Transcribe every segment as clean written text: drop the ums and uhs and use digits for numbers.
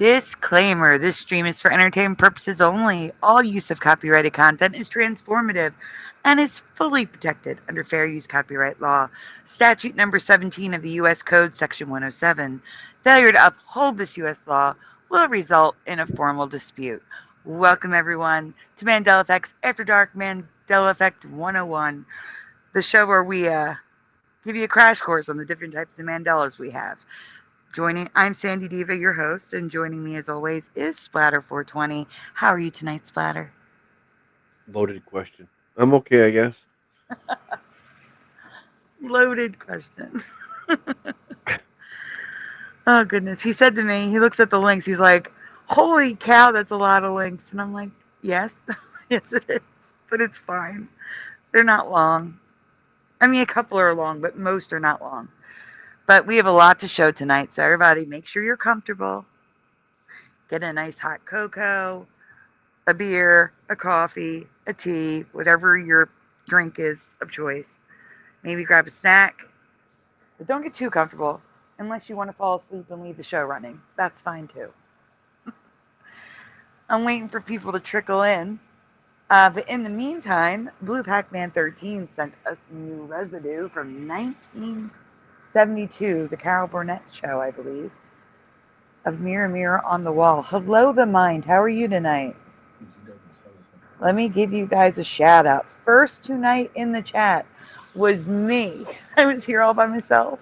Disclaimer: this stream is for entertainment purposes only. All use of copyrighted content is transformative and is fully protected under fair use copyright law. Statute number 17 of the U.S. Code, section 107. Failure to uphold this U.S. law will result in a formal dispute. Welcome, everyone, to Mandela Effects After Dark Mandela Effect 101, the show where we give you a crash course on the different types of Mandelas we have. I'm Sandy Diva, your host, and joining me as always is Splatter420. How are you tonight, Splatter? Loaded question. I'm okay, I guess. Loaded question. Oh, goodness. He said to me, he looks at the links, he's like, holy cow, that's a lot of links. And I'm like, yes, yes it is, but it's fine. They're not long. I mean, a couple are long, but most are not long. But we have a lot to show tonight, so everybody make sure you're comfortable. Get a nice hot cocoa, a beer, a coffee, a tea, whatever your drink is of choice. Maybe grab a snack, but don't get too comfortable unless you want to fall asleep and leave the show running. That's fine too. I'm waiting for people to trickle in. But in the meantime, Blue Pac-Man 13 sent us new residue from 1972, the Carol Burnett show, I believe, of Mirror, Mirror on the Wall. Hello, The Mind. How are you tonight? Let me give you guys a shout out. First tonight in the chat was me. I was here all by myself.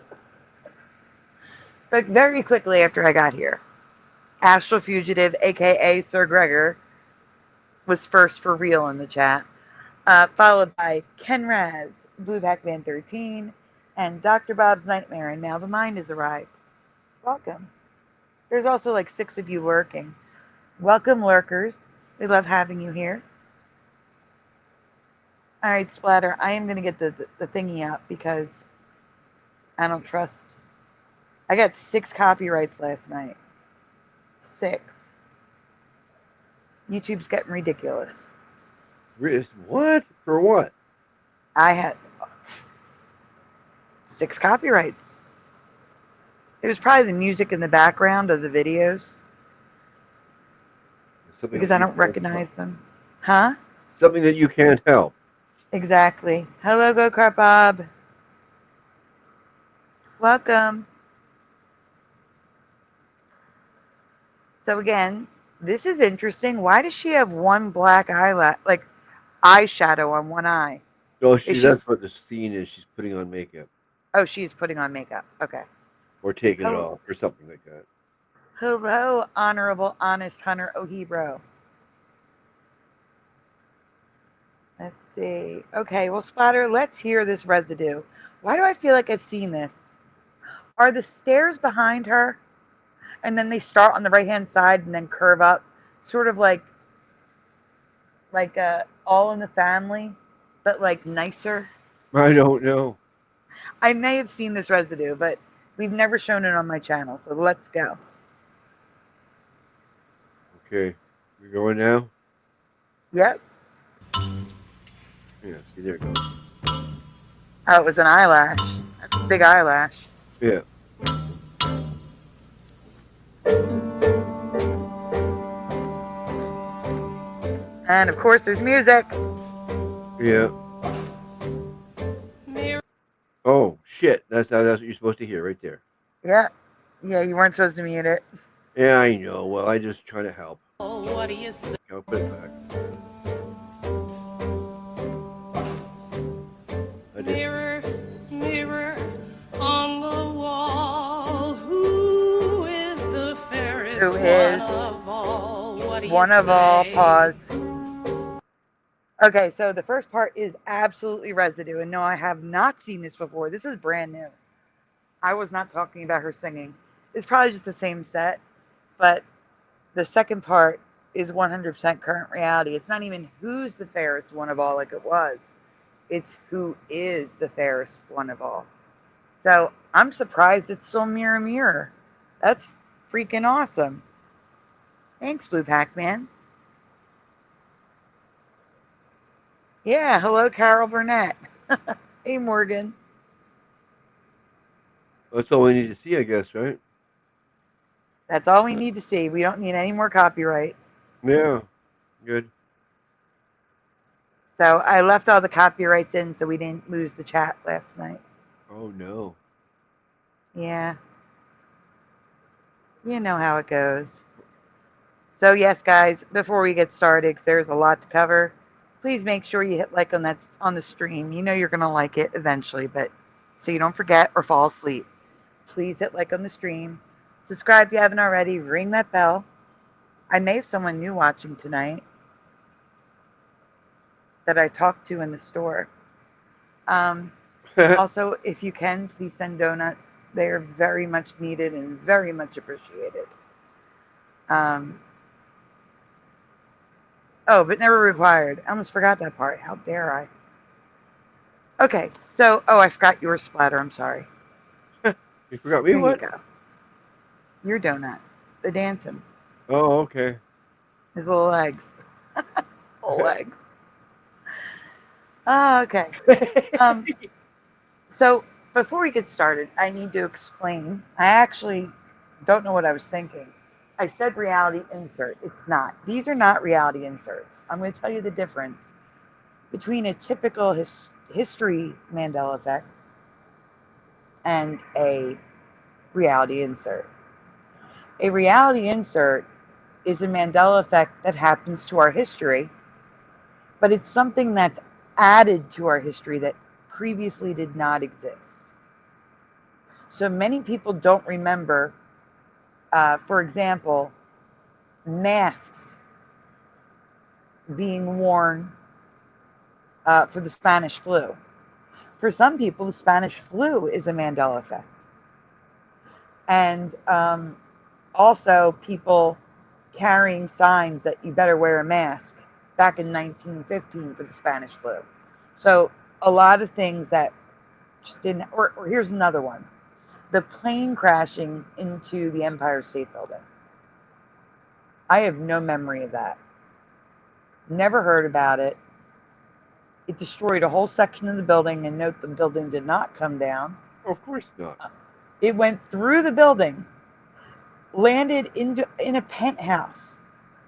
But very quickly after I got here, Astral Fugitive, aka Sir Gregor, was first for real in the chat, followed by Ken Raz, Blue Pac-Man 13, and Dr. Bob's Nightmare, and now The Mind has arrived. Welcome. There's also like 6 of you lurking. Welcome, lurkers. We love having you here. All right, Splatter, I am going to get the thingy up because I don't trust. I got 6 copyrights last night. 6. YouTube's getting ridiculous. What? For what? I had 6 copyrights. It was probably the music in the background of the videos. Because I don't recognize them. Huh? Something that you can't help. Exactly. Hello, Go Kart Bob. Welcome. So again, this is interesting. Why does she have one black eyelash, like eyeshadow on one eye? Oh, that's what the scene is. She's putting on makeup. Oh, she's putting on makeup. Okay. Or taking it off, or something like that. Hello, Honorable Honest Hunter Ohebro. Let's see. Okay, well, Splatter, let's hear this residue. Why do I feel like I've seen this? Are the stairs behind her? And then they start on the right-hand side and then curve up, sort of like All in the Family, but like nicer. I don't know. I may have seen this residue, but we've never shown it on my channel, so let's go. Okay, we're going now? Yep. Yeah, see, there it goes. Oh, it was an eyelash. That's a big eyelash. Yeah. And of course, there's music. Yeah. Oh shit! That's what you're supposed to hear right there. Yeah. Yeah, you weren't supposed to mute it. Yeah, I know. Well, I just try to help. Oh, what do you say? I'll put it back. Mirror, mirror on the wall, who is the fairest Who is one of all? What do you one of all? say? Pause. Okay, so the first part is absolutely residue, and no, I have not seen this before. This is brand new. I was not talking about her singing. It's probably just the same set, but the second part is 100% current reality. It's not even who's the fairest one of all like it was. It's who is the fairest one of all. So I'm surprised it's still Mirror, Mirror. That's freaking awesome. Thanks, Blue Pac-Man. Yeah, hello, Carol Burnett. Hey, Morgan. That's all we need to see, I guess, right? That's all we need to see. We don't need any more copyright. Yeah. Good. So I left all the copyrights in so we didn't lose the chat last night. Oh no. Yeah. You know how it goes. So yes, guys, before we get started, 'cause there's a lot to cover, please make sure you hit like on the stream. You know you're going to like it eventually, but so you don't forget or fall asleep. Please hit like on the stream. Subscribe if you haven't already. Ring that bell. I may have someone new watching tonight that I talked to in the store. Also, if you can, please send donuts. They are very much needed and very much appreciated. Oh, but never required. I almost forgot that part. How dare I? Okay, so, oh, I forgot your splatter. I'm sorry. You forgot me? Here What? you go. Your donut. The dancing. Oh, okay. His little legs. Little legs. Oh, okay. So before we get started, I need to explain. I actually don't know what I was thinking. I said reality insert. It's not. These are not reality inserts. I'm going to tell you the difference between a typical history Mandela effect and a reality insert. A reality insert is a Mandela effect that happens to our history, but it's something that's added to our history that previously did not exist. So many people don't remember, for example, masks being worn for the Spanish flu. For some people, the Spanish flu is a Mandela effect. And also people carrying signs that you better wear a mask back in 1915 for the Spanish flu. So a lot of things that just didn't, or here's another one. The plane crashing into the Empire State Building. I have no memory of that. Never heard about it. It destroyed a whole section of the building, and note the building did not come down. Of course not. It went through the building, landed in a penthouse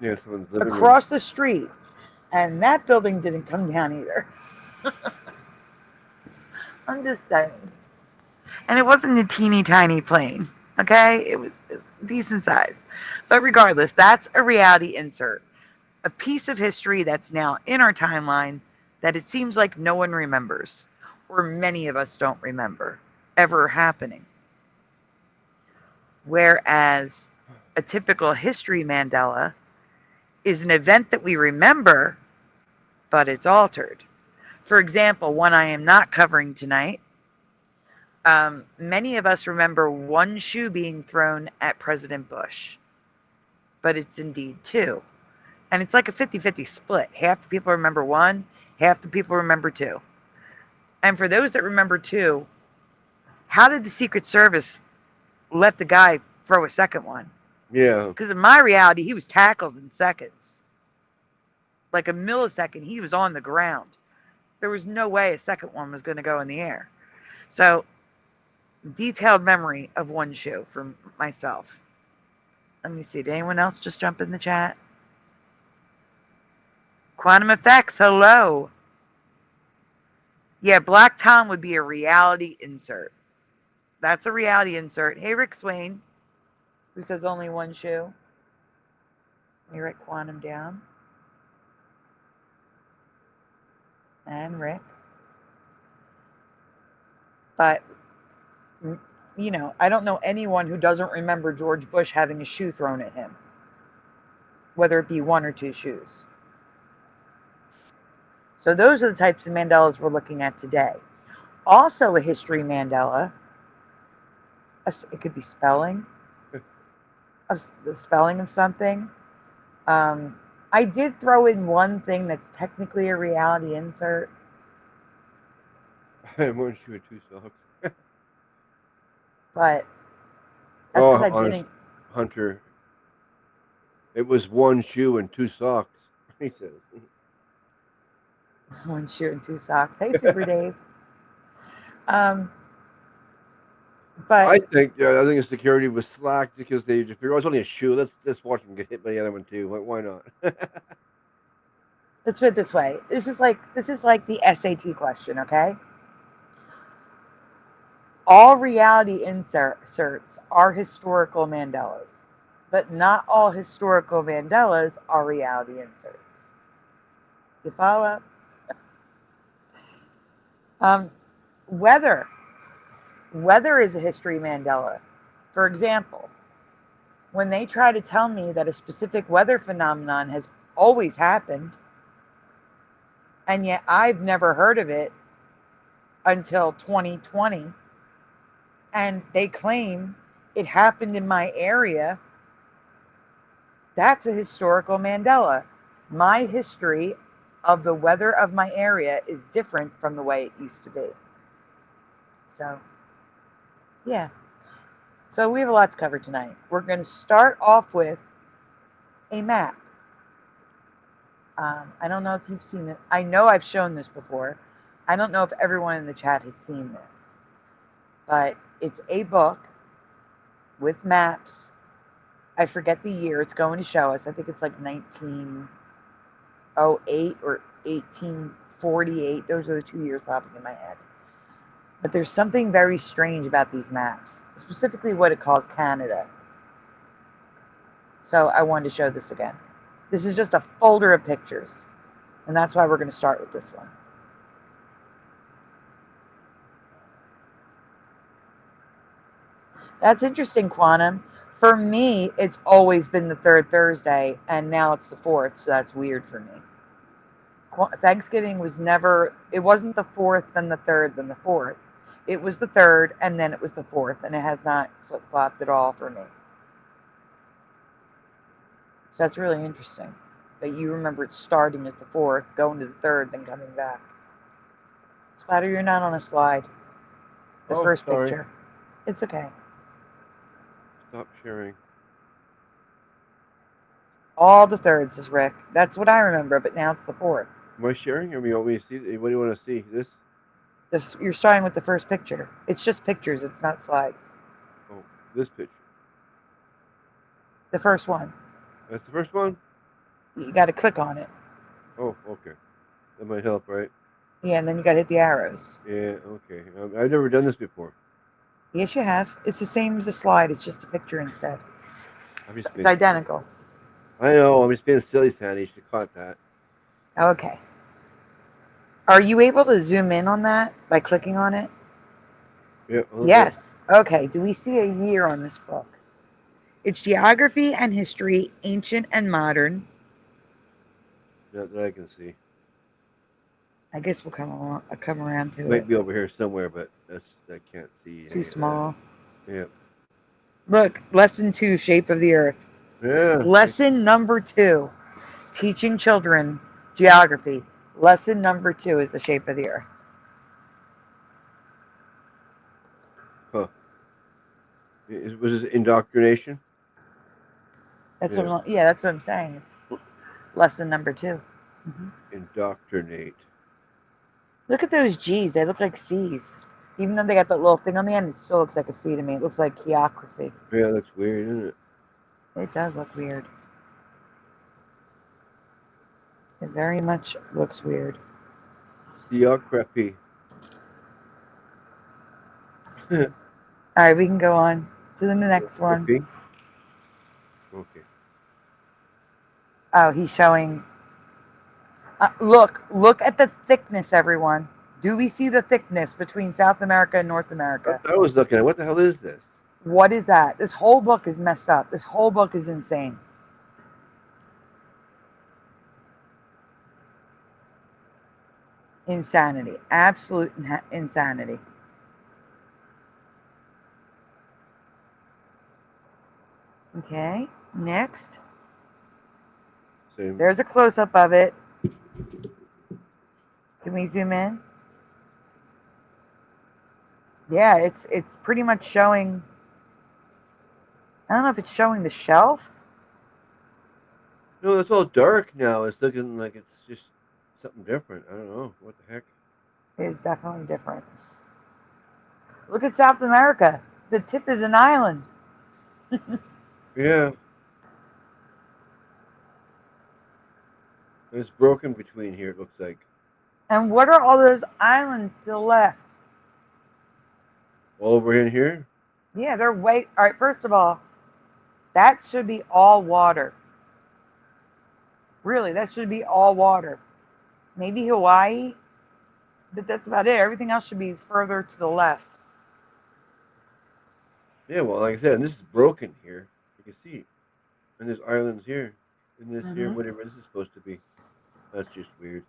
Yeah, someone's living across the street, and that building didn't come down either. I'm just saying. And it wasn't a teeny tiny plane, okay? It was decent size. But regardless, that's a reality insert. A piece of history that's now in our timeline that it seems like no one remembers, or many of us don't remember ever happening. Whereas a typical history Mandela is an event that we remember, but it's altered. For example, one I am not covering tonight, many of us remember one shoe being thrown at President Bush, but it's indeed two. And it's like a 50-50 split. Half the people remember one, half the people remember two. And for those that remember two, how did the Secret Service let the guy throw a second one? Yeah. Because in my reality, he was tackled in seconds. Like a millisecond, he was on the ground. There was no way a second one was going to go in the air. So, detailed memory of one shoe for myself. Let me see. Did anyone else just jump in the chat? Quantum effects, hello. Yeah, Black Tom would be a reality insert. That's a reality insert. Hey, Rick Swain, who says only one shoe. Let me write Quantum down. And Rick. But, you know, I don't know anyone who doesn't remember George Bush having a shoe thrown at him, whether it be one or two shoes. So those are the types of Mandelas we're looking at today. Also a history Mandela, it could be spelling, the spelling of something. I did throw in one thing that's technically a reality insert. One shoe and two socks. But that's because I honest, didn't. Hunter, it was one shoe and two socks, he says. One shoe and two socks. Hey, Super Dave. But I think the security was slack because they figured, oh, it's only a shoe. Let's watch them get hit by the other one too. Why not? let's put it this way. This is like the SAT question, okay? All reality inserts are historical Mandelas, but not all historical Mandelas are reality inserts. You follow? Weather. Weather is a history Mandela. For example, when they try to tell me that a specific weather phenomenon has always happened, and yet I've never heard of it until 2020, and they claim it happened in my area, that's a historical Mandela. My history of the weather of my area is different from the way it used to be. So, yeah. So we have a lot to cover tonight. We're going to start off with a map. I don't know if you've seen it. I know I've shown this before. I don't know if everyone in the chat has seen this. But it's a book with maps. I forget the year it's going to show us. I think it's like 1908 or 1848. Those are the 2 years popping in my head. But there's something very strange about these maps, specifically what it calls Canada. So I wanted to show this again. This is just a folder of pictures, and that's why we're going to start with this one. That's interesting, Quantum. For me, it's always been the third Thursday, and now it's the fourth, so that's weird for me. Thanksgiving was never, it wasn't the fourth, then the third, then the fourth. It was the third, and then it was the fourth, and it has not flip-flopped at all for me. So that's really interesting that you remember it starting as the fourth, going to the third, then coming back. Splatter, you're not on a slide. The first sorry. picture. It's okay. Stop sharing. All the thirds is Rick. That's what I remember, but now it's the fourth. Am I sharing? Or you want me to see? What do you want to see? This? You're starting with the first picture. It's just pictures. It's not slides. Oh, this picture. The first one. That's the first one? You got to click on it. Oh, okay. That might help, right? Yeah, and then you got to hit the arrows. Yeah, okay. I've never done this before. Yes, you have. It's the same as a slide. It's just a picture instead. It's It's identical. I know. I'm just being silly, Sandy. You should have caught that. Okay. Are you able to zoom in on that by clicking on it? Yeah. Yes. Okay. Do we see a year on this book? It's geography and history, ancient and modern. Not that I can see. I guess we'll come around to it. Might be over here somewhere, but I can't see. It's too small. Yeah. Look, lesson 2, shape of the earth. Yeah. Lesson number 2, teaching children geography. Lesson number 2 is the shape of the earth. Huh. Was this indoctrination? That's what I'm saying. It's lesson number 2. Mm-hmm. Indoctrinate. Look at those G's. They look like C's. Even though they got that little thing on the end, it still looks like a C to me. It looks like geography. Yeah, it looks weird, doesn't it? It does look weird. It very much looks weird. Geography. All right, we can go on to the next one. Okay. Oh, he's showing. Look at the thickness, everyone. Do we see the thickness between South America and North America? I was looking at. What the hell is this? What is that? This whole book is messed up. This whole book is insane. Insanity. Absolute insanity. Okay, next. Same. There's a close-up of it. Can we zoom in? Yeah, it's pretty much showing. I don't know if it's showing the shelf. No, it's all dark now. It's looking like it's just something different. I don't know. What the heck? It's definitely different. Look at South America. the tip is an island. Yeah. It's broken between here, it looks like. And what are all those islands still left? All over in here? Yeah, they're way. All right, first of all, that should be all water. Really, that should be all water. Maybe Hawaii, but that's about it. Everything else should be further to the left. Yeah, well, like I said, and this is broken here. You can see. And there's islands here. And this here, whatever this is supposed to be. That's just weird.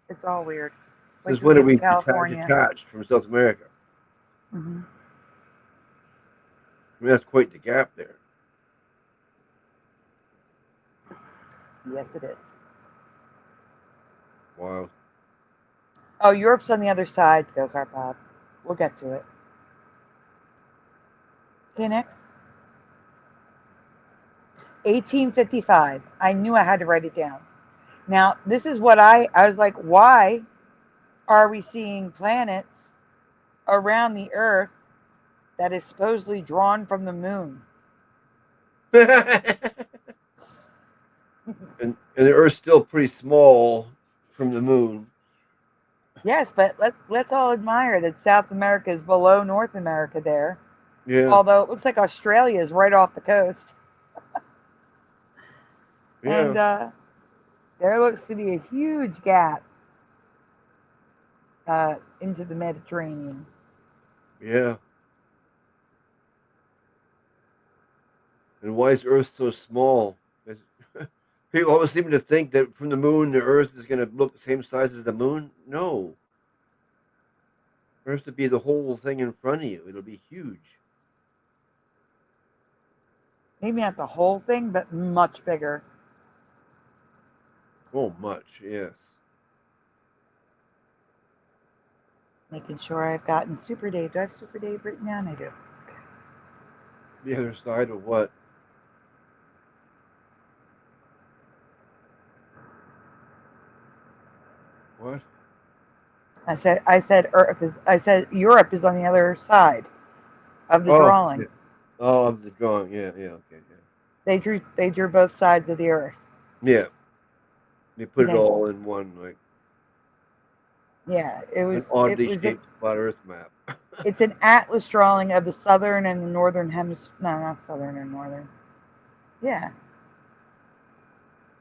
It's all weird. Since Like when are we California. detached from South America? Mm-hmm. I mean, that's quite the gap there. Yes, it is. Wow. Oh, Europe's on the other side, Go-Kart Bob. We'll get to it. Okay, next. 1855. I knew I had to write it down. Now, this is what I was like, why are we seeing planets around the Earth that is supposedly drawn from the moon? and the Earth's still pretty small from the moon. Yes, but let's all admire that South America is below North America there. Yeah. Although it looks like Australia is right off the coast. Yeah. And there looks to be a huge gap into the Mediterranean. Yeah. And why is Earth so small? People always seem to think that from the moon, the Earth is going to look the same size as the moon. No. Earth would be the whole thing in front of you. It'll be huge. Maybe not the whole thing, but much bigger. Oh, much, yes. Making sure I've gotten Super Dave. Do I have Super Dave written down? I do. Okay. The other side of what? What? I said Earth is. I said Europe is on the other side of the drawing. Yeah. Oh, of the drawing. Yeah, okay, yeah. They drew both sides of the Earth. Yeah. They put Okay. it all in one, like. Yeah, it was an oddly shaped flat Earth map. It's an atlas drawing of the southern and the northern hemisphere. No, not southern and northern. Yeah.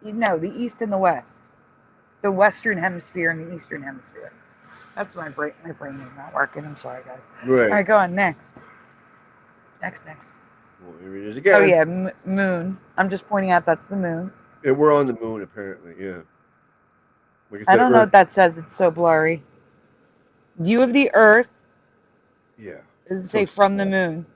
No, the east and the west. The western hemisphere and the eastern hemisphere. That's my brain. My brain is not working. I'm sorry, guys. Right. All right, go on. Next. Next. Well, here it is again. Oh, yeah, moon. I'm just pointing out that's the moon. Yeah, we're on the moon, apparently, yeah. Like I don't know what that says. It's so blurry. View of the Earth. Yeah. Does it say from the moon?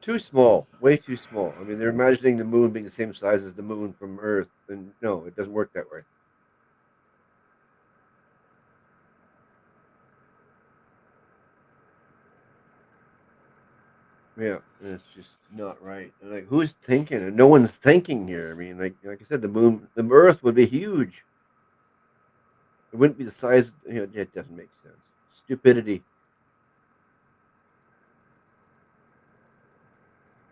Too small. Way too small. I mean, they're imagining the moon being the same size as the moon from Earth, and no, it doesn't work that way. Yeah, and it's just not right. And like, who's thinking? And no one's thinking here. I mean, like I said, the Earth would be huge. It wouldn't be the size. It doesn't make sense. Stupidity.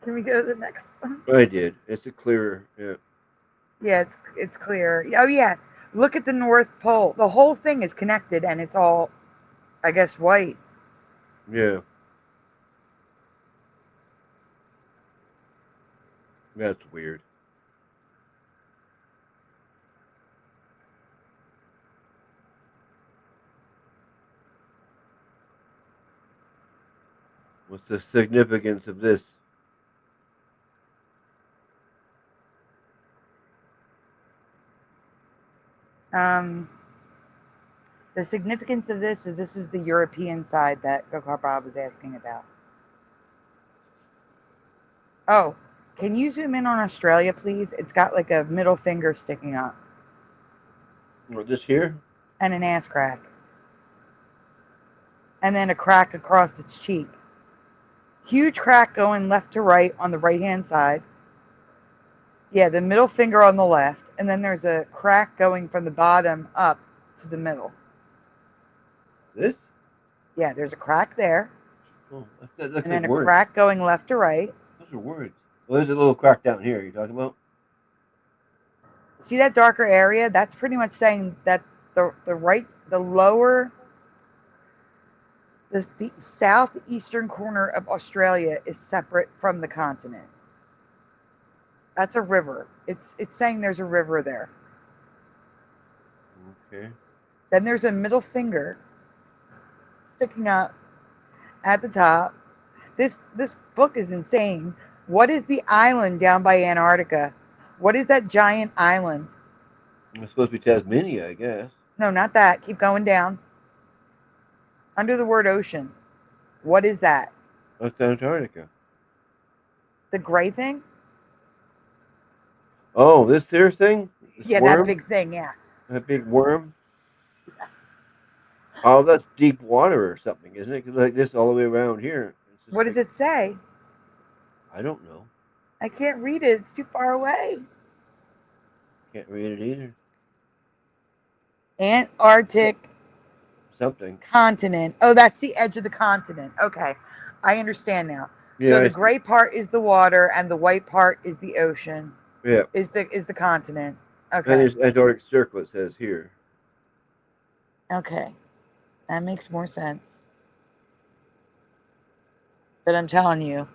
Can we go to the next one? I did. It's a clearer. Yeah. Yeah, it's clear. Oh yeah, look at the North Pole. The whole thing is connected, and it's all, I guess, white. Yeah. That's weird. What's the significance of this? The significance of this is the European side that Gokar Bob was asking about. Oh, can you zoom in on Australia, please? It's got like a middle finger sticking up. This here? And an ass crack. And then a crack across its cheek. Huge crack going left to right on the right-hand side. Yeah, the middle finger on the left. And then there's a crack going from the bottom up to the middle. This? Yeah, there's a crack there. Oh, that's and like then a words. crack going left to right. Those are words. Well, there's a little crack down here. You're talking about? See that darker area? That's pretty much saying that the southeastern corner of Australia is separate from the continent. That's a river. It's saying there's a river there. Okay. Then there's a middle finger sticking up at the top. This book is insane. What is the island down by Antarctica? What is that giant island? It's supposed to be Tasmania, I guess. No, not that. Keep going down. Under the word ocean. What is that? That's Antarctica. The gray thing? Oh, this here thing? This Yeah, that worm? big thing, yeah. That big worm? Oh, that's deep water or something, isn't it? 'Cause like this all the way around here. It's just What does like, it say? I don't know. I can't read it. It's too far away. Can't read it either. Antarctic Something. continent. Oh, that's the edge of the continent. Okay. I understand now. Yeah, So I the see. gray part is the water and the white part is the ocean. Yeah. Is the continent. And Okay. there's Antarctic Circle, it says here. Okay. That makes more sense. But I'm telling you,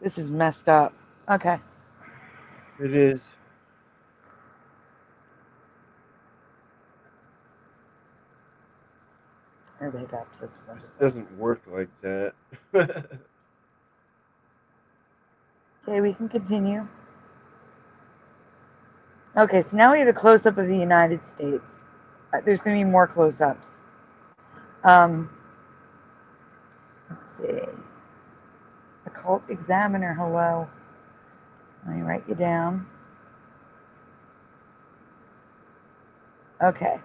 this is messed up. Okay. It is. No hiccups. That's It wonderful. doesn't work like that. Okay, we can continue. Okay, so now we have a close-up of the United States. There's going to be more close-ups. Let's see. Occult Examiner, hello. Let me write you down. Okay.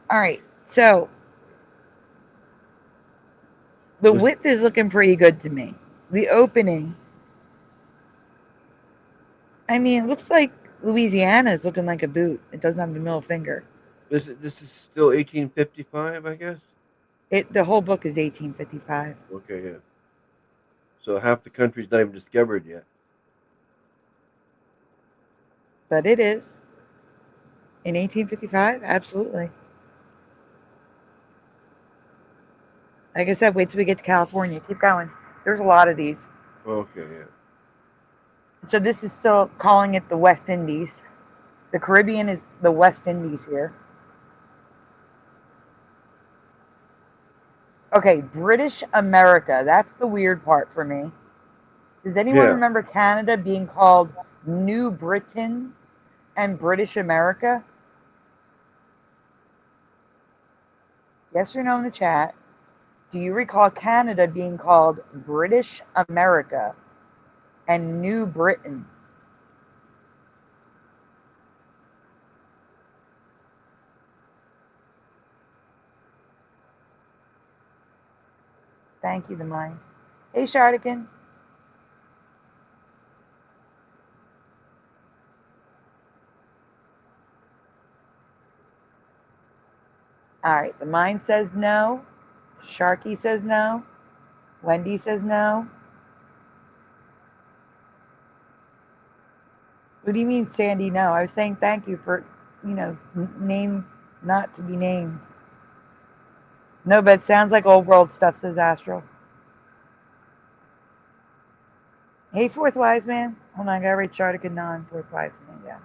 All right, so the width is looking pretty good to me. The opening, I mean, it looks like Louisiana is looking like a boot. It doesn't have the middle finger. This is still 1855, I guess? The whole book is 1855. Okay, yeah. So half the country's not even discovered yet. But it is. In 1855? Absolutely. Like I said, wait till we get to California. Keep going. There's a lot of these. Okay, yeah. So this is still calling it the West Indies. The Caribbean is the West Indies here. Okay, British America. That's the weird part for me. Does anyone remember Canada being called New Britain and British America? Yes or no in the chat. Do you recall Canada being called British America and New Britain? Thank you, the mind. Hey, Shardigan. All right, the mind says no. Sharky says no. Wendy says no. What do you mean, Sandy? No, I was saying thank you for, name not to be named. No, but it sounds like old world stuff, says Astral. Hey, Fourth Wise Man. Hold on, I gotta write Shardigan non Fourth Wise Man down.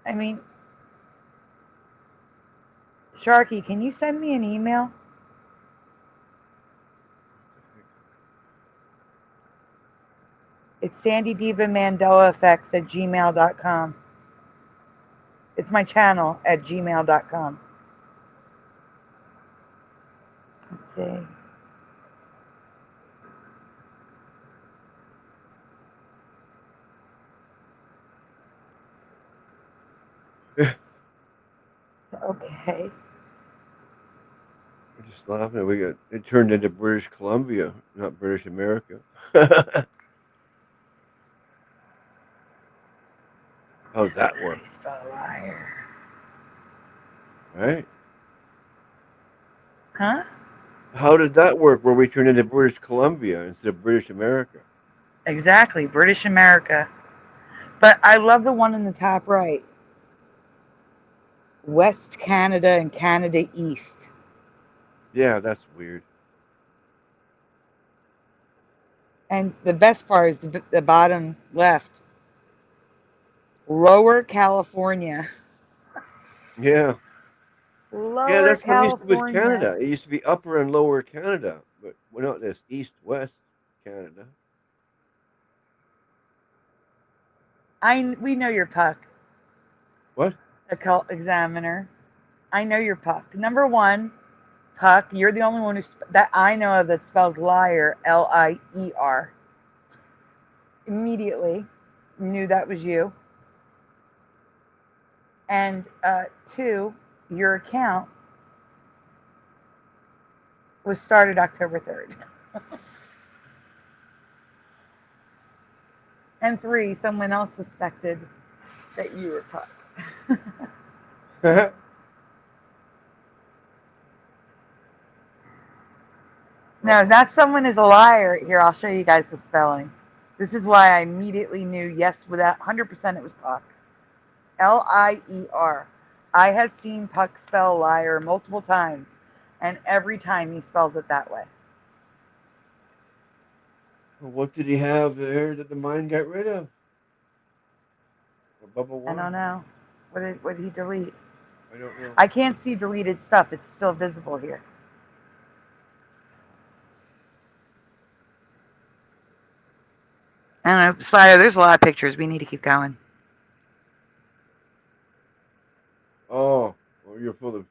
I mean, Sharky, can you send me an email? It's sandydivamandelaeffects at gmail.com. It's my channel at gmail.com. Let's see. Okay. I'm just laughing. It turned into British Columbia, not British America. How'd that work? Liar. Right? Huh? How did that work where we turned into British Columbia instead of British America? Exactly, British America. But I love the one in the top right. West Canada and Canada East. Yeah, that's weird. And the best part is the bottom left. Lower California. Yeah. Yeah, Lower that's what it used to be with California. Canada. It used to be Upper and Lower Canada, but we're not this East-West Canada. We know your Puck, What? occult examiner. I know your Puck. Number one, Puck, you're the only one that I know of that spells liar, Lier. Immediately knew that was you. And two, your account was started October 3rd. And three, someone else suspected that you were Puck. No, that someone is a liar. Here, I'll show you guys the spelling. This is why I immediately knew, yes, without 100% it was Puck. Lier. I have seen Puck spell liar multiple times, and every time he spells it that way. Well, what did he have there that the mind got rid of? Bubble I one? don't know. What did he delete? I don't know. I can't see deleted stuff. It's still visible here. I don't know, Spider, there's a lot of pictures. We need to keep going. Oh, well, you're full of.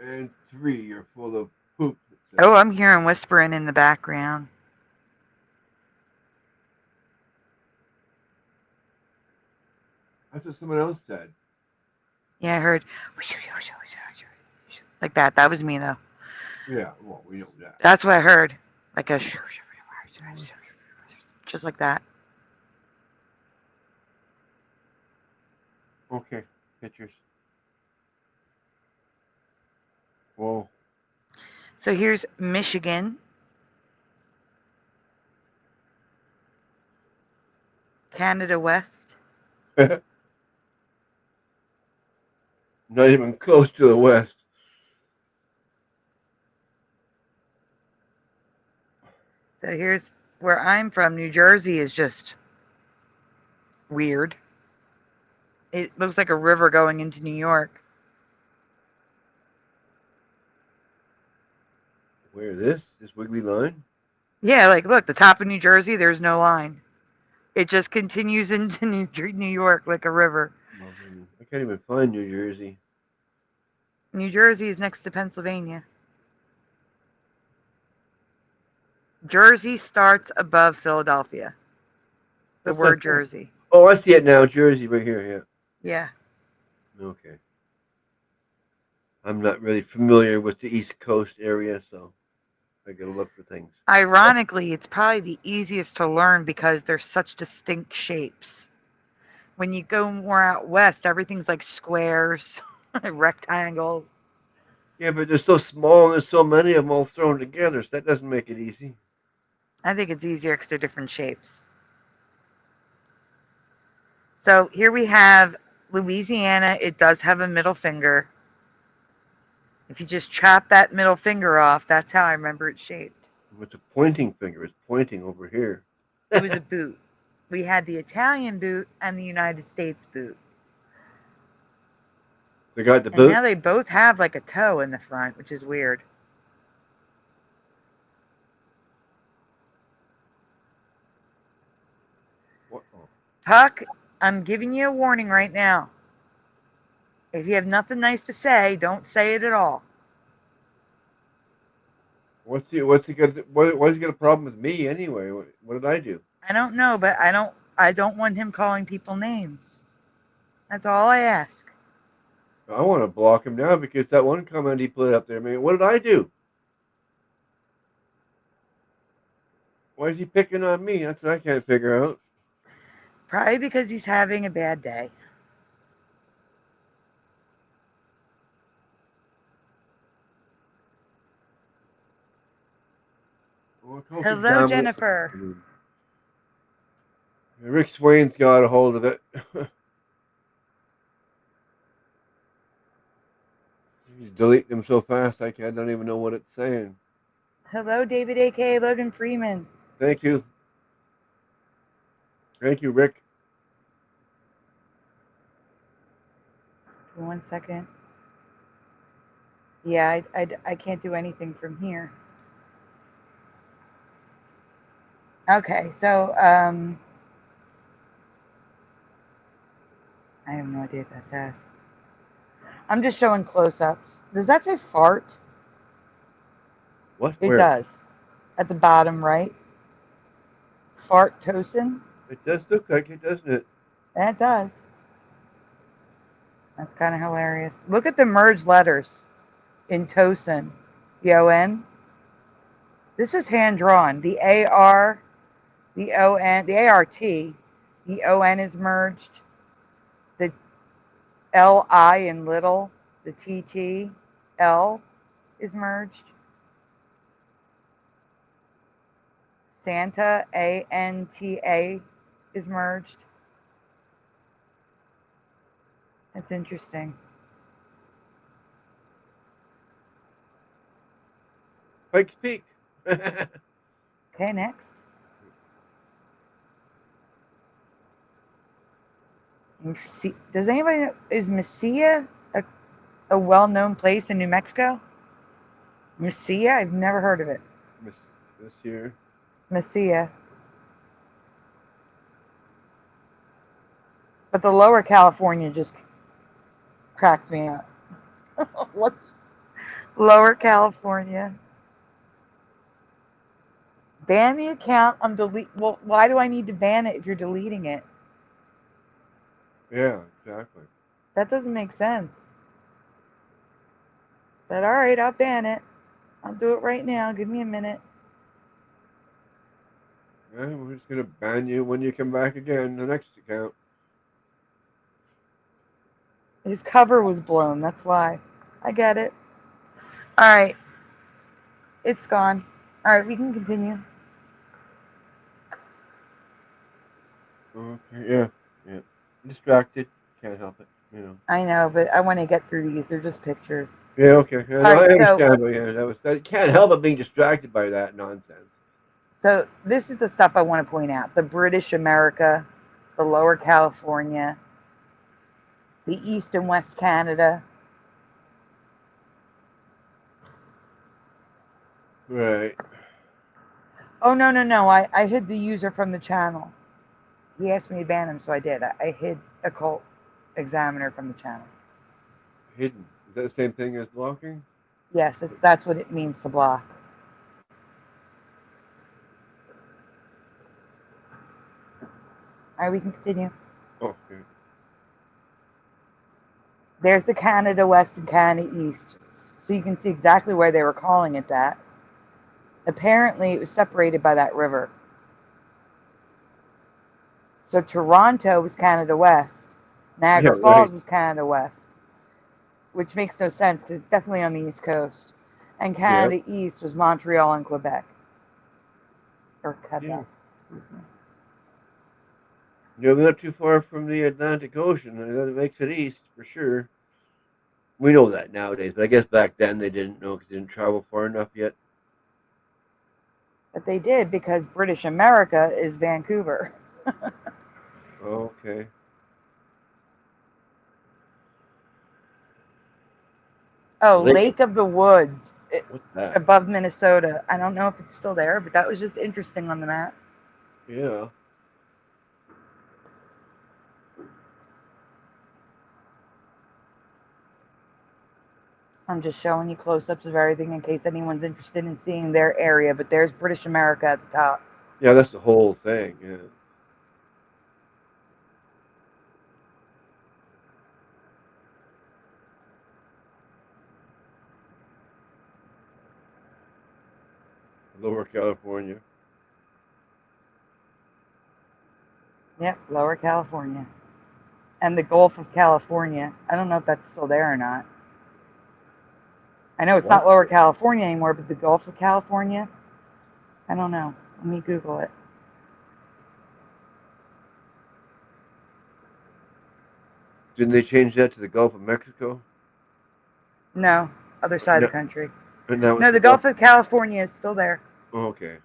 And three, you're full of poop. Oh, I'm hearing whispering in the background. That's what someone else said. Yeah, I heard. Like that. That was me, though. Yeah, well, we know that. That's what I heard. Like a. Just like that. Okay, pictures. Whoa. So here's Michigan. Canada West. Not even close to the west. So here's where I'm from. New Jersey is just weird. It looks like a river going into New York. Where this? This wiggly line? Yeah, like look, the top of New Jersey, there's no line. It just continues into New York like a river. Well, I can't even find New Jersey. New Jersey is next to Pennsylvania. Jersey starts above Philadelphia. The That's word not fair. Jersey. Oh, I see it now. Jersey right here. Yeah. Yeah. Okay. I'm not really familiar with the East Coast area, so I gotta look for things. Ironically, it's probably the easiest to learn because they're such distinct shapes. When you go more out west, everything's like squares, rectangles. Yeah, but they're so small and there's so many of them all thrown together, so that doesn't make it easy. I think it's easier because they're different shapes. So here we have Louisiana. It does have a middle finger. If you just chop that middle finger off, that's how I remember it shaped. It's a pointing finger. It's pointing over here. It was a boot. We had the Italian boot and the United States boot. They got the And boot? now they both have like a toe in the front, which is weird. What? Oh. Puck, I'm giving you a warning right now. If you have nothing nice to say, don't say it at all. What's he got? Why's he got a problem with me anyway? What did I do? I don't know, but I don't want him calling people names. That's all I ask. I want to block him now because that one comment he put up there, man. What did I do? Why is he picking on me? That's what I can't figure out. Probably because he's having a bad day. Well, Coach Hello, exam- Jennifer. Rick Swain's got a hold of it. He's deleting them so fast I don't even know what it's saying. Hello, David, a.k.a. Logan Freeman. Thank you. Thank you, Rick. 1 second. Yeah, I can't do anything from here. Okay, so I have no idea what that says. I'm just showing close-ups. Does that say fart? What? It Where? does. At the bottom right. Fart Tosin? It does look like it, doesn't it? That does. That's kind of hilarious. Look at the merged letters in Tosin. The O-N. This is hand-drawn. The A-R, the O-N, the A-R-T, the O-N is merged. The L-I in little, the T-T-L is merged. Santa, A-N-T-A, is merged. That's interesting. Pikes Peak. Okay, next. Does anybody know, is MAMACITA a well-known place in New Mexico? MAMACITA? I've never heard of it. This year. MAMACITA. But the Lower California just cracks me up. What? Lower California. Ban the account. I'm delete. Well, why do I need to ban it if you're deleting it? Yeah, exactly. That doesn't make sense. But all right, I'll ban it. I'll do it right now. Give me a minute. Yeah, we're just gonna ban you when you come back again. The next account. His cover was blown. That's why. I get it. All right. It's gone. All right, we can continue. Okay. Yeah. Yeah. Distracted. Can't help it. You know. I know, but I want to get through these. They're just pictures. Yeah. Okay. Yeah, All no, right, I so understand. But yeah, that can't help but being distracted by that nonsense. so this is the stuff I want to point out. The British America, the Lower California, the East and West Canada. Right. Oh, no. I hid the user from the channel. He asked me to ban him, so I did. I hid Occult Examiner from the channel. Hidden. Is that the same thing as blocking? Yes, that's what it means to block. All right, we can continue. Okay. There's the Canada West and Canada East. So you can see exactly where they were calling it that. Apparently, it was separated by that river. So Toronto was Canada West. Niagara Yeah, Falls right. was Canada West, which makes no sense because it's definitely on the East Coast. And Yep. Canada East was Montreal and Quebec. Or Quebec, Yeah. excuse me. Yeah, we're not too far from the Atlantic Ocean. And that makes it east for sure. We know that nowadays, but I guess back then they didn't know because they didn't travel far enough yet. But they did because British America is Vancouver. Okay. Oh, Lake. Lake of the Woods What's that? above Minnesota. I don't know if it's still there, but that was just interesting on the map. Yeah. I'm just showing you close-ups of everything in case anyone's interested in seeing their area, but there's British America at the top. Yeah, that's the whole thing. Yeah. Lower California. Yep, Lower California. And the Gulf of California. I don't know if that's still there or not. I know it's What? not Lower California anymore, but the Gulf of California. I don't know. Let me Google it. Didn't they change that to the Gulf of Mexico? No, other side of No, the country. and now it's No, the the Gulf. Gulf of California is still there. Oh, okay,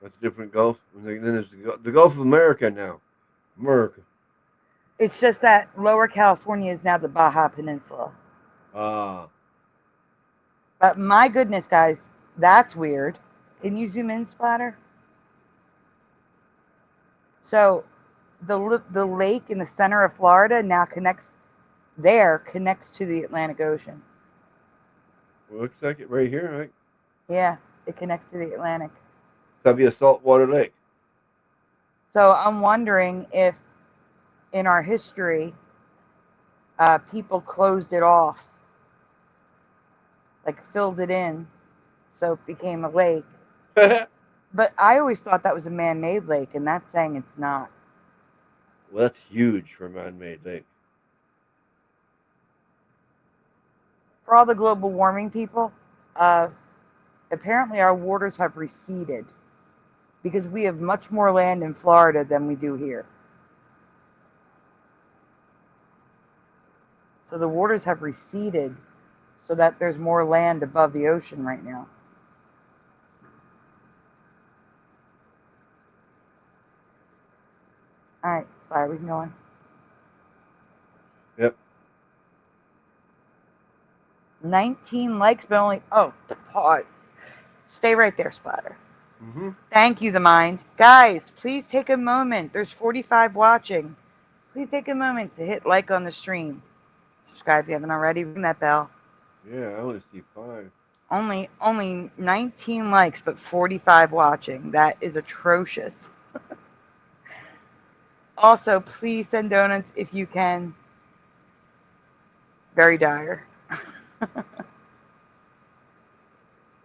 that's a different Gulf. And then there's the Gulf of America now. America. It's just that Lower California is now the Baja Peninsula. Ah, But my goodness, guys, that's weird. Can you zoom in, Splatter? So the lake in the center of Florida now connects to the Atlantic Ocean. well, looks like it right here, right? Yeah, it connects to the Atlantic. That'd be a saltwater lake. So I'm wondering if in our history, people closed it off, like filled it in, so it became a lake. But I always thought that was a man-made lake, and that's saying it's not. Well, that's huge for a man-made lake. For all the global warming people, apparently our waters have receded because we have much more land in Florida than we do here. So the waters have receded so that there's more land above the ocean right now. All right, Spire, we can go on. Yep. 19 likes, but only, pause. Stay right there, Splatter. Mm-hmm. Thank you, the mind. Guys, please take a moment. There's 45 watching. Please take a moment to hit like on the stream. Subscribe if you haven't already. Ring that bell. Yeah, I want to see 5. Only 19 likes, but 45 watching. That is atrocious. Also, please send donuts if you can. Very dire.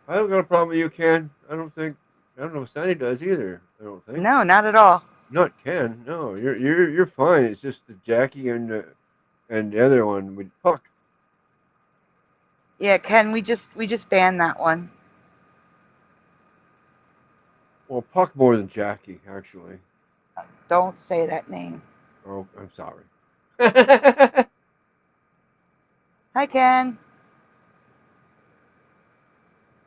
I don't got a problem with you, Ken. I don't know if Sandy does either. I don't think. No, not at all. Not Ken. No, you're fine. It's just the Jackie and the other one with Puck. Yeah, Ken, we just banned that one. Well, Puck more than Jackie, actually. Don't say that name. Oh, I'm sorry. Hi, Ken.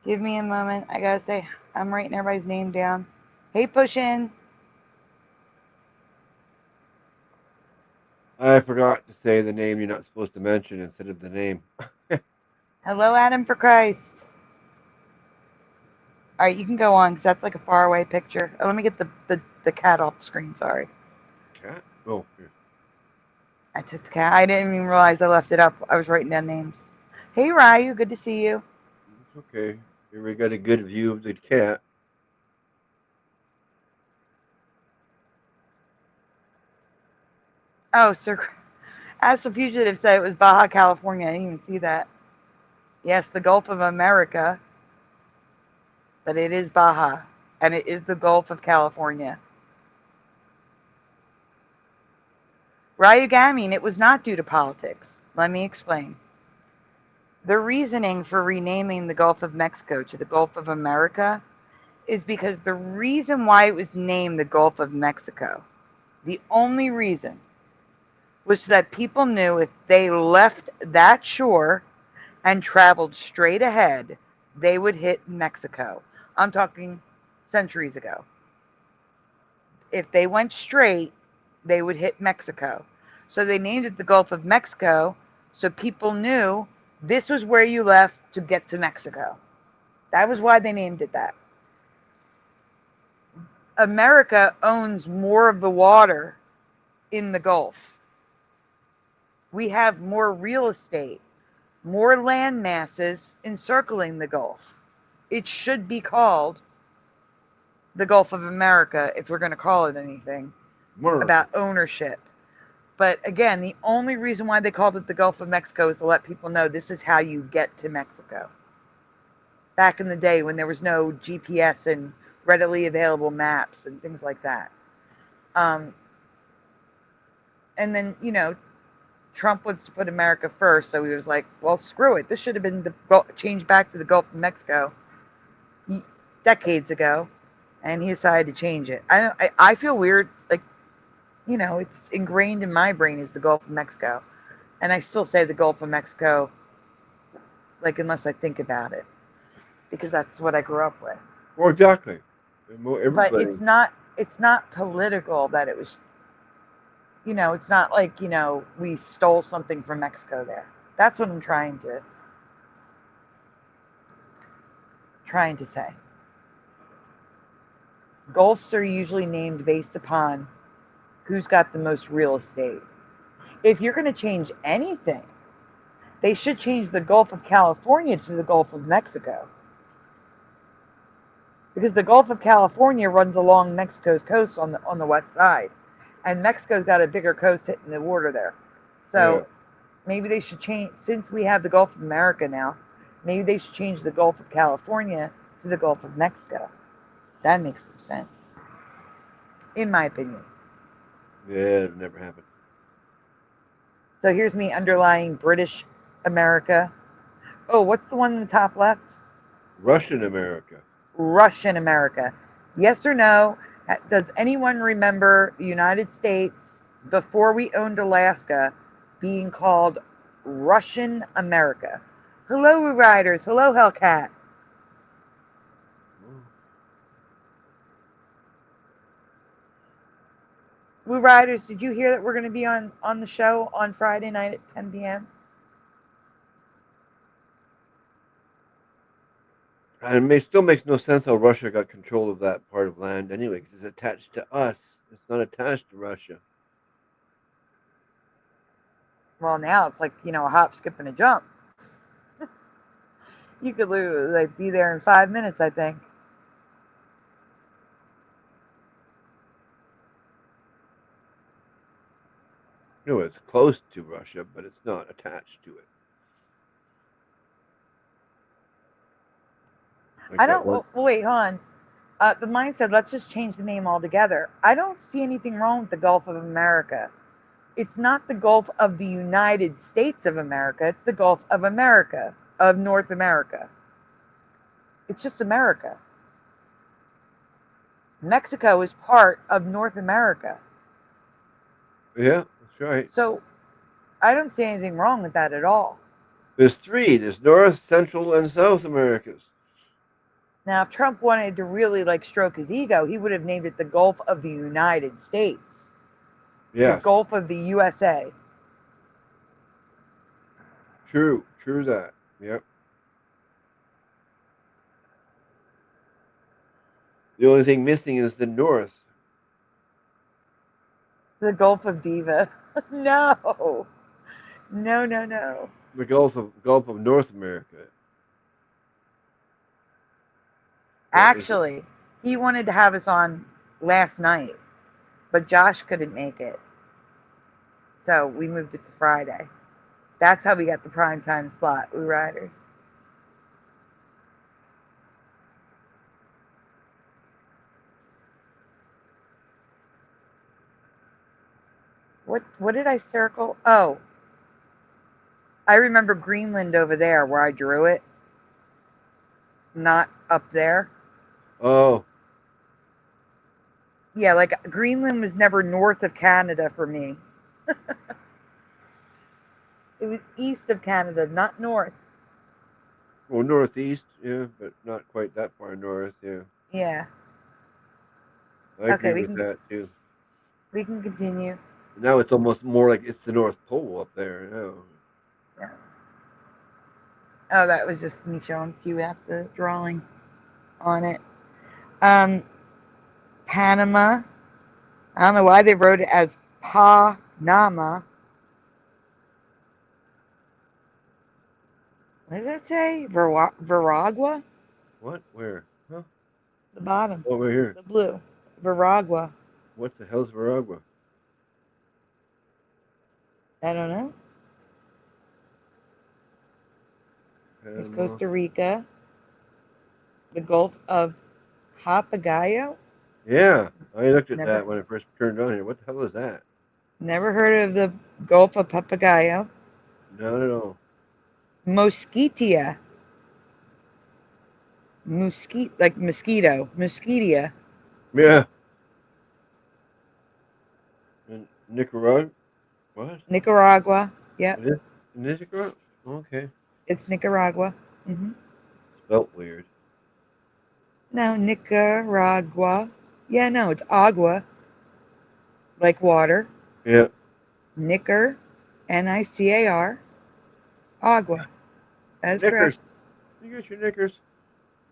Give me a moment. I gotta say, I'm writing everybody's name down. Hey, Pushin. I forgot to say the name you're not supposed to mention instead of the name. Hello, Adam for Christ. All right, you can go on because that's like a faraway picture. Oh, let me get the cat off the screen. Sorry. Cat? Oh, here. I took the cat. I didn't even realize I left it up. I was writing down names. Hey, Ryu. Good to see you. It's okay. Here we got a good view of the cat. Oh, Sir. As the fugitive said, it was Baja California. I didn't even see that. Yes, the Gulf of America. But it is Baja. And it is the Gulf of California. Ryugamin, it was not due to politics. Let me explain. The reasoning for renaming the Gulf of Mexico to the Gulf of America is because the reason why it was named the Gulf of Mexico, the only reason, was so that people knew if they left that shore and traveled straight ahead, they would hit Mexico. I'm talking centuries ago. If they went straight, they would hit Mexico. So they named it the Gulf of Mexico so people knew this was where you left to get to Mexico. That was why they named it that. America owns more of the water in the Gulf. We have more real estate, more land masses encircling the Gulf. It should be called the Gulf of America if we're going to call it anything about ownership. But again, the only reason why they called it the Gulf of Mexico is to let people know this is how you get to Mexico. Back in the day when there was no GPS and readily available maps and things like that. And then, Trump wants to put America first, so he was like, well, screw it. This should have been changed back to the Gulf of Mexico decades ago. and he decided to change it. I feel weird, like, you know, it's ingrained in my brain is the Gulf of Mexico, and I still say the Gulf of Mexico, like, unless I think about it, because that's what I grew up with. Well, exactly. But Everybody. it's not political that it was, you know, it's not like, you know, we stole something from Mexico there. That's what I'm trying to say. Gulfs are usually named based upon who's got the most real estate. If you're going to change anything, they should change the Gulf of California to the Gulf of Mexico. Because the Gulf of California runs along Mexico's coast on the west side, and Mexico's got a bigger coast hitting the water there. So maybe they should change, since we have the Gulf of America now, maybe they should change the Gulf of California to the Gulf of Mexico. That makes more sense, in my opinion. Yeah, it'll never happen. So here's me underlying British America. Oh, what's the one in the top left? Russian America. Russian America. Yes or no? Does anyone remember the United States before we owned Alaska being called Russian America? Hello, Riders. Hello, Hellcat. Woo Riders, did you hear that we're going to be on the show on Friday night at 10 p.m.? And it still makes no sense how Russia got control of that part of land anyway, because it's attached to us. It's not attached to Russia. Well, now it's like, you know, a hop, skip, and a jump. You could like be there in 5 minutes, I think. No, it's close to Russia, but it's not attached to it. Like I don't. Well, wait, hold on. The mind said, let's just change the name altogether. I don't see anything wrong with the Gulf of America. It's not the Gulf of the United States of America. It's the Gulf of America, of North America. It's just America. Mexico is part of North America. Yeah, that's right. So I don't see anything wrong with that at all. There's three. There's North, Central, and South Americas. Now, if Trump wanted to really like stroke his ego, he would have named it the Gulf of the United States. Yes. The Gulf of the USA. True that. Yep. The only thing missing is the North. The Gulf of Diva. No. The Gulf of North America. Actually, he wanted to have us on last night, but Josh couldn't make it. So we moved it to Friday. That's how we got the prime time slot, Woo Riders. What did I circle? Oh. I remember Greenland over there where I drew it. Not up there. Oh. Yeah, like Greenland was never north of Canada for me. It was east of Canada, not north. Well, northeast, yeah, but not quite that far north, yeah. Yeah. I agree with that too. We can continue. Now it's almost more like it's the North Pole up there. Yeah. Oh, that was just me showing to you after the drawing on it. Panama. I don't know why they wrote it as Panama. What did it say? Veragua? What? Where? Huh? The bottom. Over here. The blue. Veragua. What the hell's Veragua? I don't know. There's Costa Rica. The Gulf of Papagayo. Yeah, I looked at that when I first turned on here. What the hell is that? Never heard of the Gulf of Papagayo. Not at all. Mosquitia. Like mosquito. Mosquitia. Yeah. And Nicaragua. What? Nicaragua. Yep, It is Nicaragua. Okay. it's Nicaragua. Spelt weird. No, Nicaragua. Yeah, no, it's agua, like water. Yeah. Nicar, Nicar, agua. That is correct. Knickers. You got your knickers.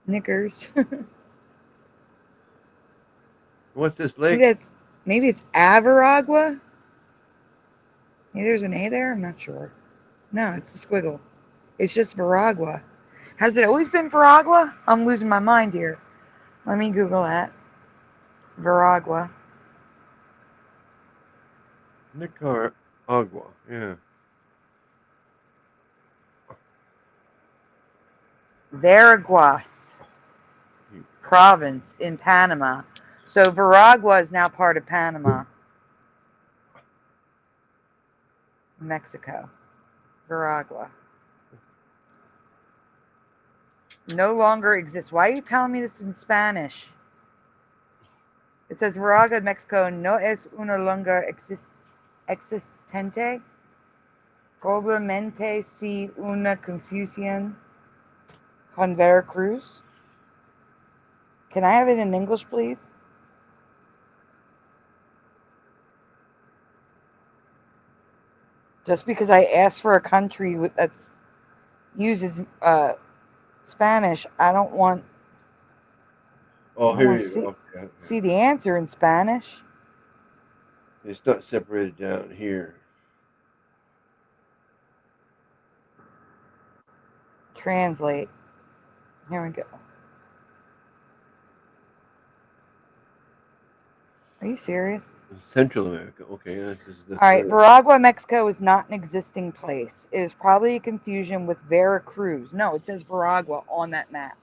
Knickers. What's this maybe lake? it's maybe it's Averagua. Maybe there's an A there. I'm not sure. No, it's the squiggle. It's just Veragua. Has it always been Veragua? I'm losing my mind here. Let me Google that. Veragua. Nicaragua. Yeah. Veraguas province in Panama. So Veragua is now part of Panama, Mexico. Veragua. No longer exists. Why are you telling me this in Spanish? It says Veragua, Mexico, no es una longer existente. Probablemente si una confusión con Veracruz. Can I have it in English, please? Just because I asked for a country that uses Spanish, I don't want. Oh, I here want you to go. Okay. see the answer in Spanish. It's not separated down here. Translate. Here we go. Are you serious? Central America. Okay, this is the All right, third. Veragua, Mexico is not an existing place. It is probably a confusion with Veracruz. No, it says Veragua on that map.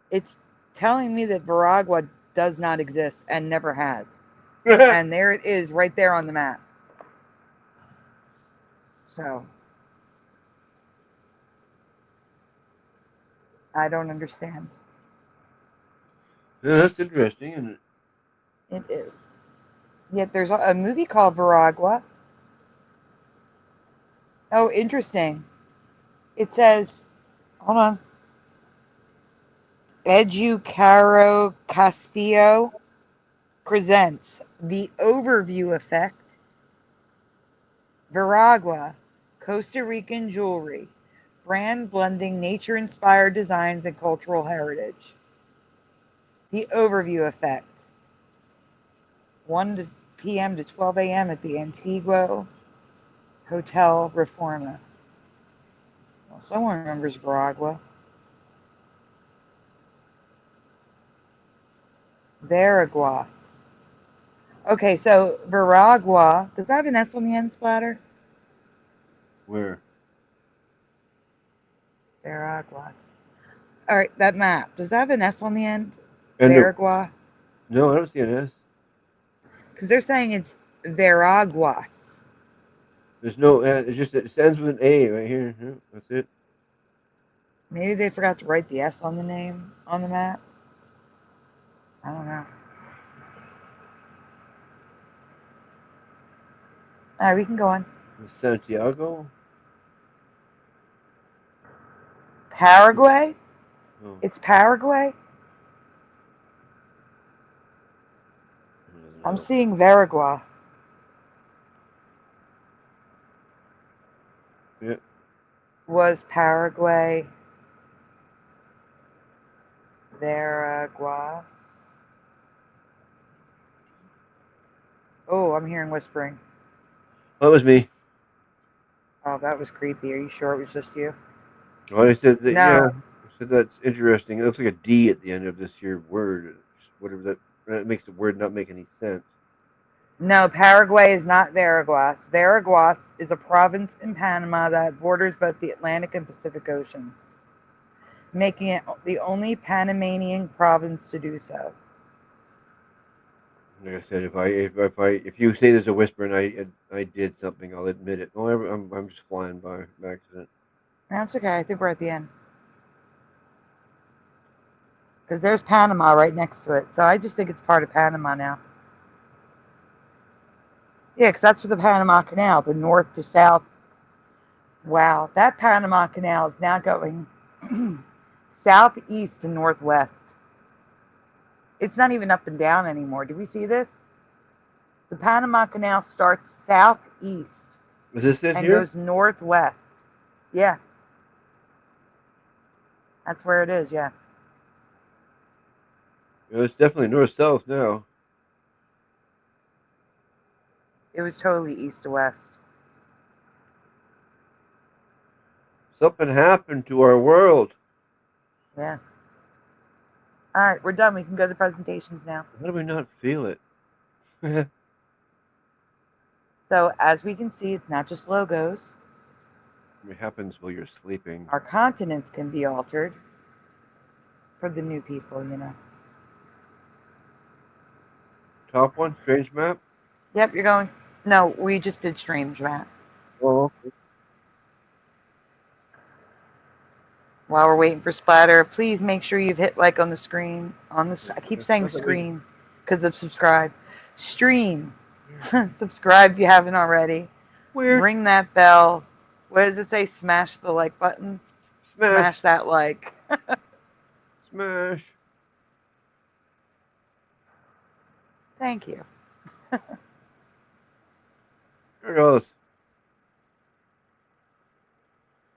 It's telling me that Veragua does not exist and never has. And there it is right there on the map. So, I don't understand. Yeah, that's interesting, isn't it? It is. Yet there's a movie called Veragua. Oh, interesting. It says, hold on. Educaro Castillo presents The Overview Effect, Veragua, Costa Rican jewelry, brand blending nature-inspired designs and cultural heritage. The Overview Effect, 1 p.m. to 12 a.m. at the Antigua Hotel Reforma. Well, someone remembers Veragua. Veraguas. Okay, so Veragua, does that have an S on the end, Splatter? Where? Veraguas. All right, that map, does that have an S on the end? And Veragua? no, I don't see an S. Because they're saying it's Veraguas. There's no S. It's just it ends with an A right here. Yeah, that's it. Maybe they forgot to write the S on the name on the map. I don't know. All right, we can go on. Santiago. Paraguay? Oh, It's Paraguay? I'm no. seeing Veraguas. Yeah. Was Paraguay Veraguas? Oh, I'm hearing whispering. That was me. Oh, that was creepy. Are you sure it was just you? Oh, I said that. No. Yeah. I said that's interesting. It looks like a D at the end of this here word. Just whatever that makes the word not make any sense. No, Paraguay is not Veraguas. Veraguas is a province in Panama that borders both the Atlantic and Pacific Oceans, making it the only Panamanian province to do so. Like I said, if you say there's a whisper and I did something, I'll admit it. Oh, I'm just flying by accident. That's okay. I think we're at the end. Because there's Panama right next to it. So I just think it's part of Panama now. Yeah, because that's for the Panama Canal, the north to south. Wow, that Panama Canal is now going southeast to northwest. It's not even up and down anymore. Do we see this? The Panama Canal starts southeast Is this it and here? goes northwest. Yeah. That's where it is, yes. It's definitely north-south now. It was totally east to west. Something happened to our world. Yes. All right, we're done. We can go to the presentations now. How do we not feel it? So as we can see, it's not just logos. It happens while you're sleeping. Our continents can be altered for the new people, you know. Top one, strange map. Yep, you're going. No, we just did strange map. Oh, While we're waiting for splatter, please make sure you've hit like on the screen. I keep saying screen because of subscribe. Stream. Subscribe if you haven't already. Weird. Ring that bell. What does it say? Smash the like button. Smash that like. Smash. Thank you. There it goes.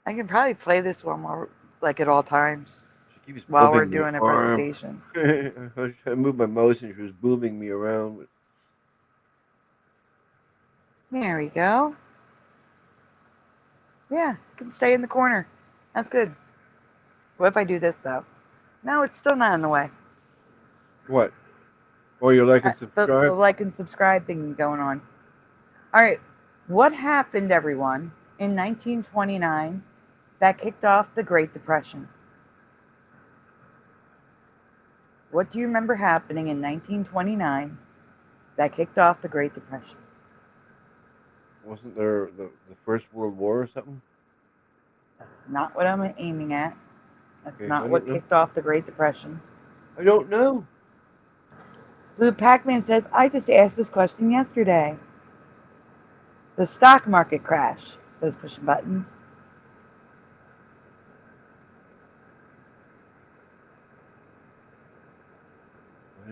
I can probably play this one while, like at all times She keeps while we're moving my doing a arm. presentation. I was trying to move my mouse and she was moving me around. There we go. Yeah, you can stay in the corner. That's good. What if I do this though? No, it's still not in the way. What? Oh, you like and subscribe? The like and subscribe thing going on. All right. What happened, everyone, in 1929 that kicked off the Great Depression? What do you remember happening in 1929 that kicked off the Great Depression? Wasn't there the First World War or something? That's not what I'm aiming at. That's Okay, not what kicked off the Great Depression. I don't know. Blue Pac-Man says, I just asked this question yesterday. The stock market crash, says Pushing Buttons.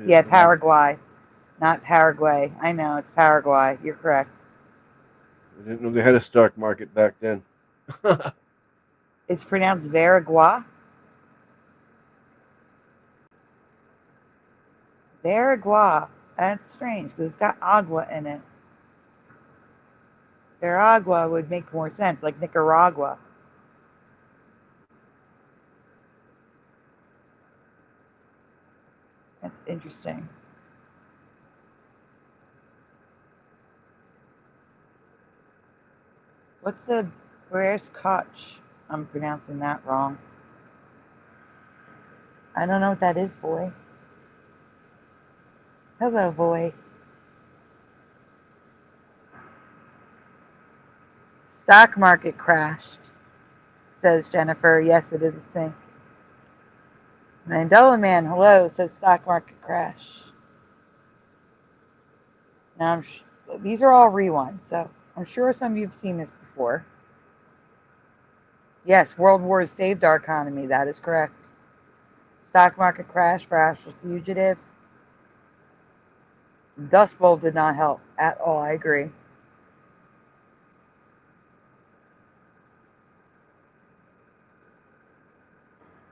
Yeah, Paraguay. Not Paraguay. I know, it's Paraguay. You're correct. I didn't know they had a stock market back then. It's pronounced Veragua. Veragua. That's strange because it's got agua in it. Veragua would make more sense, like Nicaragua. That's interesting. Where's Koch? I'm pronouncing that wrong. I don't know what that is, boy. Hello, boy. Stock market crashed, says Jennifer. Yes, it is a sink. Mandela Man, hello, says stock market crash. Now, these are all rewinds, so I'm sure some of you have seen this before. Yes, World Wars saved our economy. That is correct. Stock market crash for Ashley Fugitive. Dust Bowl did not help at all. I agree.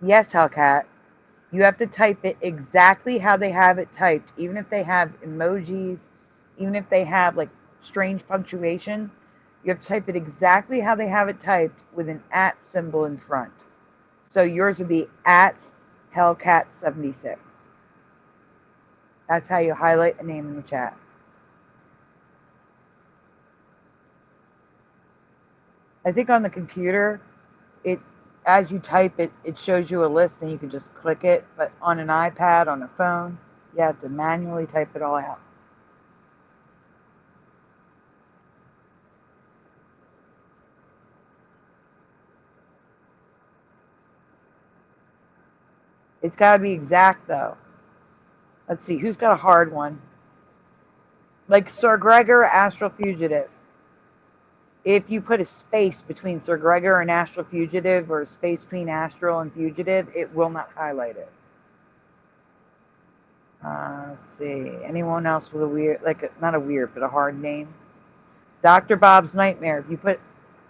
Yes, Hellcat. You have to type it exactly how they have it typed. Even if they have emojis, even if they have like strange punctuation, you have to type it exactly how they have it typed with an @ symbol in front. So yours would be @Hellcat76. That's how you highlight a name in the chat. I think on the computer, as you type it, it shows you a list and you can just click it. But on an iPad, on a phone, you have to manually type it all out. It's got to be exact, though. Let's see. Who's got a hard one? Like Sir Gregor, Astral Fugitive. If you put a space between Sir Gregor and Astral Fugitive, or a space between Astral and Fugitive, it will not highlight it. Let's see. Anyone else with a weird, not a weird, but a hard name? Dr. Bob's Nightmare. If you put,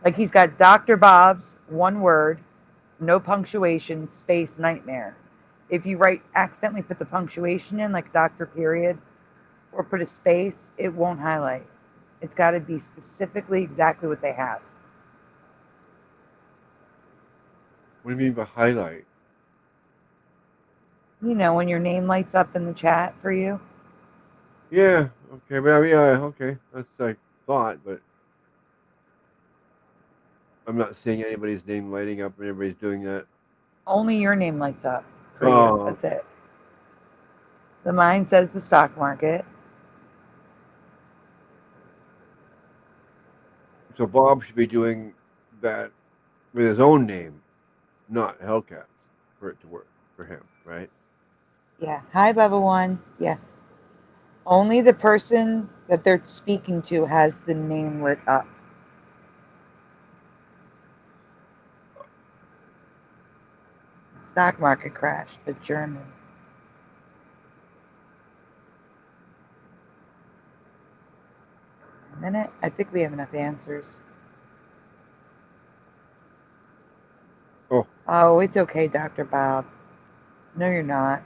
like, he's got Dr. Bob's, one word, no punctuation, space, nightmare. If you accidentally put the punctuation in, like Dr. Period, or put a space, it won't highlight. It's got to be specifically exactly what they have. What do you mean by highlight? You know, when your name lights up in the chat for you. Yeah, okay, but yeah, okay. That's like thought, but I'm not seeing anybody's name lighting up and everybody's doing that. Only your name lights up for Oh. you. That's it. The mine says the stock market. So Bob should be doing that with his own name, not Hellcats, for it to work for him, right? Yeah. Hi, Bubba One. Yeah. Only the person that they're speaking to has the name lit up. Stock market crash, but German. A minute. I think we have enough answers. Oh, it's okay, Dr. Bob. No, you're not.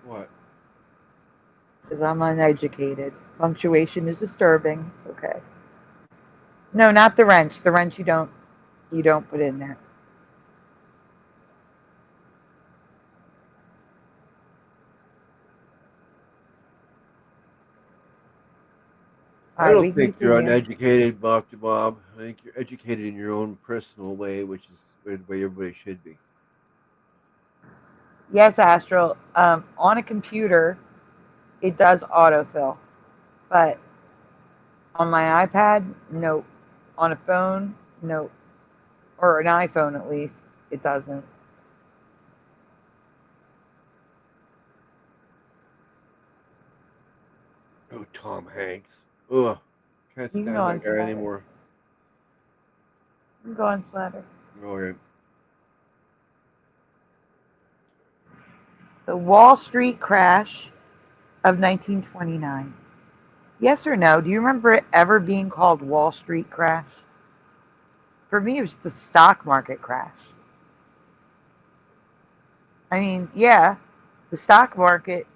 What? Says I'm uneducated. Punctuation is disturbing. It's okay. No, not the wrench. The wrench you don't put in there. I All don't right, think you're continue. uneducated, Dr. Bob. I think you're educated in your own personal way, which is the way everybody should be. Yes, Astral. On a computer, it does autofill, but on my iPad, nope. On a phone, nope. Or an iPhone, at least, it doesn't. Oh, Tom Hanks. Ugh. Can't You stand can go on that guy Splatter. anymore. You can go on Splatter. Okay. The Wall Street crash of 1929. Yes or no? Do you remember it ever being called Wall Street crash? For me, it was the stock market crash. I mean, yeah, the stock market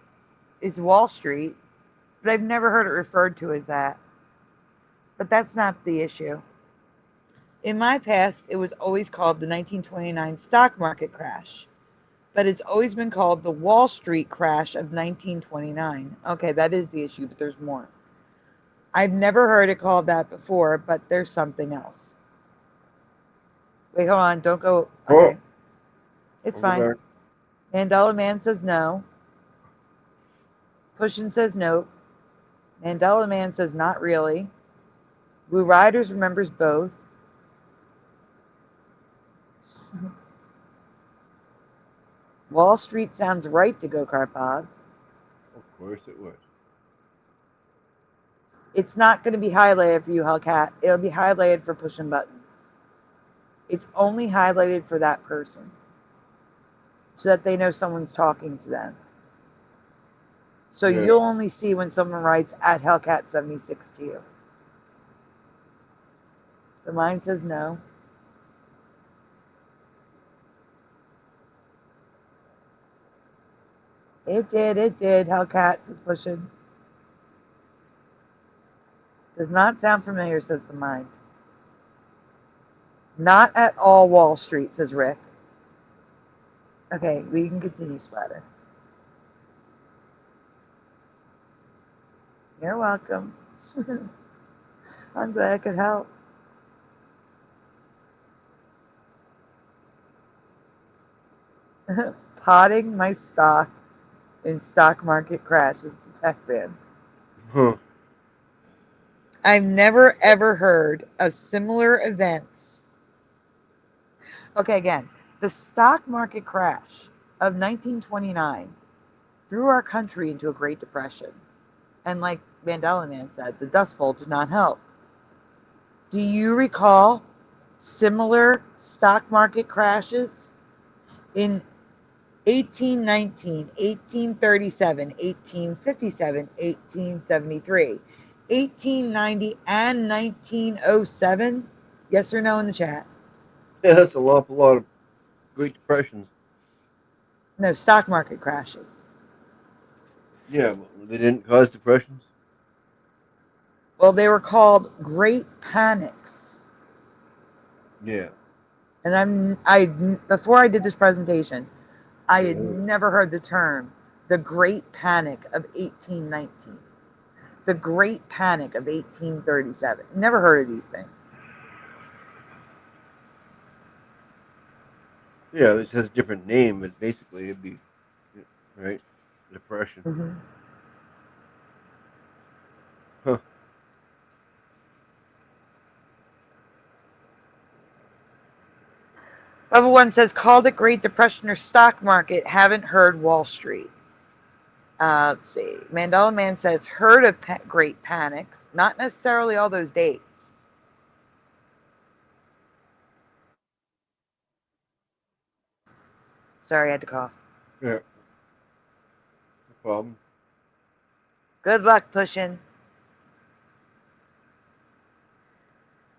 is Wall Street, but I've never heard it referred to as that. But that's not the issue. In my past, it was always called the 1929 stock market crash, but it's always been called the Wall Street crash of 1929. Okay, that is the issue, but there's more. I've never heard it called that before, but there's something else. Wait, hold on. Don't go. Okay. It's fine. Mandela Man says no. Pushin says nope. Mandela Man says not really. Blue Riders remembers both. Wall Street sounds right to Go-Kart Bob. Of course it would. It's not going to be highlighted for you, Hellcat. It'll be highlighted for pushing buttons. It's only highlighted for that person, so that they know someone's talking to them. So Yeah. You'll only see when someone writes at Hellcat76 to you. The mine says no. It did. Hellcat is pushing. Does not sound familiar, says the mind. Not at all Wall Street, says Rick. Okay, we can continue, Splatter. You're welcome. I'm glad I could help. Potting my stock in stock market crashes, Pac-Man. Huh. I've never ever heard of similar events. Okay, again, the stock market crash of 1929 threw our country into a Great Depression. And like Mandela Man said, the Dust Bowl did not help. Do you recall similar stock market crashes in 1819, 1837, 1857, 1873, 1890, and 1907? Yes or no in the chat? Yeah, that's a lot of Great Depressions. No, stock market crashes. Yeah, but they didn't cause depressions. Well, they were called Great Panics. Yeah. And before I did this presentation, I had never heard the term the Great Panic of 1819, the Great Panic of 1837. Never heard of these things. Yeah, it has a different name, but basically it'd be right depression. Mm-hmm. Huh. Bubba One says, called it Great Depression or stock market. Haven't heard Wall Street. Let's see. Mandela Man says, heard of Great Panics. Not necessarily all those dates. Sorry, I had to cough. Yeah. No problem. Good luck pushing.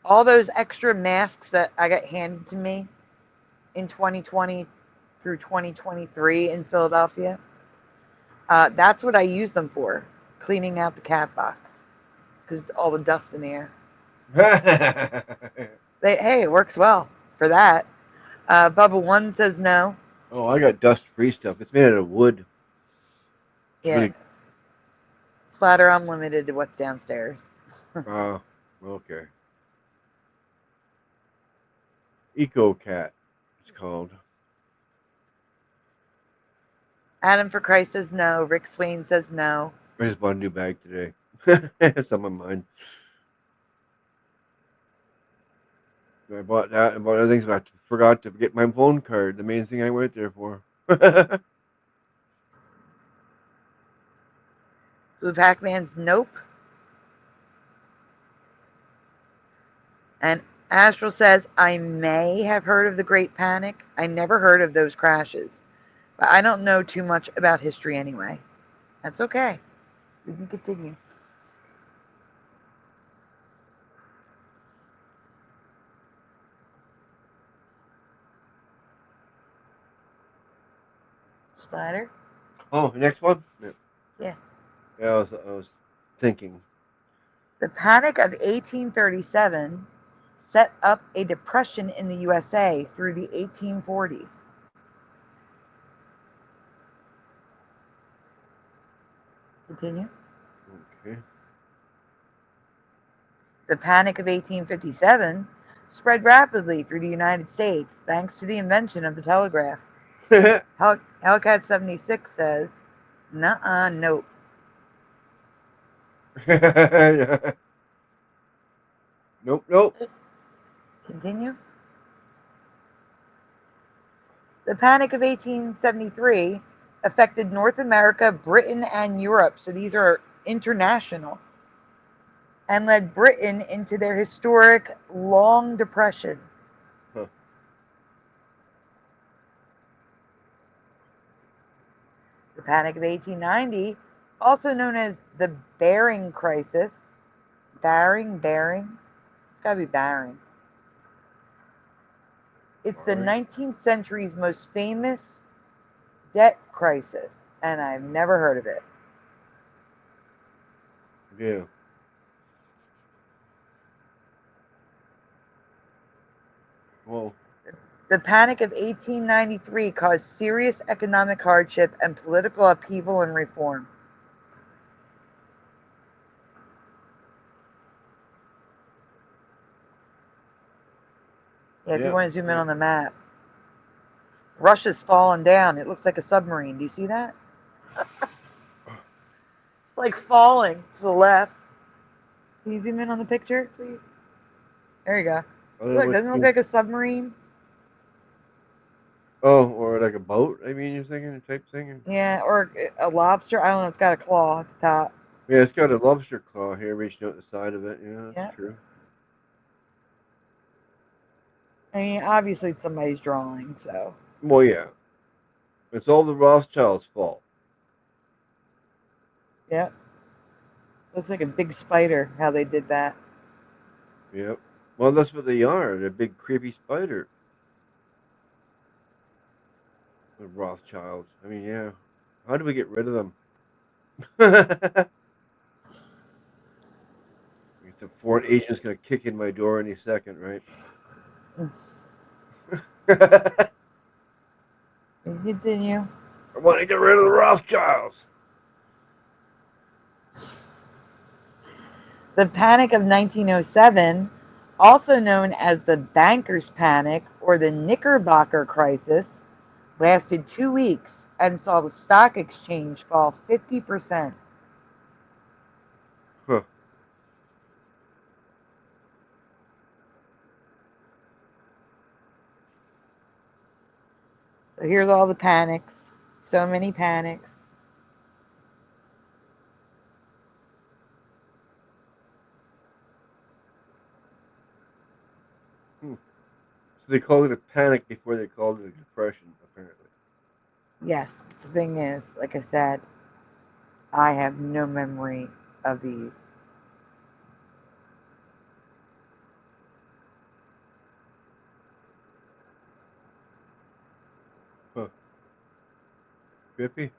All those extra masks that I got handed to me in 2020 through 2023 in Philadelphia, that's what I use them for, cleaning out the cat box because all the dust in the air. Hey, it works well for that. Bubba One says no. Oh, I got dust-free stuff. It's made out of wood. It's Yeah. really... Splatter unlimited to what's downstairs. Okay. Eco Cat, it's called. Adam for Christ says no. Rick Swain says no. I just bought a new bag today. It's on my mind. I bought that and bought other things, but I forgot to get my phone card. The main thing I went there for. Blue Pac-Man's nope. And Astral says, I may have heard of the Great Panic. I never heard of those crashes. But I don't know too much about history anyway. That's okay. We can continue. Splatter? Oh, next one? Yeah. Yes. Yeah, I was thinking. The Panic of 1837 set up a depression in the USA through the 1840s. Continue. Okay. The Panic of 1857 spread rapidly through the United States thanks to the invention of the telegraph. Hellcat 76 says, nuh-uh, nope. Nope. Continue. The Panic of 1873 affected North America, Britain, and Europe, so these are international, and led Britain into their historic Long Depression. Huh. The Panic of 1890, also known as the Bering Crisis, Bering, it's gotta be Bering. It's the 19th century's most famous debt crisis, and I've never heard of it. Yeah. Well, The Panic of 1893 caused serious economic hardship and political upheaval and reform. Yeah, if you want to zoom in on the map. Russia's fallen down. It looks like a submarine. Do you see that? It's like falling to the left. Can you zoom in on the picture, please? There you go. Look, doesn't it look like a submarine? Oh, or like a boat, I mean, you're thinking, type thing? Yeah, or a lobster. I don't know. It's got a claw at the top. Yeah, it's got a lobster claw here reaching out the side of it. Yeah, Yeah. that's true. I mean, obviously it's somebody's drawing, so. Well, yeah. It's all the Rothschilds' fault. Yep. Looks like a big spider, how they did that. Yep. Well, that's what they are. They're big, creepy spiders. The Rothschilds. I mean, yeah. How do we get rid of them? The foreign agent's going to kick in my door any second, right? I Continue. want to get rid of the Rothschilds. The Panic of 1907, also known as the Bankers' Panic or the Knickerbocker Crisis, lasted 2 weeks and saw the stock exchange fall 50%. Huh. So here's all the panics. So many panics. So they called it a panic before they called it a depression, apparently. Yes, the thing is, like I said, I have no memory of these. Huh. Trippy?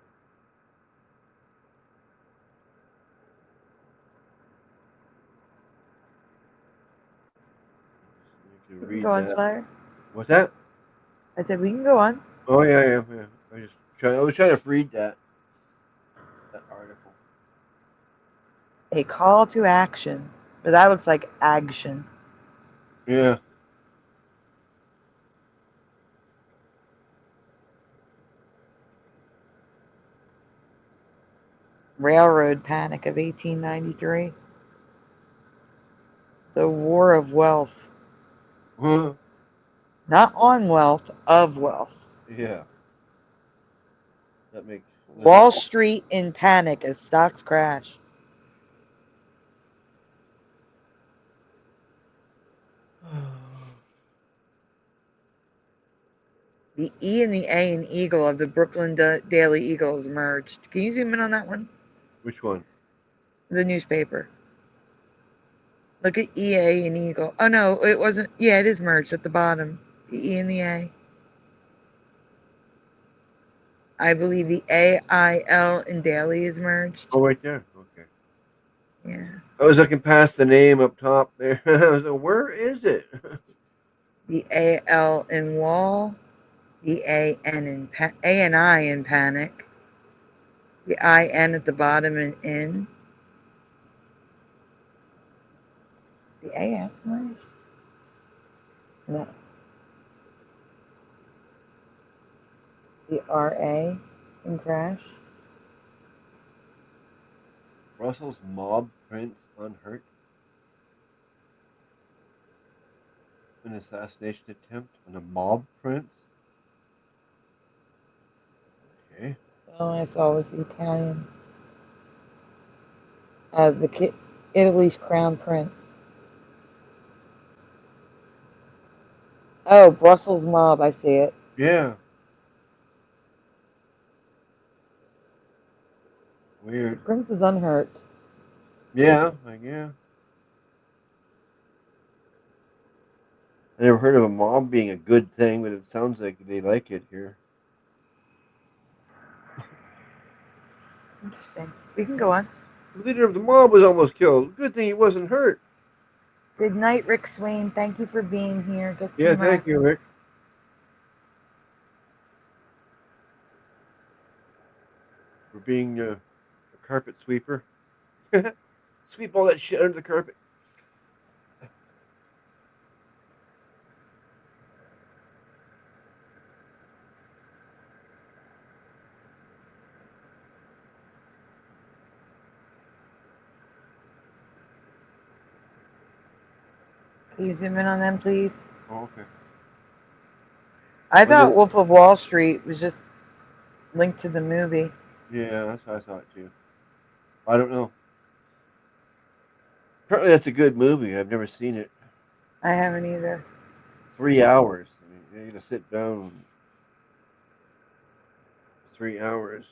You can We can read go on, that. Spire. What's that? I said we can go on. Oh, yeah. I was trying to read that article. A call to action. But that looks like action. Yeah. Railroad Panic of 1893. The War of Wealth. Huh. Not on wealth, of wealth. Yeah. That makes Wall Street in panic as stocks crash. The E and the A in Eagle of the Brooklyn Daily Eagle has merged. Can you zoom in on that one? Which one? The newspaper. Look at EA and Eagle. Oh, no, it wasn't. Yeah, it is merged at the bottom. The E and the A. I believe the AIL in Daily is merged. Oh, right there. Okay. Yeah. I was looking past the name up top there. I was like, where is it? The AL in Wall. The AN in A and I in Panic. The IN at the bottom in In. Is the AS merged? No. The RA in Crash. Russell's mob prince unhurt. An assassination attempt on a mob prince. Okay. All I saw was the Italian. Italy's crown prince. Oh, Brussels mob. I see it. Yeah. Weird. The prince was unhurt. Yeah. Yeah. I never heard of a mob being a good thing, but it sounds like they like it here. Interesting. We can go on. The leader of the mob was almost killed. Good thing he wasn't hurt. Good night, Rick Swain. Thank you for being here. Get Yeah, some rest. thank you, Rick. For being a carpet sweeper. Sweep all that shit under the carpet. Can you zoom in on them, please? Oh, okay. I thought Wolf of Wall Street was just linked to the movie. Yeah, that's what I thought too. I don't know. Apparently, that's a good movie. I've never seen it. I haven't either. 3 hours. I mean, you're gonna sit down 3 hours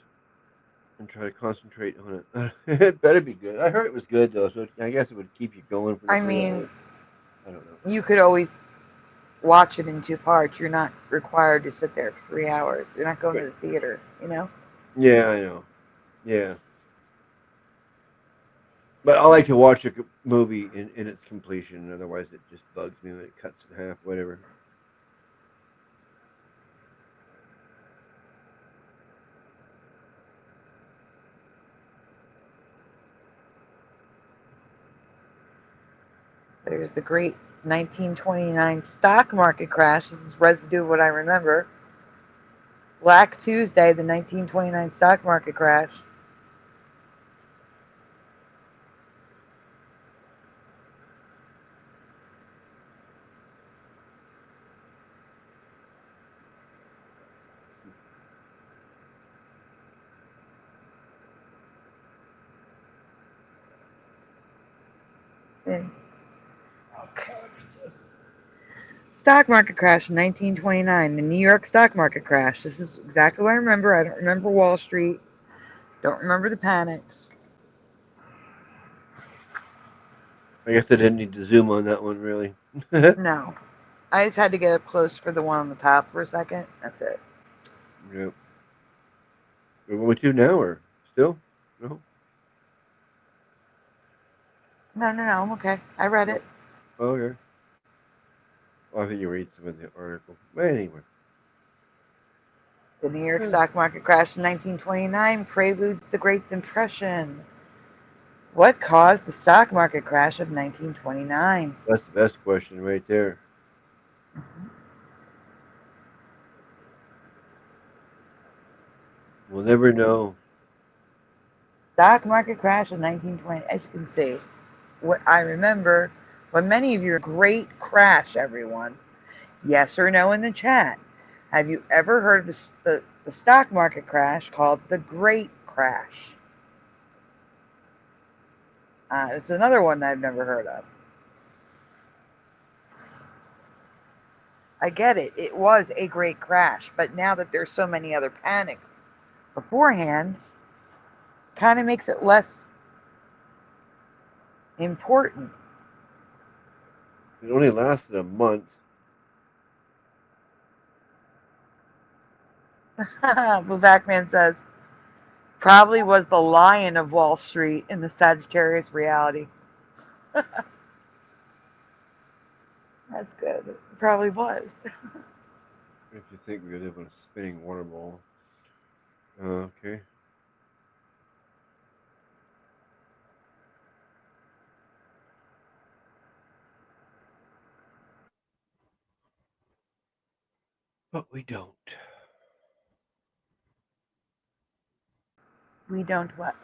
and try to concentrate on it. It better be good. I heard it was good though, so I guess it would keep you going for the 3 hours. I don't know. You could always watch it in 2 parts. You're not required to sit there for 3 hours. You're not going to the theater, you know? Yeah, I know. Yeah. But I like to watch a movie in its completion. Otherwise, it just bugs me when it cuts in half, whatever. There's the great 1929 stock market crash. This is residue of what I remember. Black Tuesday, the 1929 stock market crash. Okay. Stock market crash in 1929, the New York stock market crash. This is exactly what I remember. I don't remember Wall Street. Don't remember the panics. I guess I didn't need to zoom on that one, really. No. I just had to get up close for the one on the top for a second. That's it. Yep. What we do now, or still? No? No, I'm okay. I read it. Okay. Well, I think you read some of the article. But anyway. The New York stock market crash in 1929 preludes the Great Depression. What caused the stock market crash of 1929? That's the best question right there. We'll never know. Stock market crash of 1920. As you can see, what I remember, what many of you, great crash, everyone. Yes or no in the chat. Have you ever heard of the stock market crash called the Great Crash? It's another one that I've never heard of. I get it. It was a great crash, but now that there's so many other panics beforehand, kind of makes it less important. It only lasted a month. Bavacman says, probably was the lion of Wall Street in the Sagittarius reality. That's good. It probably was. If you think we live on a spinning water ball. Okay. But we don't. We don't what?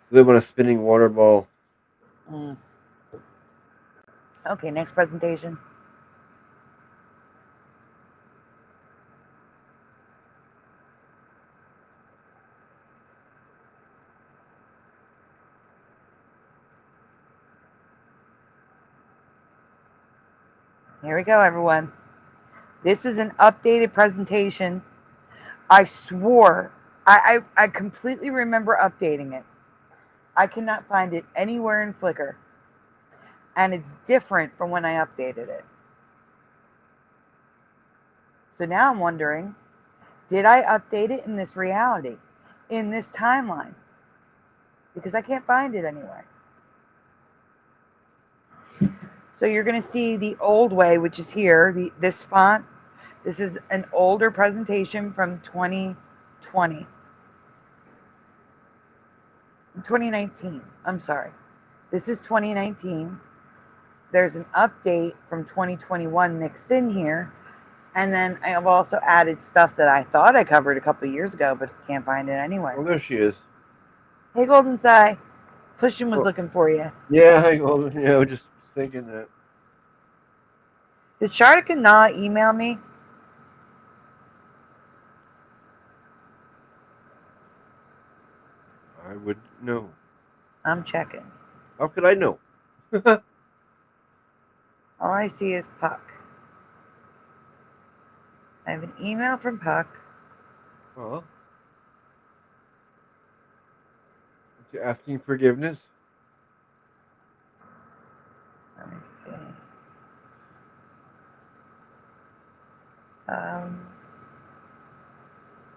Live on a spinning water ball. Okay, next presentation. Here we go, everyone. This is an updated presentation. I swore, I completely remember updating it. I cannot find it anywhere in Flickr. And it's different from when I updated it. So now I'm wondering, did I update it in this reality? In this timeline? Because I can't find it anywhere. So you're going to see the old way, which is here, this font. This is an older presentation from 2020. 2019, I'm sorry. This is 2019. There's an update from 2021 mixed in here. And then I have also added stuff that I thought I covered a couple of years ago, but can't find it anywhere. Oh, there she is. Hey, Golden Sai. Pushing was looking for you. Yeah, I was just thinking that. Did Shartika Na email me? wouldn't know. I'm checking. How could I know? All I see is Puck. I have an email from Puck. Huh? You asking forgiveness? Let me see.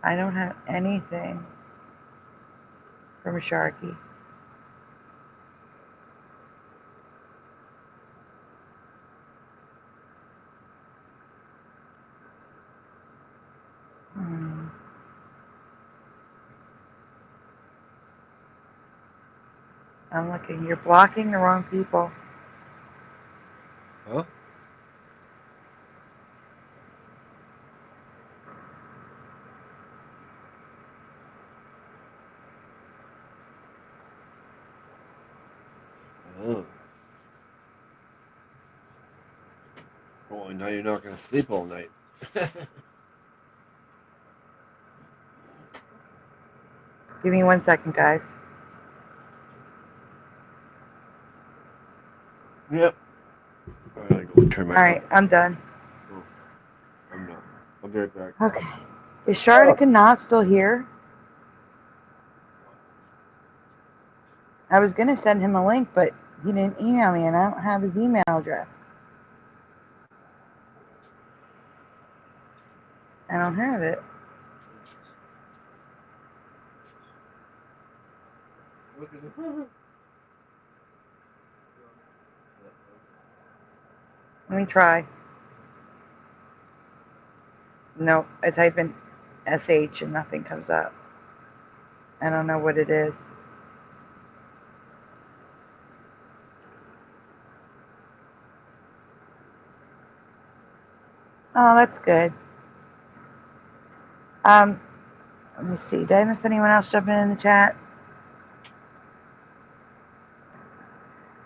I don't have anything from Sharky. I'm looking. You're blocking the wrong people. Huh? Oh. Well, now you're not going to sleep all night. Give me 1 second, guys. Yep. I gotta go turn my. All right, I'm done. Oh, I'm not. I'll be right back. Okay. Is Sharnika not still here? I was going to send him a link, but he didn't email me, and I don't have his email address. I don't have it. Let me try. Nope, I type in SH and nothing comes up. I don't know what it is. Oh, that's good. Let me see. Did I miss anyone else jumping in the chat?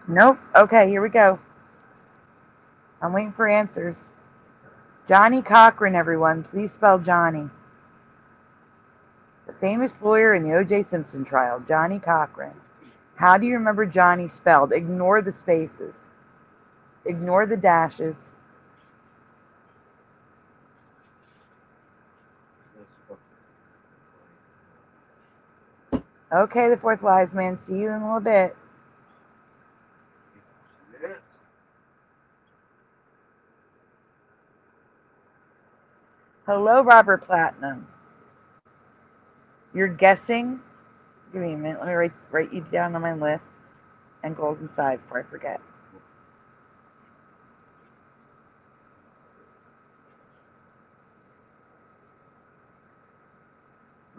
Nope. Okay, here we go. I'm waiting for answers. Johnny Cochran, everyone. Please spell Johnny. The famous lawyer in the O.J. Simpson trial, Johnny Cochran. How do you remember Johnny spelled? Ignore the spaces. Ignore the dashes. Okay, the fourth wise man. See you in a little bit. Hello, Robert Platinum. You're guessing? Give me a minute. Let me write you down on my list. And Golden Side before I forget.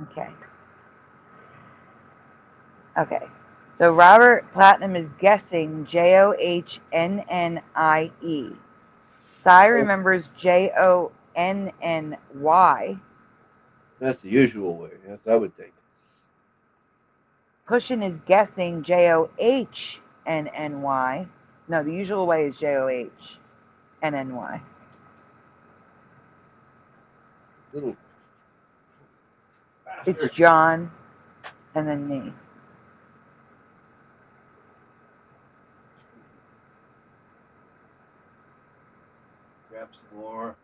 Okay. Okay. So Robert Platinum is guessing Johnnnie. Cy remembers Jonny. That's the usual way. That's what I would think. Pushin is guessing Johnnny. No, the usual way is Johnnny. Little. It's John and then me. Grab some more.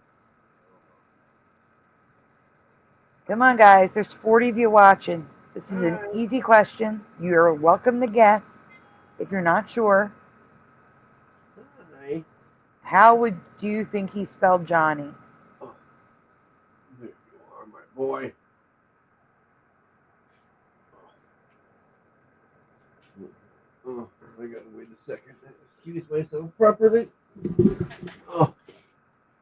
Come on, guys. There's 40 of you watching. This is an easy question. You're welcome to guess if you're not sure. Hi. How would you think he spelled Johnny? Oh, there you are, my boy. Oh, I gotta wait a second. Excuse myself properly. Oh.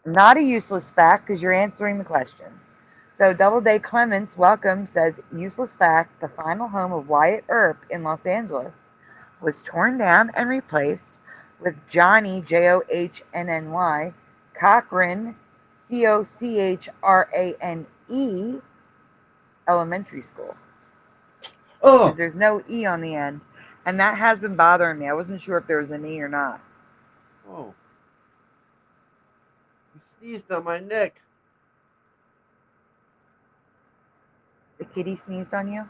Not a useless fact because you're answering the question. So Doubleday Clements, welcome, says useless fact, the final home of Wyatt Earp in Los Angeles was torn down and replaced with Johnny, Johnnny, Cochran, Cochrane, elementary school. Oh. Because there's no E on the end. And that has been bothering me. I wasn't sure if there was an E or not. Oh. You sneezed on my neck. The kitty sneezed on you?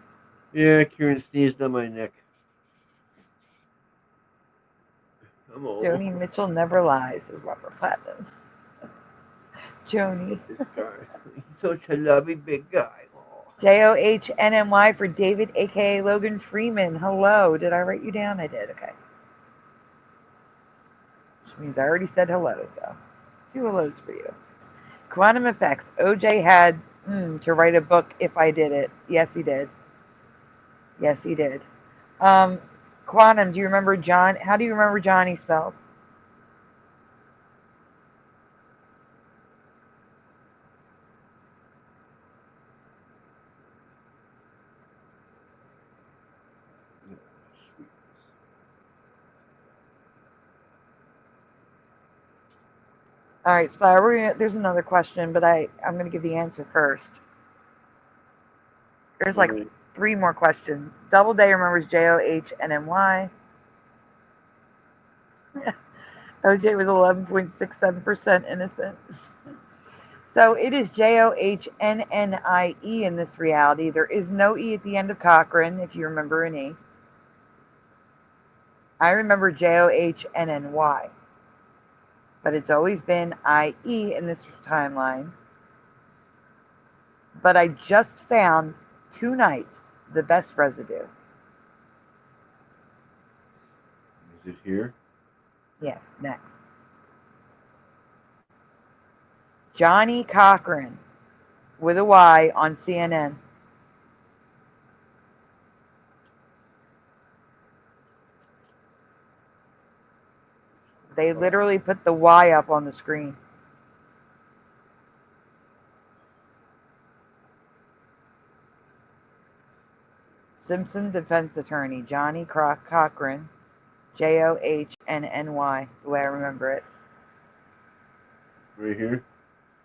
Yeah, Kieran sneezed on my neck. I'm old. Joni Mitchell never lies, says Robert Platinum. Joni. This guy. He's such a lovely big guy. Oh. JOHNMY for David, aka Logan Freeman. Hello. Did I write you down? I did. Okay. Which means I already said hello, so 2 hellos for you. Quantum Effects. OJ had to write a book if I did it. Yes, he did. Yes, he did. Quantum, do you remember John? How do you remember Johnny spelled? All right, Spire, there's another question, but I'm going to give the answer first. There's like 3 more questions. Doubleday remembers JOHNMY. OJ was 11.67% innocent. So it is JOHNNIE in this reality. There is no E at the end of Cochran, if you remember an E. I remember JOHNNY. But it's always been IE in this timeline. But I just found tonight the best residue. Is it here? Yes, next. Johnny Cochran with a Y on CNN. They literally put the Y up on the screen. Simpson defense attorney Johnny Cochran, JOHNNY, the way I remember it. Right here?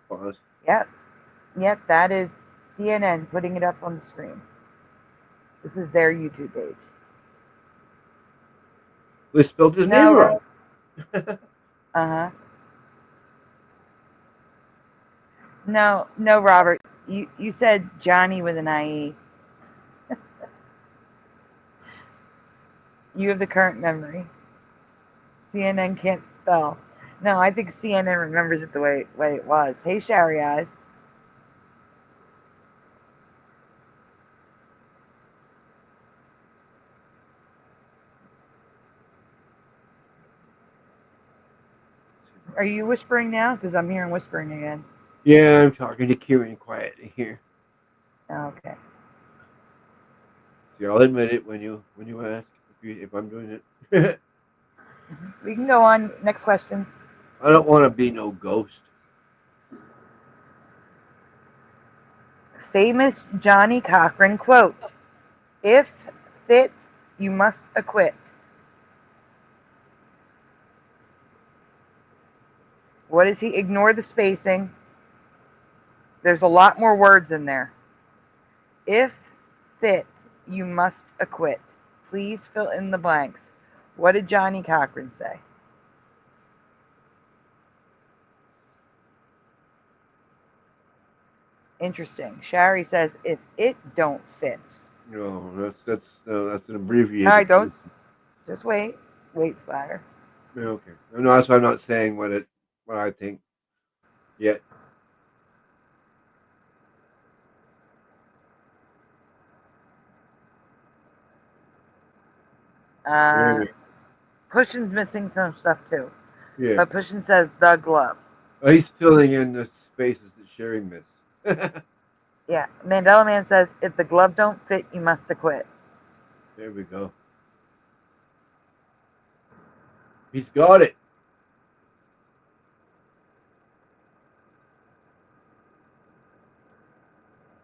Pause. Yep, that is CNN putting it up on the screen. This is their YouTube page. They spelled his name wrong. Uh-huh. No, Robert. You said Johnny with an IE. You have the current memory. CNN can't spell. No, I think CNN remembers it the way it was. Hey, Shari Eyes. Are you whispering now? Because I'm hearing whispering again. Yeah, I'm talking to Kieran quietly here. Okay. See, I'll admit it when you ask if I'm doing it. We can go on. Next question. I don't want to be no ghost. Famous Johnny Cochran quote: "If fit, you must acquit." What is he? Ignore the spacing. There's a lot more words in there. If fit, you must acquit. Please fill in the blanks. What did Johnny Cochran say? Interesting. Shari says, if it don't fit. No, that's an abbreviated. All right, don't. Just wait. Wait, Splatter. Okay. No, that's why I'm not saying what I think yet. Pushin's missing some stuff too. Yeah. But Pushin says the glove. Oh, he's filling in the spaces that Sherry missed. Yeah. Mandela Man says, if the glove don't fit, you must acquit. There we go. He's got it.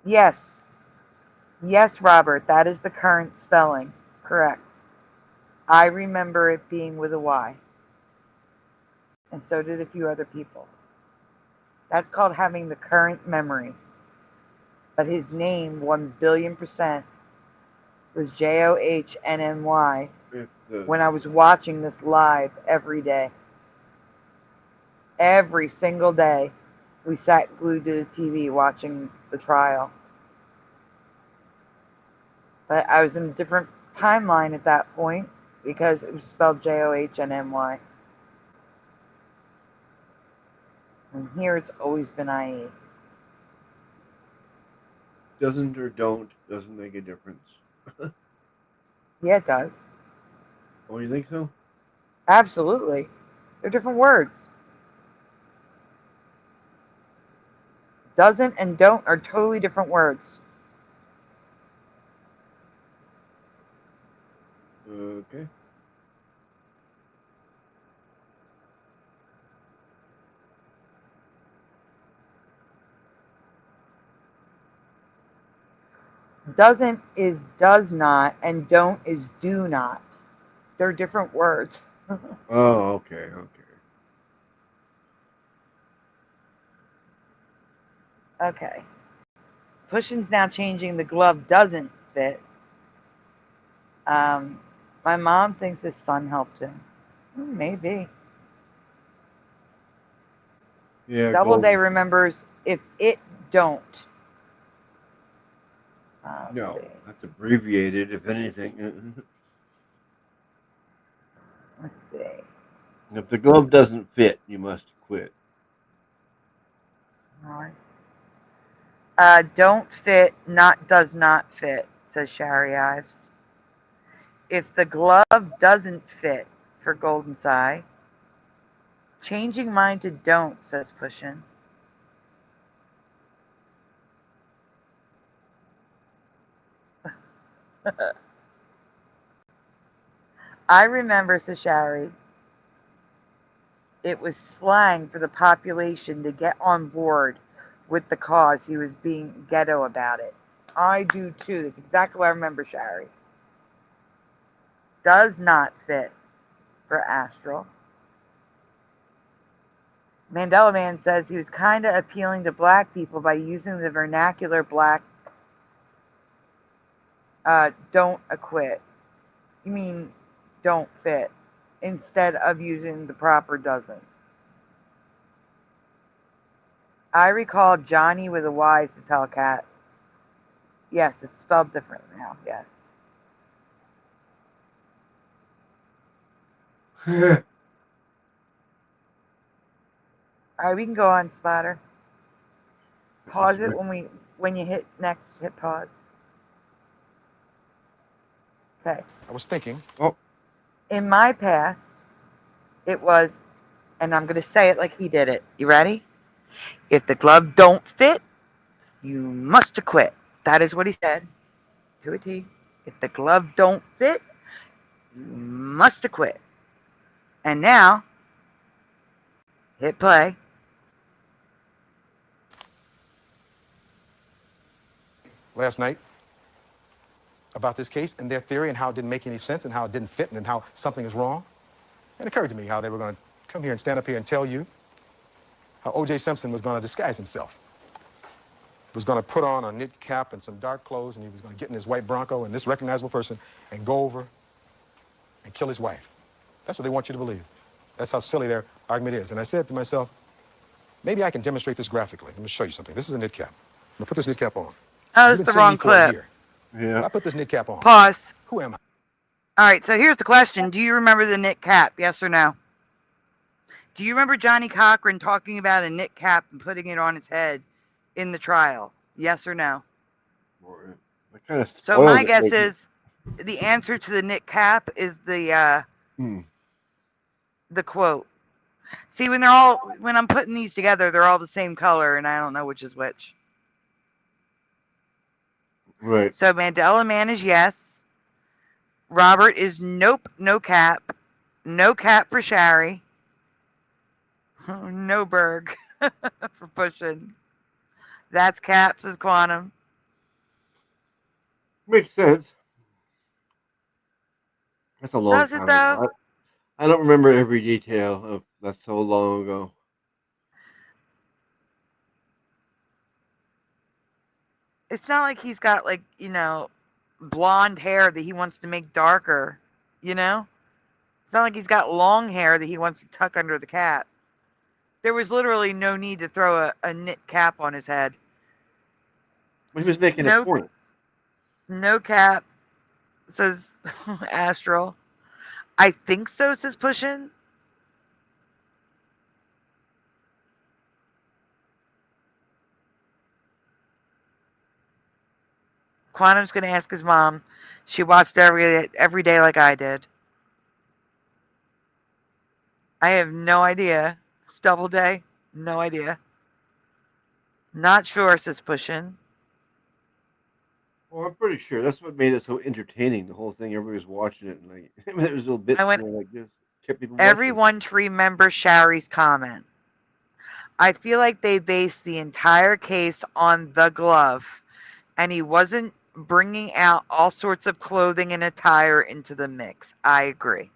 Yes. Yes, Robert, that is the current spelling. Correct. I remember it being with a Y. And so did a few other people. That's called having the current memory. But his name, 1,000,000,000%, was JOHNNY when I was watching this live every day. Every single day, we sat glued to the TV watching the trial. But I was in a different timeline at that point because it was spelled Johnnmy. And here it's always been IE. Doesn't or don't doesn't make a difference. Yeah, it does. Oh, you think so? Absolutely. They're different words. Doesn't and don't are totally different words. Okay. Doesn't is does not, and don't is do not. They're different words. Oh, okay, okay. Okay. Pushing's now changing the glove doesn't fit. My mom thinks his son helped him. Maybe. Yeah, Doubleday remembers if it don't. No, that's abbreviated, if anything. Let's see. If the glove doesn't fit, you must quit. All right. Don't fit, not does not fit, says Shari Ives. If the glove doesn't fit for Golden Sai, changing mine to don't, says Pushin. I remember, says Shari, it was slang for the population to get on board with the cause. He was being ghetto about it. I do too. That's exactly what I remember, Shari. Does not fit for Astral. Mandela Man says he was kind of appealing to black people by using the vernacular black don't acquit. You mean don't fit instead of using the proper doesn't. I recall Johnny with a Y, says Hellcat. Yes, it's spelled different now. Yes. All right, we can go on, Spotter. Pause it when you hit next. Hit pause. Okay. I was thinking. Oh. In my past, it was, and I'm going to say it like he did it. You ready? If the glove don't fit, you must acquit. That is what he said to a T. If the glove don't fit, you must acquit. And now, hit play. Last night about this case and their theory and how it didn't make any sense and how it didn't fit and how something is wrong. It occurred to me how they were going to come here and stand up here and tell you how O.J. Simpson was going to disguise himself. He was going to put on a knit cap and some dark clothes, and he was going to get in his white Bronco and this recognizable person and go over and kill his wife. That's what they want you to believe. That's how silly their argument is. And I said to myself, maybe I can demonstrate this graphically. Let me show you something. This is a knit cap. I'm going to put this knit cap on. Oh, that's the wrong clip. Yeah. I put this knit cap on. Pause. Who am I? All right, so here's the question. Do you remember the knit cap, yes or no? Do you remember Johnny Cochran talking about a knit cap and putting it on his head in the trial? Yes or no? So my guess is the answer to the knit cap is the quote. See, when I'm putting these together, they're all the same color, and I don't know which is which. Right. So Mandela Man is yes. Robert is nope, no cap. No cap for Shari. No Berg for pushing. That's caps as quantum. Makes sense. That's a long time ago. I don't remember every detail of that's so long ago. It's not like he's got blonde hair that he wants to make darker, It's not like he's got long hair that he wants to tuck under the cap. There was literally no need to throw a knit cap on his head. He was making a point. No cap, says Astral. I think so, says Pushin. Quantum's going to ask his mom. She watched every day like I did. I have no idea. Doubleday? No idea. Not sure, says Pushin. Well, I'm pretty sure that's what made it so entertaining. The whole thing, everybody was watching it, and like there was little bits I in want there like this, kept people watching. everyone to remember Shari's comment. I feel like they based the entire case on the glove, and he wasn't bringing out all sorts of clothing and attire into the mix. I agree.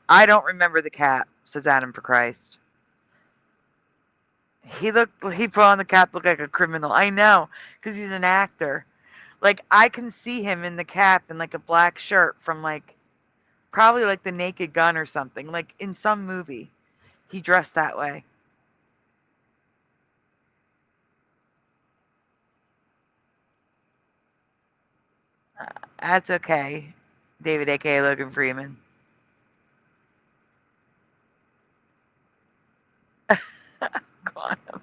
I don't remember the cap, says Adam for Christ. He put on the cap, looked like a criminal. I know, because he's an actor. Like, I can see him in the cap in like a black shirt from like, probably like The Naked Gun or something. Like in some movie, he dressed that way. That's okay, David, aka Logan Freeman. Quantum.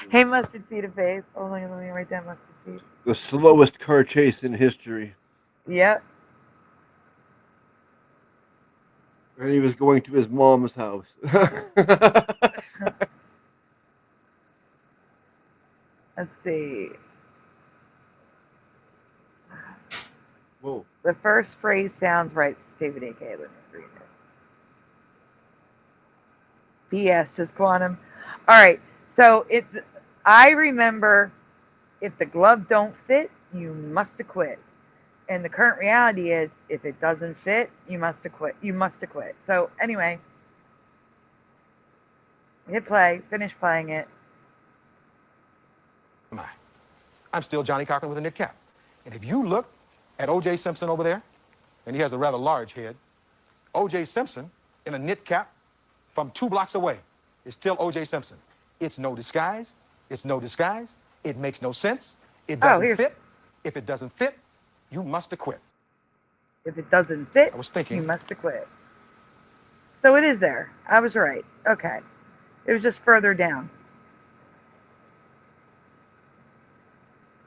Hey, mustard seed of faith. Oh, let me write down mustard seed. The slowest car chase in history. Yep. And he was going to his mom's house. Let's see. Whoa. The first phrase sounds right, David, aka Logan Freeman. BS, says Quantum. All right. So I remember, if the glove don't fit, you must acquit. And the current reality is, if it doesn't fit, you must acquit. You must acquit. So anyway, hit play, finish playing it. I'm still Johnny Cochran with a knit cap. And if you look at O.J. Simpson over there, and he has a rather large head, O.J. Simpson in a knit cap from 2 blocks away is still O.J. Simpson. It's no disguise. It's no disguise. It makes no sense. It doesn't fit. If it doesn't fit, you must acquit. If it doesn't fit, I was thinking, you must acquit. So it is there. I was right. Okay. It was just further down.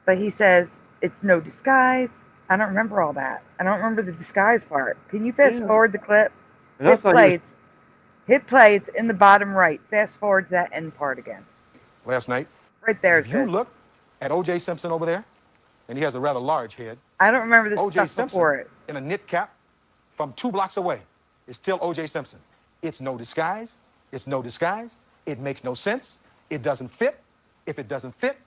But he says, it's no disguise. I don't remember all that. I don't remember the disguise part. Can you fast forward the clip? Hit play. Hit play. It's in the bottom right. Fast forward to that end part again. Last night. Right there. If you look at O.J. Simpson over there, and he has a rather large head. I don't remember this O.J. stuff Simpson before it. In a knit cap from 2 blocks away is still O.J. Simpson. It's no disguise. It's no disguise. It makes no sense. It doesn't fit. If it doesn't fit,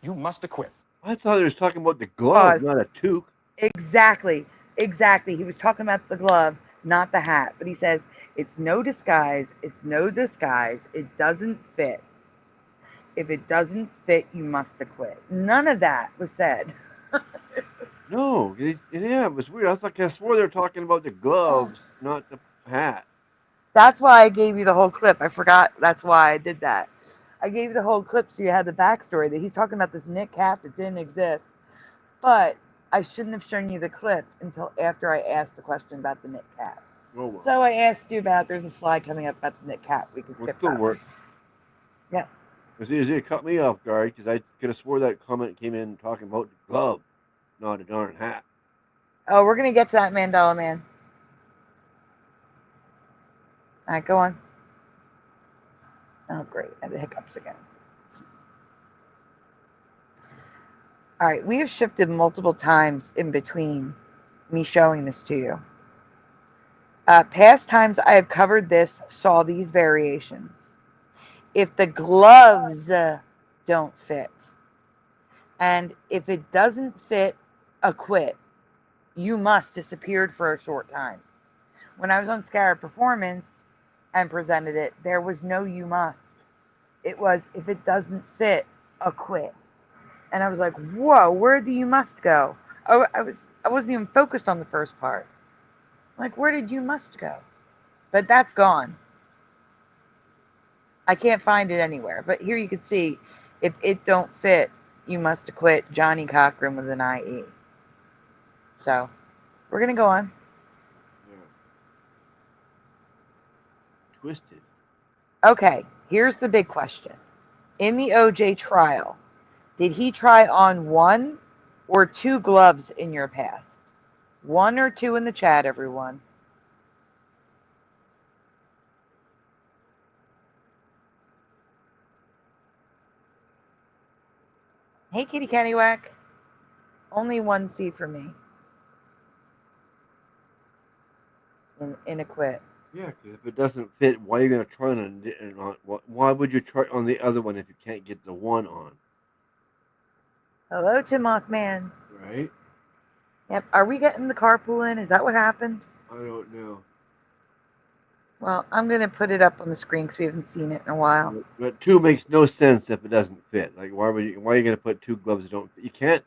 you must acquit. I thought he was talking about the glove, not a toque. Exactly. He was talking about the glove, not the hat. But he says, it's no disguise. It's no disguise. It doesn't fit. If it doesn't fit, you must acquit. None of that was said. No, yeah, it was weird. I swore they were talking about the gloves, not the hat. That's why I gave you the whole clip. I forgot. That's why I did that. I gave you the whole clip so you had the backstory that he's talking about this knit cap that didn't exist. But I shouldn't have shown you the clip until after I asked the question about the knit cap. Oh, well. So I asked you about, there's a slide coming up about the knit cap. We can skip that. Still works. Yeah. Because it cut me off guard because I could have swore that comment came in talking about the glove, not a darn hat. Oh, we're going to get to that, Mandela Man. All right, go on. Oh, great. I have the hiccups again. All right, we have shifted multiple times in between me showing this to you. Past times I have covered this saw these variations. If the gloves don't fit, and if it doesn't fit, acquit. You must disappeared for a short time. When I was on Scarab Performance and presented it, there was no you must. It was, if it doesn't fit, acquit. And I was like, whoa, where'd the you must go? I wasn't even focused on the first part. Like, where did you must go? But that's gone. I can't find it anywhere. But here you can see, if it don't fit, you must acquit Johnny Cochran with an IE. So, we're going to go on. Yeah. Twisted. Okay, here's the big question. In the OJ trial, did he try on 1 or 2 gloves in your past? 1 or 2 in the chat, everyone. Hey, Kitty Cattywack. Only 1 C for me. In acquit. Yeah, because if it doesn't fit, why are you going to try it on? Why would you try on the other one if you can't get the one on? Hello, Tim Mothman. Right? Yep. Are we getting the carpool in? Is that what happened? I don't know. Well, I'm going to put it up on the screen because we haven't seen it in a while. But 2 makes no sense if it doesn't fit. Like, why are you going to put 2 gloves that don't fit? You can't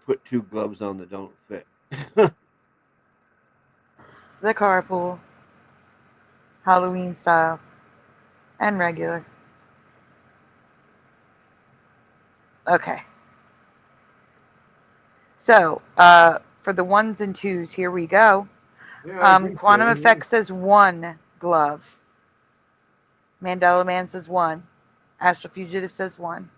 put 2 gloves on that don't fit. The carpool. Halloween style. And regular. Okay. So, for the 1s and 2s, here we go. Yeah, Quantum Effect says 1 glove. Mandela Man says 1. Astral Fugitive says 1.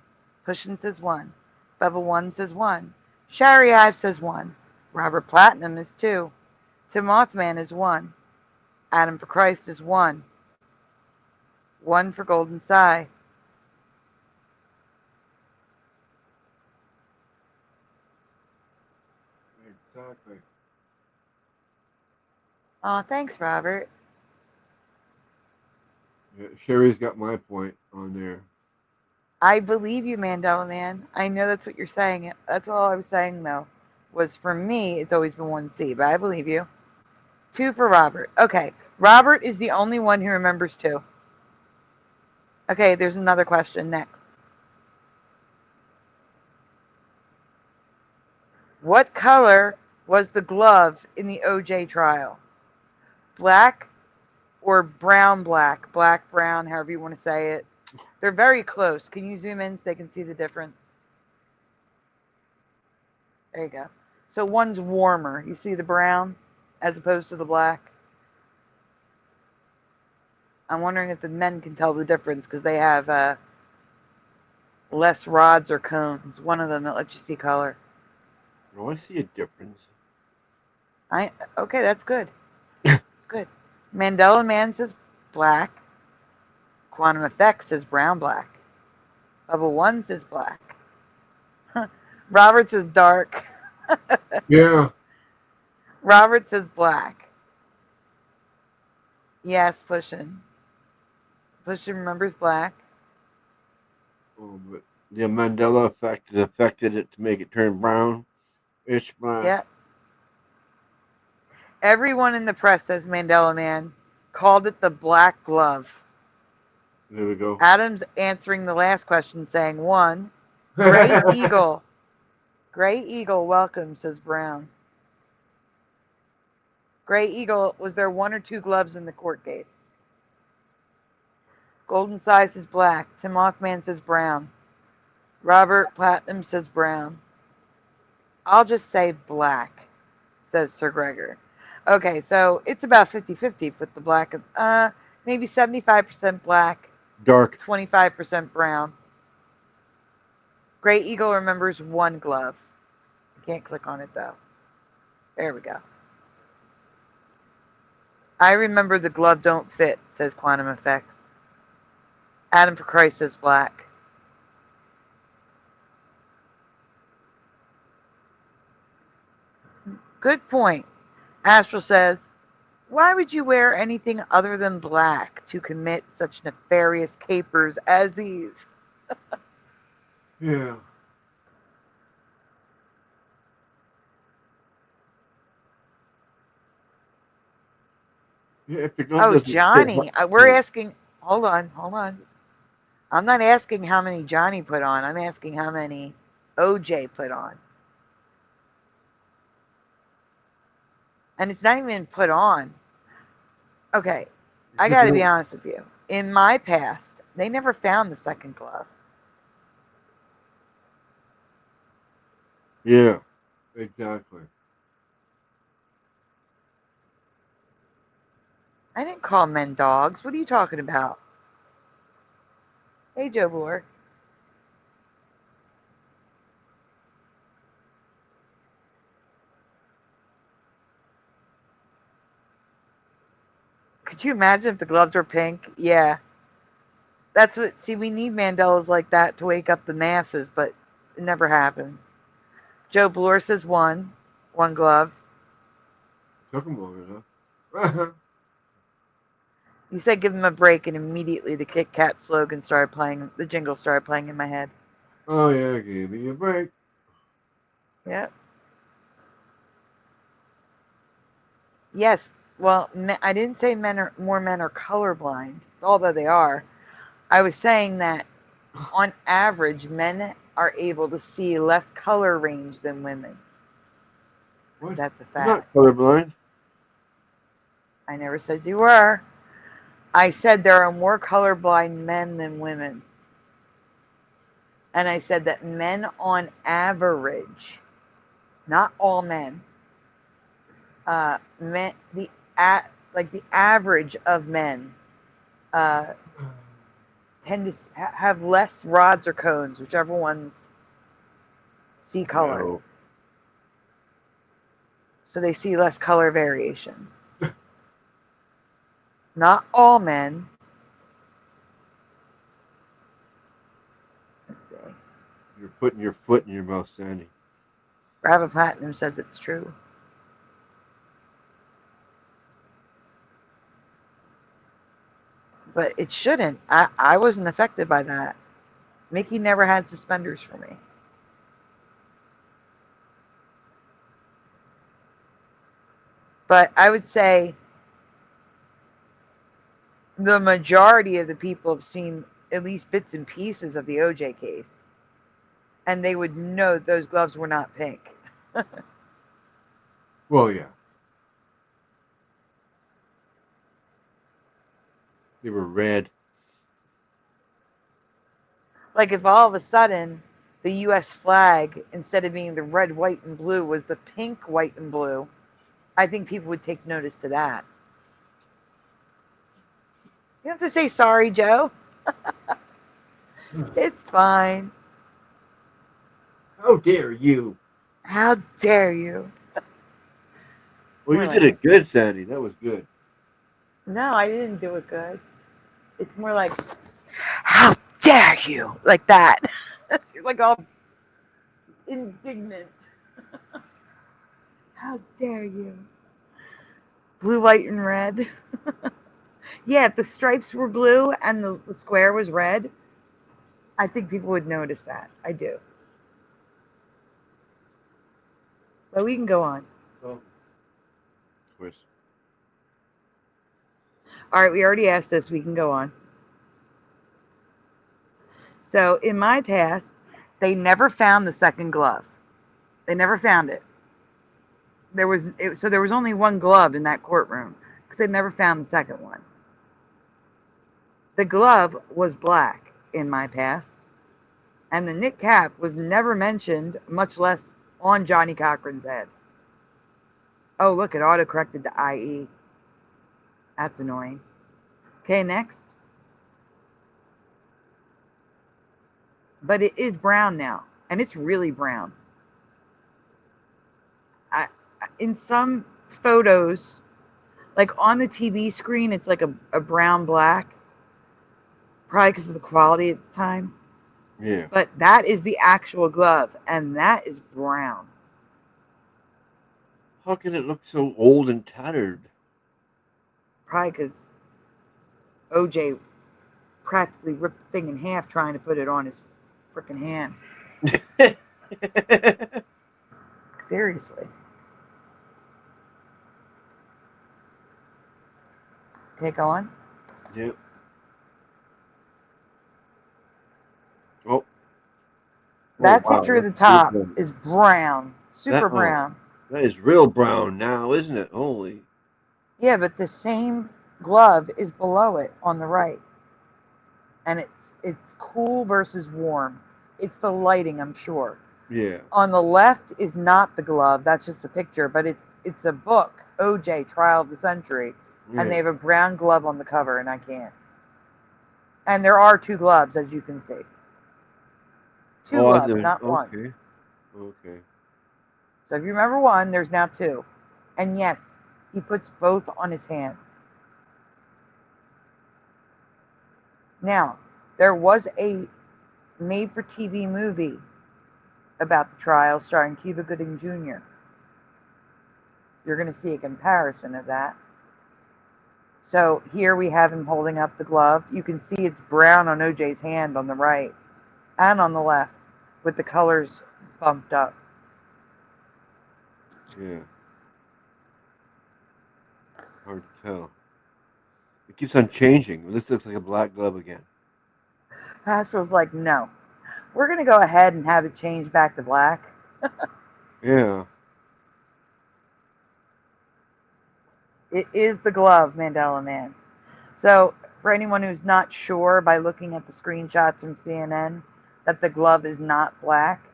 Pushin says 1. Bubba 1 says 1. Shari Hive says 1. Robert Platinum is 2. Tim Mothman is 1. Adam for Christ is 1. 1 for Golden Sai. Exactly. Oh, thanks, Robert. Yeah, Sherry's got my point on there. I believe you, Mandela Man. I know that's what you're saying. That's all I was saying, though, was for me, it's always been 1C, but I believe you. 2 for Robert. Okay, Robert is the only one who remembers 2. Okay, there's another question next. What color was the glove in the OJ trial? Black or brown black? Black, brown, however you want to say it. They're very close. Can you zoom in so they can see the difference? There you go. So one's warmer. You see the brown as opposed to the black? I'm wondering if the men can tell the difference because they have less rods or cones. One of them that lets you see color. Oh, I see a difference. Okay, that's good. That's good. Mandela Man says black. Quantum Effect says brown black. Level 1 says black. Robert says dark. Yeah. Robert says black. Yes, Pushin. Pushin remembers black. Oh, but the Mandela effect has affected it to make it turn brown. It's black. Yeah. Everyone in the press says Mandela Man called it the black glove. There we go. Adam's answering the last question saying 1. Gray Eagle. Gray Eagle, welcome, says Brown. Gray Eagle, was there 1 or 2 gloves in the court case? Golden Sai says black. Tim Mothman says brown. Robert Platinum says brown. I'll just say black, says Sir Gregor. Okay, so it's about 50-50 with the black. Maybe 75% black. Dark. 25% brown. Gray Eagle remembers 1 glove. I can't click on it, though. There we go. I remember the glove don't fit, says Quantum Effects. Adam for Christ says black. Good point. Astral says, why would you wear anything other than black to commit such nefarious capers as these? Yeah. Yeah, if the glove doesn't Johnny. fit, We're asking. Hold on. I'm not asking how many Johnny put on. I'm asking how many OJ put on. And it's not even put on. Okay, I got to be honest with you. In my past, they never found the second glove. Yeah, exactly. I didn't call men dogs. What are you talking about? Hey, Joe Bloor. Could you imagine if the gloves were pink? Yeah. That's what, see, we need Mandelas like that to wake up the masses, but it never happens. Joe Bloor says one glove. Took him long enough. You said give him a break, and immediately the Kit Kat slogan started playing, the jingle started playing in my head. Oh yeah, give me a break. Yep. Yes, well, I didn't say more men are colorblind, although they are. I was saying that on average, men are able to see less color range than women. What? That's a I'm not fact. colorblind. I never said you were. I said there are more colorblind men than women. And I said that men on average, not all men, the average of men tend to have less rods or cones, whichever ones see color. No. So they see less color variation. Not all men. Let's see. You're putting your foot in your mouth, Sandy. Rabbit Platinum says it's true. But it shouldn't. I wasn't affected by that. Mickey never had suspenders for me. But I would say the majority of the people have seen at least bits and pieces of the OJ case. And they would know those gloves were not pink. Well, yeah. They were red. Like if all of a sudden the US flag, instead of being the red, white, and blue, was the pink, white, and blue, I think people would take notice to that. You have to say sorry, Joe. It's fine. How dare you? How dare you? Well, you did it good, Sandy. That was good. No, I didn't do it good. It's more like, how dare you? Like that. You're like all indignant. How dare you? Blue, white, and red. Yeah, if the stripes were blue and the square was red, I think people would notice that. I do. But we can go on. Oh. Twist. All right, we already asked this. We can go on. So in my past, they never found the second glove. They never found it. So there was only one glove in that courtroom because they never found the second one. The glove was black in my past, and the knit cap was never mentioned, much less on Johnny Cochran's head. Oh, look, it auto-corrected to IE. That's annoying. Okay, next. But it is brown now, and it's really brown. In some photos, like on the TV screen, it's like a brown-black, probably because of the quality at the time. Yeah. But that is the actual glove, and that is brown. How can it look so old and tattered? Probably because OJ practically ripped the thing in half trying to put it on his freaking hand. Seriously. Okay, go on. Yeah. Oh. That wow, picture at the that's top good. is brown. Super That- oh. brown. That is real brown now, isn't it? Holy. Yeah, but the same glove is below it on the right. And it's cool versus warm. It's the lighting, I'm sure. Yeah. On the left is not the glove. That's just a picture, but it's a book, OJ Trial of the Century, and they Yeah. have a brown glove on the cover, and I can't. And there are two gloves, as you can see. Two Oh, gloves, not one. okay. Okay. So if you remember one, there's now two. And yes, he puts both on his hands. Now, there was a made-for-TV movie about the trial starring Cuba Gooding Jr. You're going to see a comparison of that. So here we have him holding up the glove. You can see it's brown on OJ's hand on the right and on the left with the colors bumped up. Yeah. Hard to tell. It keeps on changing. This looks like a black glove again. Pastor's like, no, we're going to go ahead and have it change back to black. Yeah. It is the glove, Mandela Man. So for anyone who's not sure by looking at the screenshots from CNN that the glove is not black,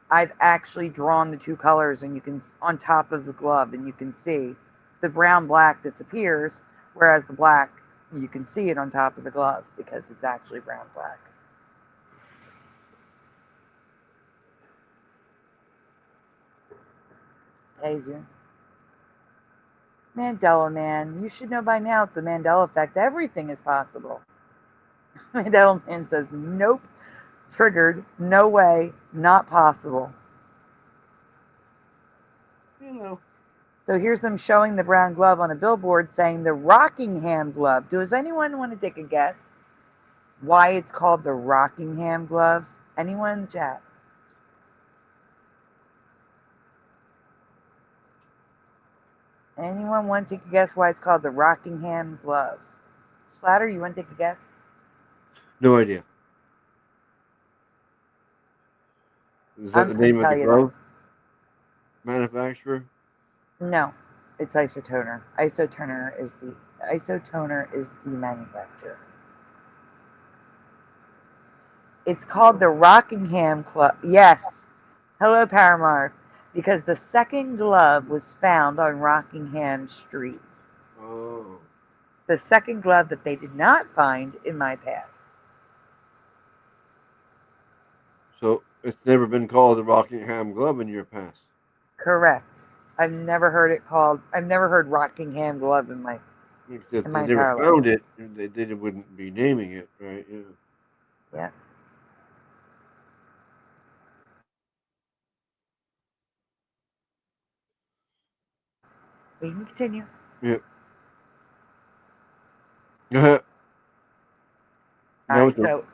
I've actually drawn the two colors and you can on top of the glove, and you can see the brown black disappears, whereas the black, you can see it on top of the glove because it's actually brown black. Taser. Mandela Man, you should know by now with the Mandela effect, everything is possible. Mandela Man says, nope, triggered, no way, not possible. You know. So here's them showing the brown glove on a billboard saying the Rockingham glove. Does anyone want to take a guess why it's called the Rockingham glove? Anyone in the chat? Anyone want to take a guess why it's called the Rockingham glove? Splatter, you want to take a guess? No idea. Is that I'm the just going name to of tell the you glove manufacturer? No, it's Isotoner. Isotoner is the manufacturer. It's called the Rockingham Club. Yes. Hello, Paramar. Because the second glove was found on Rockingham Street. Oh. The second glove that they did not find in my past. So it's never been called the Rockingham glove in your past. Correct. I've never heard Rockingham glove in my If in they my never entire life. found it, they wouldn't be naming it, right? Yeah. Yeah. We can continue. Yeah. All right, so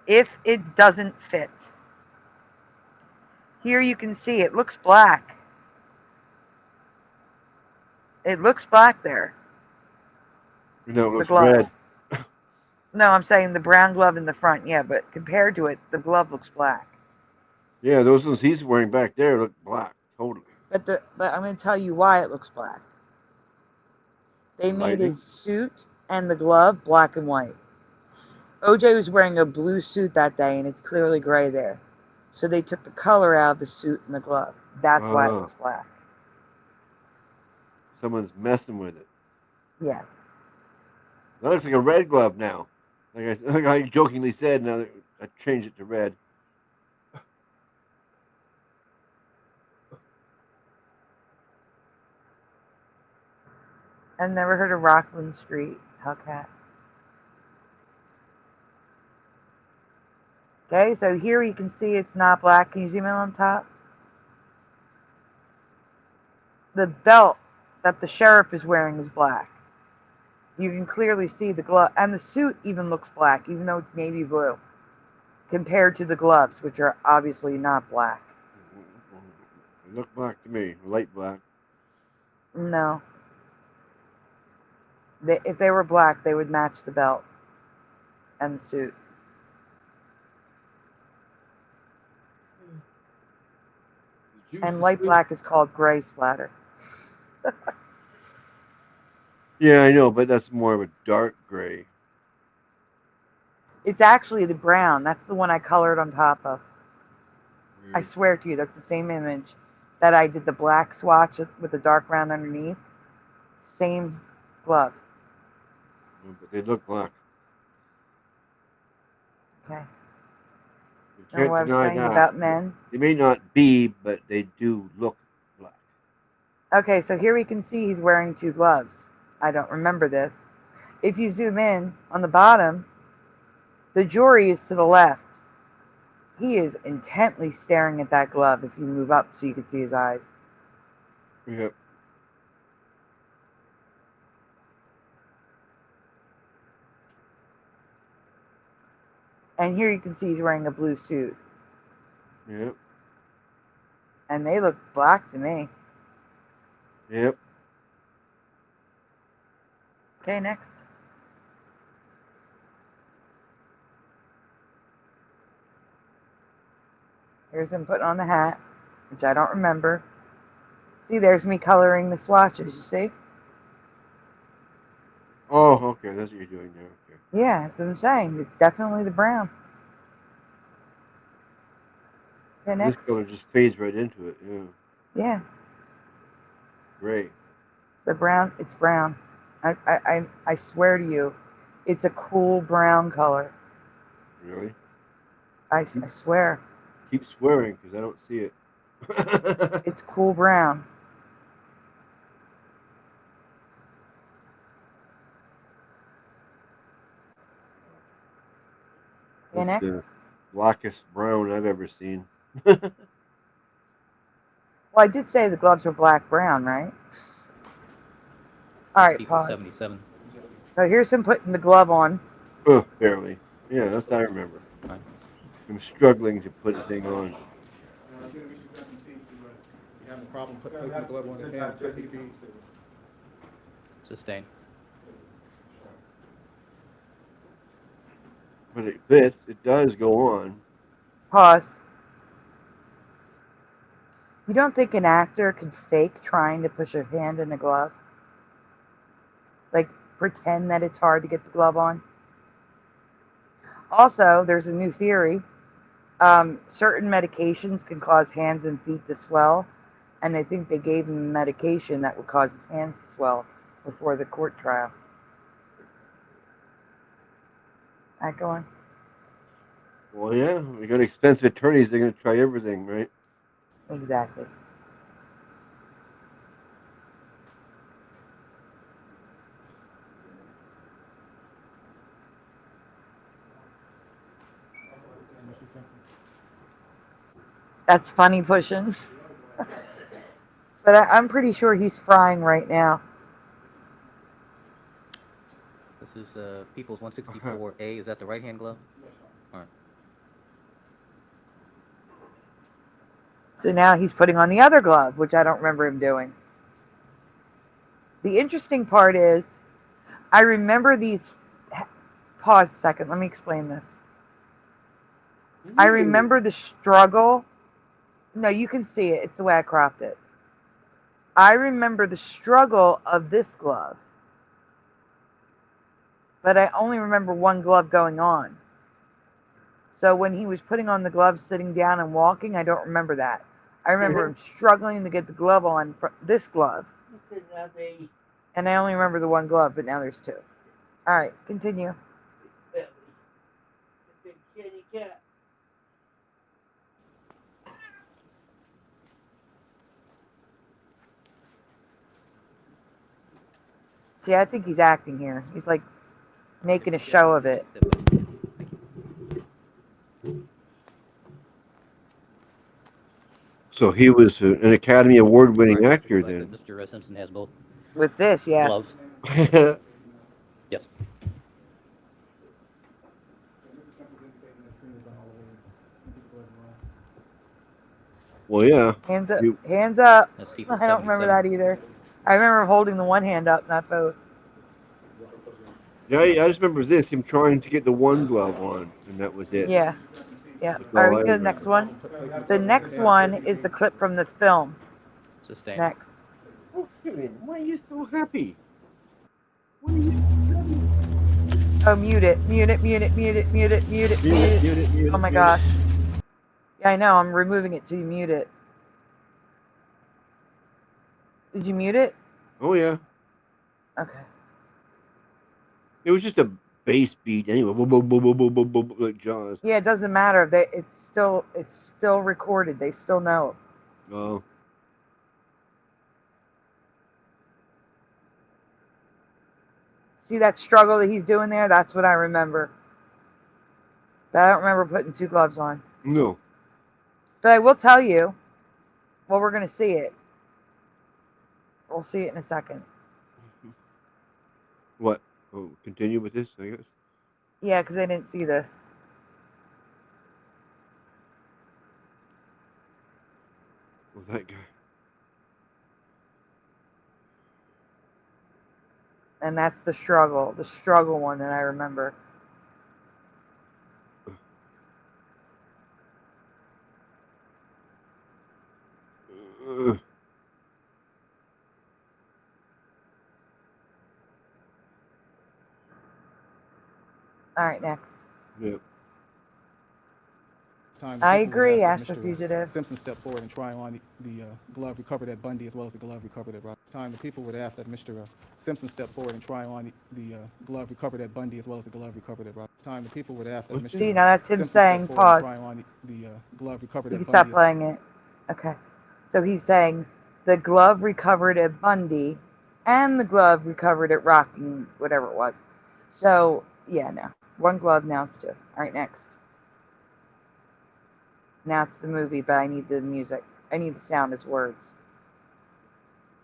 if it doesn't fit, here you can see it looks black. It looks black there. No, it The looks glove. red. No, I'm saying the brown glove in the front, yeah, but compared to it, the glove looks black. Yeah, those ones he's wearing back there look black, totally. But I'm going to tell you why it looks black. They made Lighting? his suit and the glove black and white. OJ was wearing a blue suit that day, and it's clearly gray there. So they took the color out of the suit and the glove. That's why it looks black. Someone's messing with it. Yes. That looks like a red glove now. Like I jokingly said, now I changed it to red. I've never heard of Rockland Street Hellcat. Okay, so here you can see it's not black. Can you zoom in on top? The belt that the sheriff is wearing is black. You can clearly see the glove, and the suit even looks black, even though it's navy blue, compared to the gloves, which are obviously not black. They look black to me, light black. No. If they were black, they would match the belt and the suit. And light black is called gray splatter. Yeah, I know, but that's more of a dark gray. It's actually the brown. That's the one I colored on top of. I swear to you, that's the same image that I did the black swatch with the dark round underneath. Same glove. But they look black. Okay. You Remember what I can't was deny saying that. about men? They may not be, but they do look black. Okay, so here we can see he's wearing 2 gloves. I don't remember this. If you zoom in on the bottom, the jury is to the left. He is intently staring at that glove if you move up so you can see his eyes. Yep. And here you can see he's wearing a blue suit. Yep. And they look black to me. Yep. Okay, next. Here's him putting on the hat, which I don't remember. See, there's me coloring the swatches, you see? Oh, okay. That's what you're doing now. Okay. Yeah, that's what I'm saying. It's definitely the brown. Okay, This next. color just fades right into it. Yeah. Yeah, Gray. the brown, it's brown. I swear to you, it's a cool brown color. Really? I swear. Keep swearing because I don't see it. It's cool brown. Okay, That's next. the blackest brown I've ever seen. Well, I did say the gloves were black-brown, right? All right, People pause. 77. So here's him putting the glove on. Oh, barely. Yeah, that's what I remember. Right. I'm struggling to put the thing on. Having a problem placing the glove on his hand. Sustained. But it fits. It does go on. Pause. You don't think an actor could fake trying to push a hand in a glove? Like, pretend that it's hard to get the glove on? Also, there's a new theory. Certain medications can cause hands and feet to swell, and they think they gave him a medication that would cause his hands to swell before the court trial. All right, go on. Well, yeah, we got expensive attorneys. They're going to try everything, right? Exactly. That's funny pushing. But I'm pretty sure he's frying right now. This is People's 164A. Is that the right hand glove? All right. So now he's putting on the other glove, which I don't remember him doing. The interesting part is, I remember these. Pause a second. Let me explain this. I remember the struggle. No, you can see it. It's the way I cropped it. I remember the struggle of this glove. But I only remember one glove going on. So when he was putting on the glove, sitting down and walking, I don't remember that. I remember him struggling to get the glove on, this glove. And I only remember the one glove, but now there's two. All right, continue. See, I think he's acting here. He's like making a show of it. So he was an Academy Award-winning actor then. Mr. Simpson has both With this, yeah. gloves. Yes. Well, yeah. Hands up. Hands up. That's people I don't remember 77. that either. I remember holding the one hand up, not both. Yeah, I just remember this, him trying to get the one glove on, and that was it. Yeah. Yeah. That's All right, all we I go to the next one. The next one is the clip from the film. Sustained. Next. Oh, Kevin, why are you so happy? Oh, mute it. Mute it, mute it, mute it, mute it, mute it, mute it. Oh my gosh. Yeah, I know. I'm removing it to mute it. Did you mute it? Oh yeah. Okay. It was just a bass beat anyway. Boom, boom, boom, boom, boom, boom, boom, like Jaws. Yeah, it doesn't matter. It's still recorded. They still know. Oh. See that struggle that he's doing there? That's what I remember. But I don't remember putting 2 gloves on. No. But I will tell you, well, we're going to see it. We'll see it in a second. What? Oh, continue with this, I guess. Yeah, because I didn't see this. With that guy. And that's the struggle one that I remember. All right, next. Yeah. I agree, Astro Fugitive. Simpson step forward and try on the glove recovered at Bundy as well as the glove recovered at Rock. Time the people would ask that Mr. Simpson step forward and try on the glove recovered at Bundy as well as the glove recovered at Rock. Time the people would ask that Mr. See, now that's him Simpson saying step forward and pause. try on the glove recovered You at can stop Bundy. playing it. Okay. So he's saying the glove recovered at Bundy and the glove recovered at Rocking, whatever it was. So, yeah, no. 1 glove, now it's 2. All right, next. Now it's the movie, but I need the music. I need the sound as words.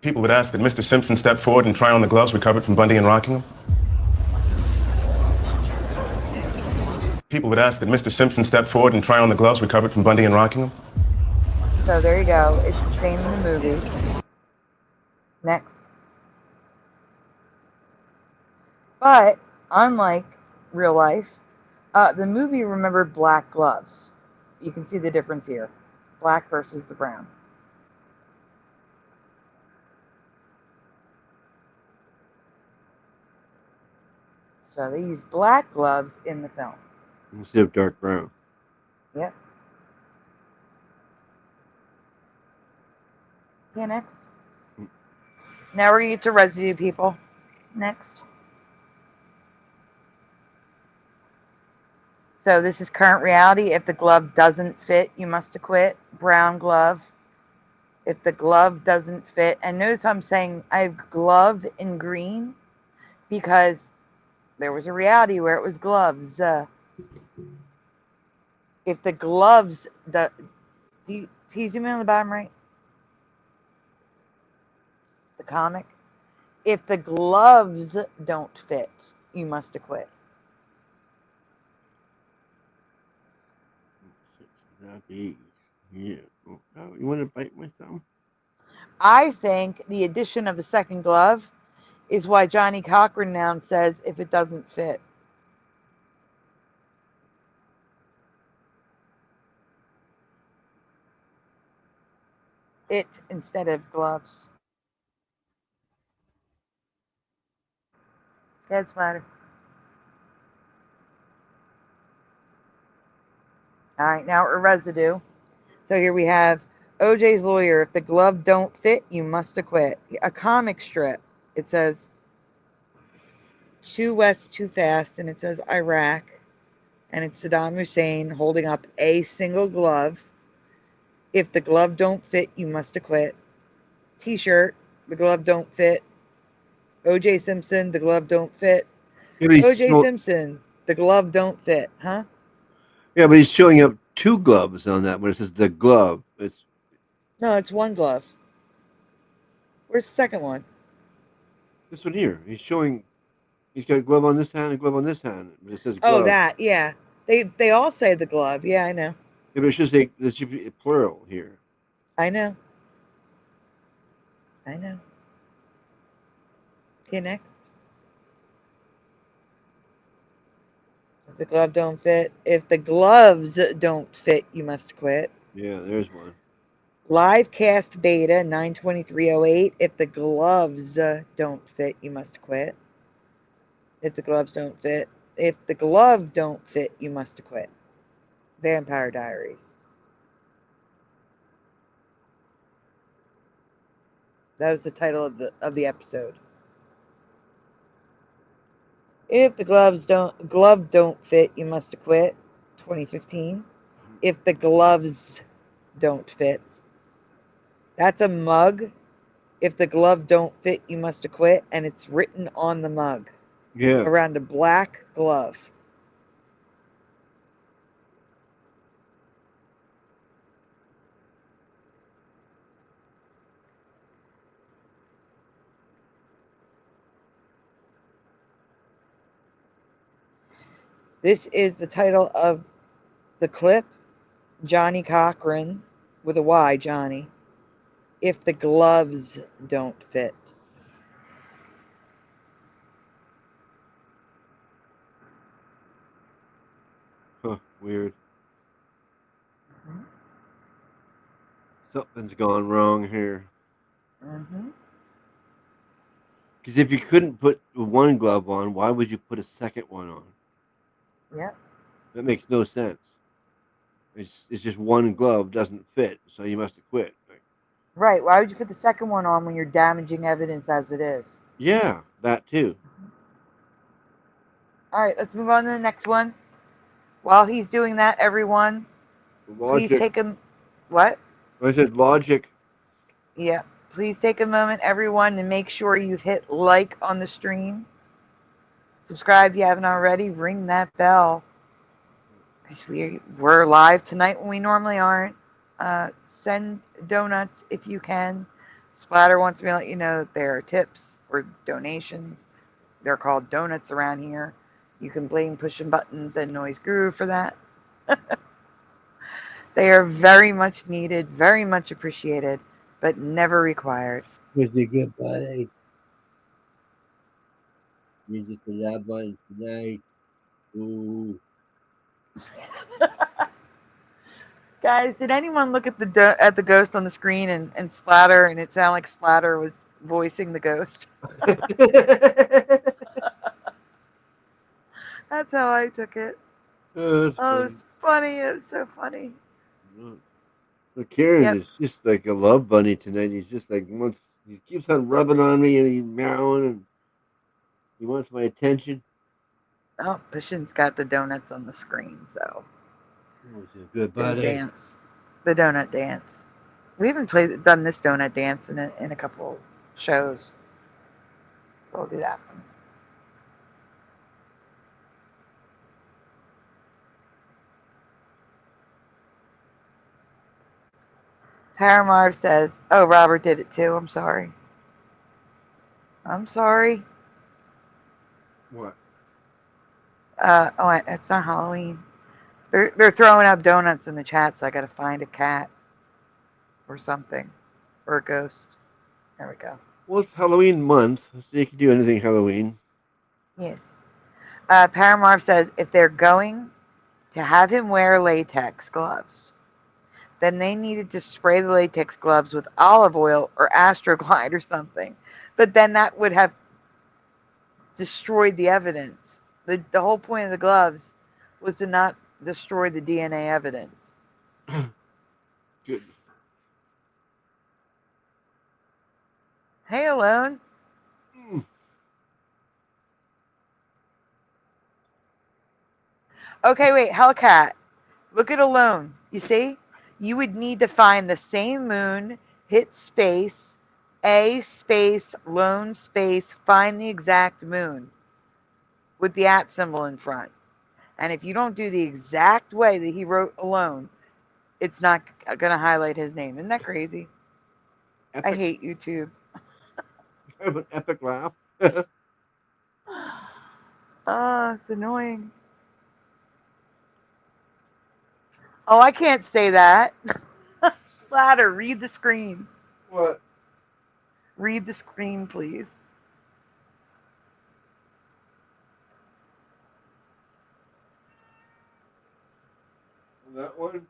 People would ask that Mr. Simpson step forward and try on the gloves recovered from Bundy and Rockingham. People would ask that Mr. Simpson step forward and try on the gloves recovered from Bundy and Rockingham. So there you go. It's the same in the movie. Next. But, unlike real life, the movie remembered black gloves. You can see the difference here. Black versus the brown. So they used black gloves in the film. Instead of dark brown. Yep. Okay, next. Now we're going to get to residue, people. Next. So this is current reality. If the glove doesn't fit, you must acquit. Brown glove. If the glove doesn't fit, and notice I'm saying I have glove in green because there was a reality where it was gloves. If the gloves, can you zoom in on the bottom right? The comic. If the gloves don't fit, you must acquit. Yeah. Oh, you want to bite my thumb? I think the addition of the second glove is why Johnny Cochran now says if it doesn't fit. It instead of gloves. That's matter. All right, now we're residue. So here we have OJ's lawyer. If the glove don't fit, you must acquit. A comic strip. It says too west, too fast, and it says Iraq. And it's Saddam Hussein holding up a single glove. If the glove don't fit, you must acquit. T-shirt, the glove don't fit. OJ Simpson, the glove don't fit. Yeah, OJ Simpson, the glove don't fit, huh? Yeah, but he's showing up 2 gloves on that when it says the glove. No, it's 1 glove. Where's the second one? This one here. He's showing. He's got a glove on this hand and a glove on this hand. But it says glove. Oh, that, yeah. They all say the glove. Yeah, I know. Yeah, but it should say there should be plural here. I know. Okay, next. If the glove don't fit, if the gloves don't fit, you must quit. Yeah, there's one. Live cast beta 92308. If the gloves don't fit, you must quit. If the gloves don't fit. If the glove don't fit, you must quit. Vampire Diaries. That was the title of the episode. If the glove don't fit, you must quit. 2015. If the gloves don't fit. That's a mug. If the glove don't fit, you must quit, and it's written on the mug Yeah. around a black glove. This is the title of the clip. Johnny Cochran, with a Y, Johnny. If the gloves don't fit. Huh, weird. Something's gone wrong here. Mm-hmm. Because if you couldn't put one glove on, why would you put a second one on? Yep. That makes no sense. It's just one glove doesn't fit, so you must have quit. Like, Right. Why would you put the second one on when you're damaging evidence as it is? yeah, that too. All right, let's move on to the next one. While he's doing that, everyone, please Logic. take a... What? I said logic. Yeah. Please take a moment, everyone, to make sure you've hit like on the stream. Subscribe if you haven't already. Ring that bell. Because we're live tonight when we normally aren't. Send donuts if you can. Splatter wants me to let you know that there are tips or donations. They're called donuts around here. You can blame Pushing Buttons and Noise Guru for that. They are very much needed, very much appreciated, but never required. Was a good buddy. You're just a love one tonight. Ooh. Guys, did anyone look at the ghost on the screen and Splatter, and it sounded like Splatter was voicing the ghost? That's how I took it. Oh, it was funny. It was so funny. So Karen Yep. is just like a love bunny tonight. He's just like he keeps on rubbing on me and he's meowing and he wants my attention. Oh, Pushing's got the donuts on the screen, so. Oh, he's a good The buddy. dance. The donut dance. We haven't done this donut dance in a couple shows. So we'll do that one. Paramarv says, oh, Robert did it too. I'm sorry. I'm sorry. What? Oh, it's not Halloween. They're throwing up donuts in the chat, so I got to find a cat or something. Or a ghost. There we go. Well, it's Halloween month, so you can do anything Halloween. Yes. Paramarv says, if they're going to have him wear latex gloves, then they needed to spray the latex gloves with olive oil or Astroglide or something. But then that would have destroyed the evidence. The whole point of the gloves was to not destroy the DNA evidence. Good. Hey, Alone. Okay, wait, Hellcat. Look at Alone. You see? You would need to find the same moon, hit space, A space, lone space, find the exact moon with the @ symbol in front. And if you don't do the exact way that he wrote Alone, it's not going to highlight his name. Isn't that crazy? Epic. I hate YouTube. I have an epic laugh. It's annoying. Oh, I can't say that. Splatter, read the screen. What? Read the screen, please. That one?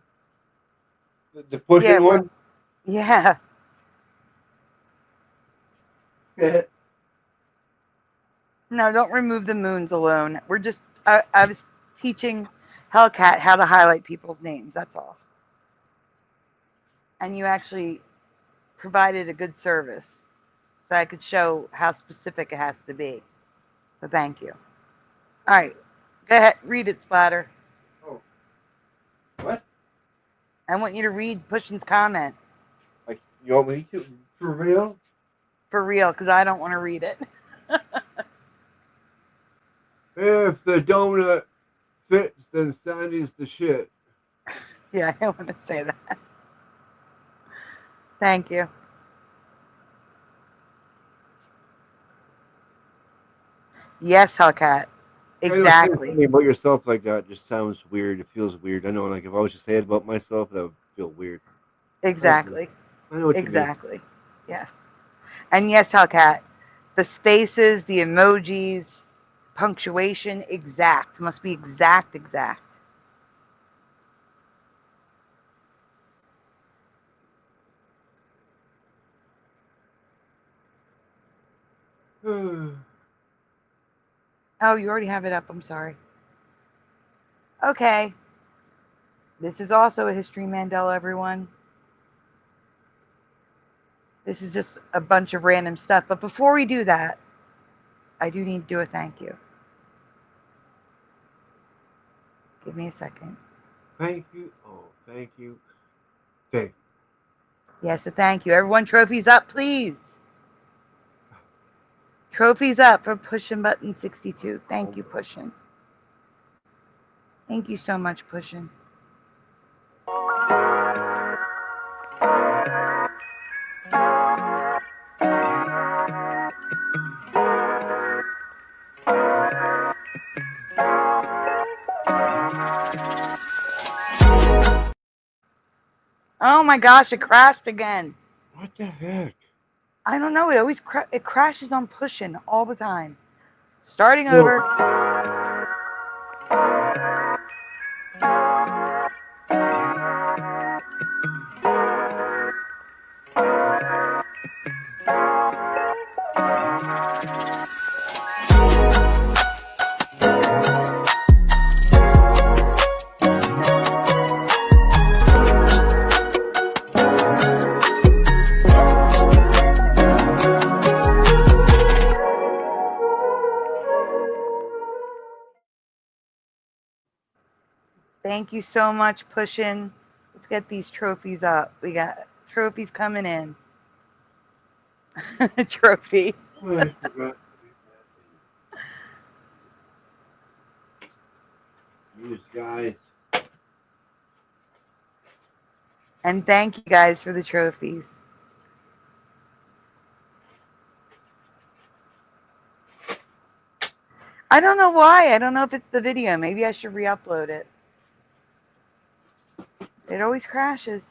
The pushing one? Yeah. No, don't remove the moons alone. We're just, I was teaching Hellcat how to highlight people's names, that's all. And you actually provided a good service. so I could show how specific it has to be. So thank you. All right, go ahead, read it, Splatter. Oh. What? I want you to read Pushing's comment. Like, you want me to? For real? For real, because I don't want to read it. If the donut fits, then Sandy's the shit. Yeah, I want to say that. Thank you. Yes, Hellcat. Exactly. Saying about yourself like that just sounds weird. It feels weird. I know, like if I was to say it about myself, that would feel weird. Exactly. I know what you mean. Exactly. Yes. And yes, Hellcat. The spaces, the emojis, punctuation, exact. Must be exact. Oh, you already have it up. I'm sorry. Okay. This is also a History Mandela, everyone. This is just a bunch of random stuff. But before we do that, I do need to do a thank you. Give me a second. Thank you. Oh, thank you. Thank you. Yes, a thank you. Everyone, trophies up, please. Trophies up for Pushin' Button 62. Thank you, Pushin'. Thank you so much, Pushin'. Oh my gosh, it crashed again. What the heck? I don't know. It always it crashes on Pushin' all the time. Starting over. Thank you so much, Pushin'. Let's get these trophies up. We got trophies coming in. Trophy. I forgot. These guys. And thank you guys for the trophies. I don't know why. I don't know if it's the video. Maybe I should re-upload it. It always crashes.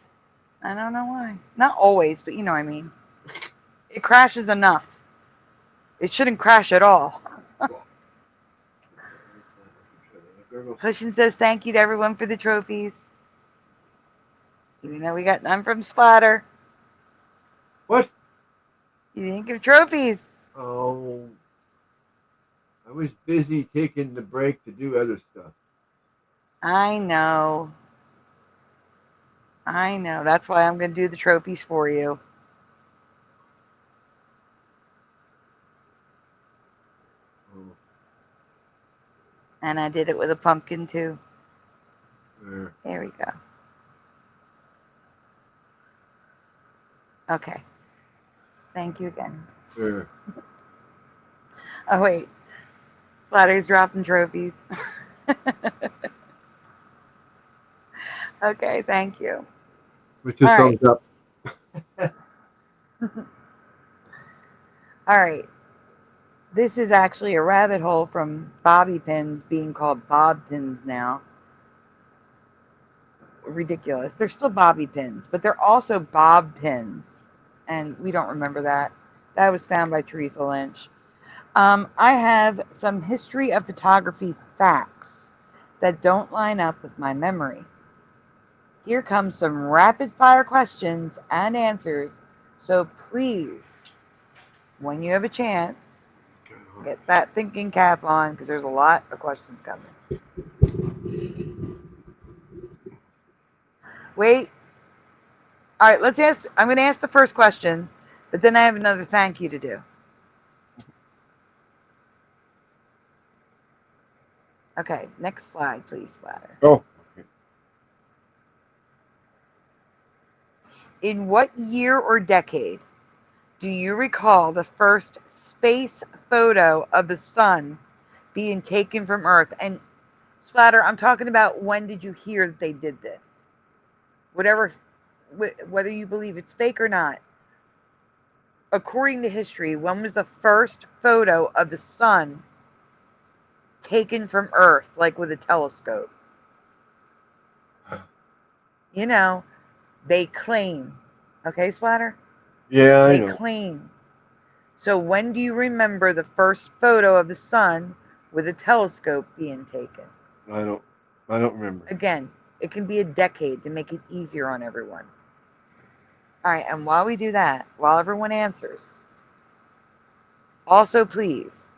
I don't know why. Not always, but you know what I mean. It crashes enough. It shouldn't crash at all. Pushin' says thank you to everyone for the trophies. Even though we got none from Splatter. What? You didn't give trophies. Oh. I was busy taking the break to do other stuff. I know. I know. That's why I'm going to do the trophies for you. Oh. And I did it with a pumpkin too. There. There we go. Okay. Thank you again. There. Oh, wait. Splatter's dropping trophies. Okay, thank you. With your thumbs up. All right. This is actually a rabbit hole from bobby pins being called bob pins now. Ridiculous. They're still bobby pins, but they're also bob pins. And we don't remember that. That was found by Teresa Lynch. I have some history of photography facts that don't line up with my memory. Here comes some rapid fire questions and answers. So please, when you have a chance, get that thinking cap on because there's a lot of questions coming. Wait. All right, let's ask. I'm going to ask the first question. But then I have another thank you to do. Okay, next slide, please, Splatter. Oh, okay. In what year or decade do you recall the first space photo of the sun being taken from Earth? And Splatter, I'm talking about when did you hear that they did this? Whatever, whether you believe it's fake or not. According to history, when was the first photo of the sun taken from Earth, like with a telescope? You know, they claim. Okay, Splatter? Yeah, I They know. claim. So when do you remember the first photo of the sun with a telescope being taken? I don't remember. Again, it can be a decade to make it easier on everyone. All right, and while we do that, while everyone answers, also please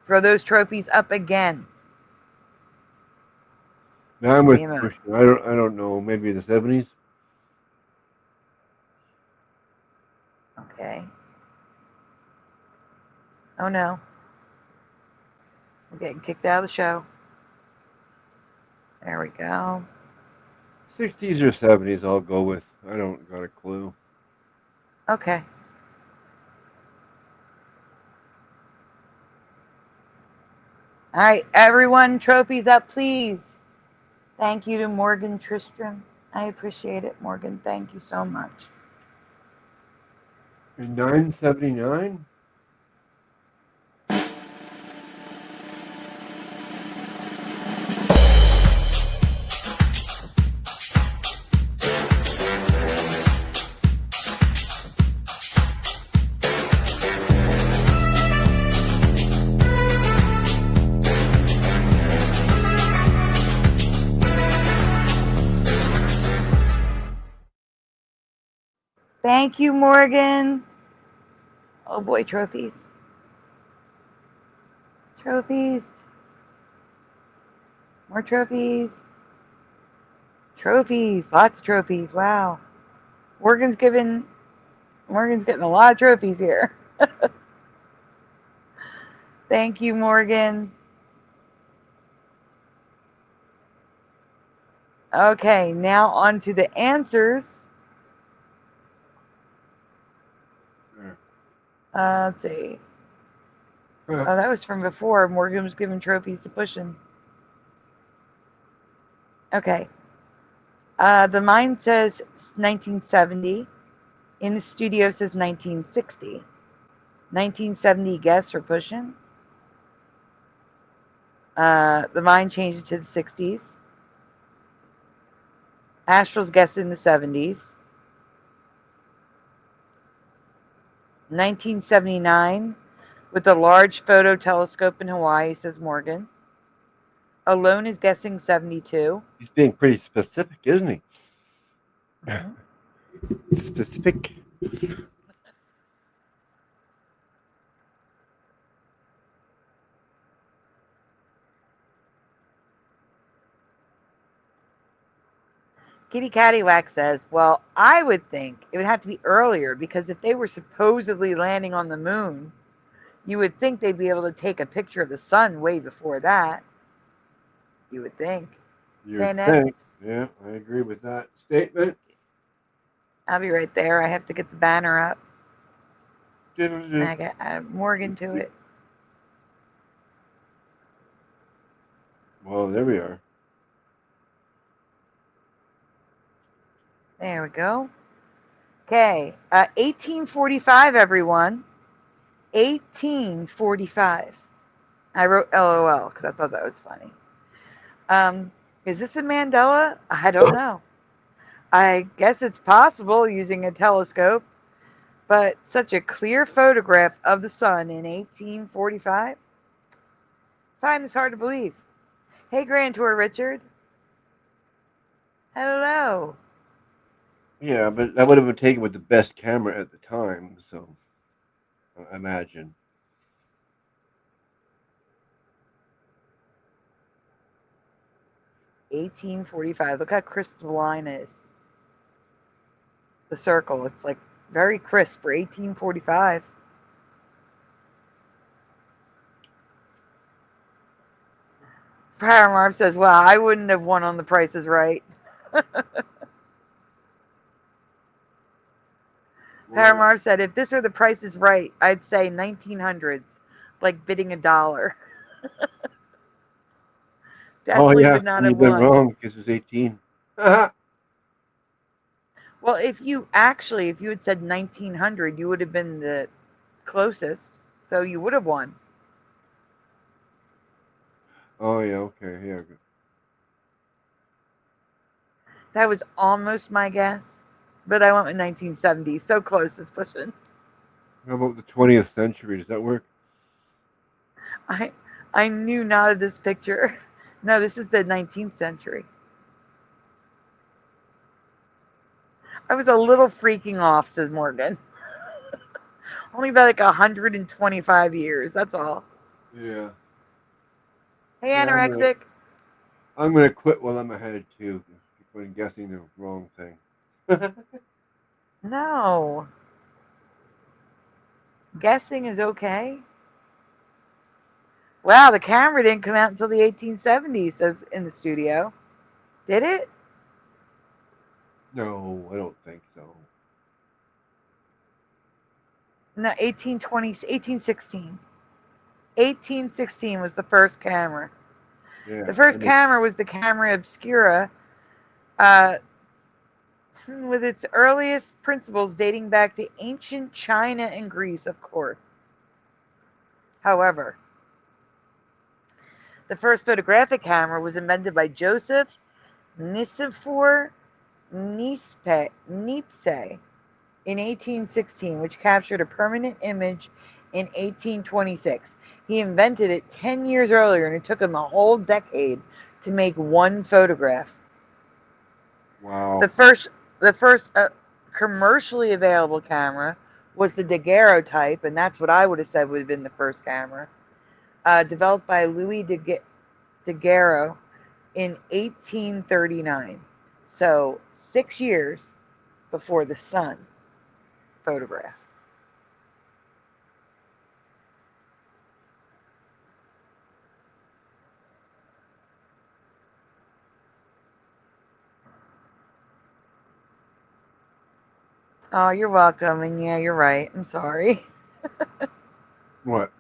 throw those trophies up again. Now I'm with Give me a moment. Christian. I don't know. Maybe the 70s. Okay. Oh no. We're getting kicked out of the show. There we go. 60s or 70s. I'll go with. I don't got a clue. Okay. All right, everyone, trophies up, please. Thank you to Morgan Tristram. I appreciate it, Morgan. Thank you so much. In 979. Thank you, Morgan. Oh boy, trophies. Trophies. More trophies. Trophies. Lots of trophies. Wow. Morgan's getting a lot of trophies here. Thank you, Morgan. Okay, now on to the answers. Let's see. Oh, that was from before. Morgan was giving trophies to Pushin. Okay. The mine says 1970. In the studio says 1960. 1970 guess or Pushin. The mine changed it to the 60s. Astral's guessing the 70s. 1979 with the large photo telescope in Hawaii, says Morgan. Alone is guessing 72. He's being pretty specific, isn't he? Specific. Kitty Cattywack says, well, I would think it would have to be earlier because if they were supposedly landing on the moon, you would think they'd be able to take a picture of the sun way before that. You would think. You next. think? Yeah, I agree with that statement. I'll be right there. I have to get the banner up. Diddle-doo. I got Morgan to it. Well, there we are. There we go. Okay, 1845, everyone. 1845. I wrote LOL because I thought that was funny. Is this a Mandela? I don't know. I guess it's possible using a telescope, but such a clear photograph of the sun in 1845? I find this hard to believe. Hey, Grand Tour Richard. Hello. Yeah, but that would have been taken with the best camera at the time, so I imagine. $18.45. Look how crisp the line is. The circle. It's like Very crisp for 1845. Paramarv says, "Well, I wouldn't have won on The Price is Right." Paramarv said, "If this were The Price is Right, I'd say 1900s, like bidding $1." Oh Definitely yeah, would not and have you've been won. wrong because it's 18. Well, if you had said 1900, you would have been the closest, so you would have won. Oh yeah, okay, yeah. That was almost my guess, but I went with 1970. So close is pushing. How about the 20th century? Does that work? I knew not of this picture. No, this is the 19th century. I was a little freaking off, says Morgan. Only by like 125 years, that's all. Yeah. Hey, Yeah, anorexic. I'm gonna quit while I'm ahead too. When guessing the wrong thing. No. Guessing is okay. Wow, the camera didn't come out until the 1870s, says in the studio. Did it? No, I don't think so. No, 1820, 1816. 1816 was the first camera. Yeah. The first camera was the camera obscura, with its earliest principles dating back to ancient China and Greece, of course. However, the first photographic camera was invented by Joseph Nicephore Niepce in 1816, which captured a permanent image in 1826. He invented it 10 years earlier, and it took him a whole decade to make one photograph. Wow. The first commercially available camera was the daguerreotype, and that's what I would have said would have been the first camera, developed by Louis Daguerreau in 1839. So 6 years before the sun photograph. Oh, you're welcome. And yeah, you're right. I'm sorry. What?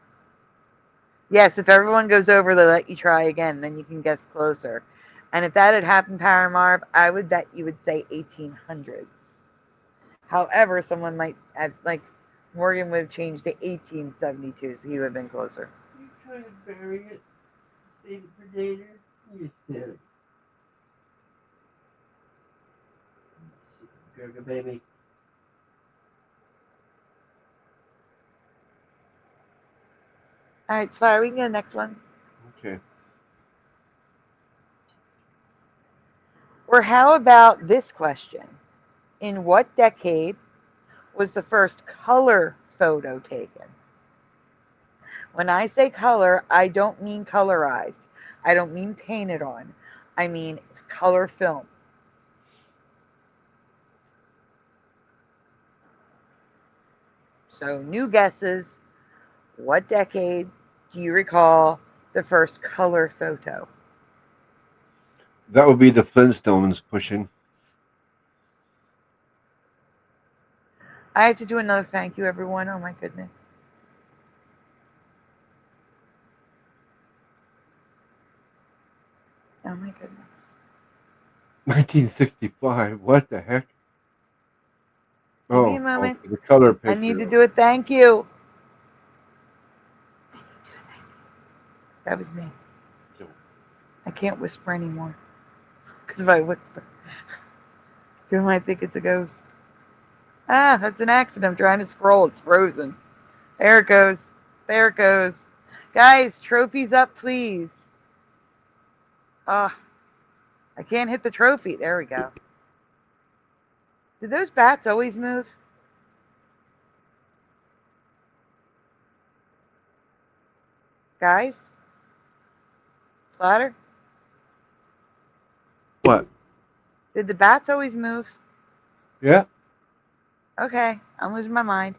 Yes, if everyone goes over, they let you try again. Then you can guess closer. And if that had happened, Paramarv, I would bet you would say 1800s. However, someone might have, like, Morgan would have changed to 1872, so he would have been closer. You trying to bury it? Save it for later? You're silly. Gurgle baby. All right, Spire, we can go to the next one. Okay. Or how about this question? In what decade was the first color photo taken? When I say color, I don't mean colorized. I don't mean painted on. I mean color film. So, new guesses. What decade do you recall the first color photo? That would be the Flintstones pushing. I have to do another thank you, everyone. Oh my goodness. Oh my goodness. 1965. What the heck? Give me a moment. Okay, the color picture. I need to do a thank you. That was me. I can't whisper anymore. Because if I whisper, you might think it's a ghost. Ah, that's an accident. I'm trying to scroll. It's frozen. There it goes. There it goes. Guys, trophies up, please. Ah, I can't hit the trophy. There we go. Did those bats always move? Guys? Splatter? What? Did the bats always move? Yeah. Okay, I'm losing my mind.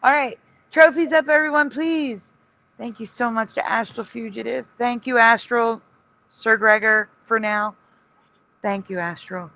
All right, trophies up, everyone, please. Thank you so much to Astral Fugitive. Thank you, Astral Sir Gregor, for now. Thank you, Astral.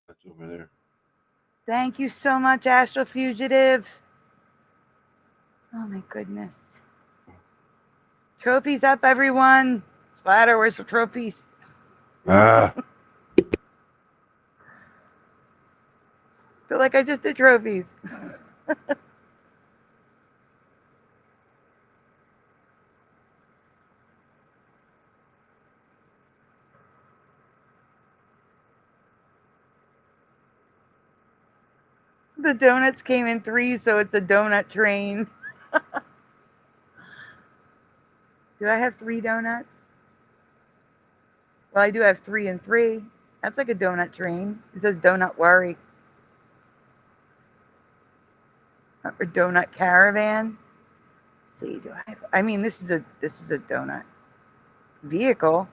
That's over there. Thank you so much, Astral Fugitive. Oh my goodness. Trophies up, everyone. Splatter, where's the trophies? Ah. Feel like I just did trophies. The donuts came in 3, so it's a donut train. Do I have 3 donuts? Well, I do have 3 and 3. That's like a donut train. It says donut worry. Or donut caravan. Let's see, do I have, I mean, this is a donut vehicle.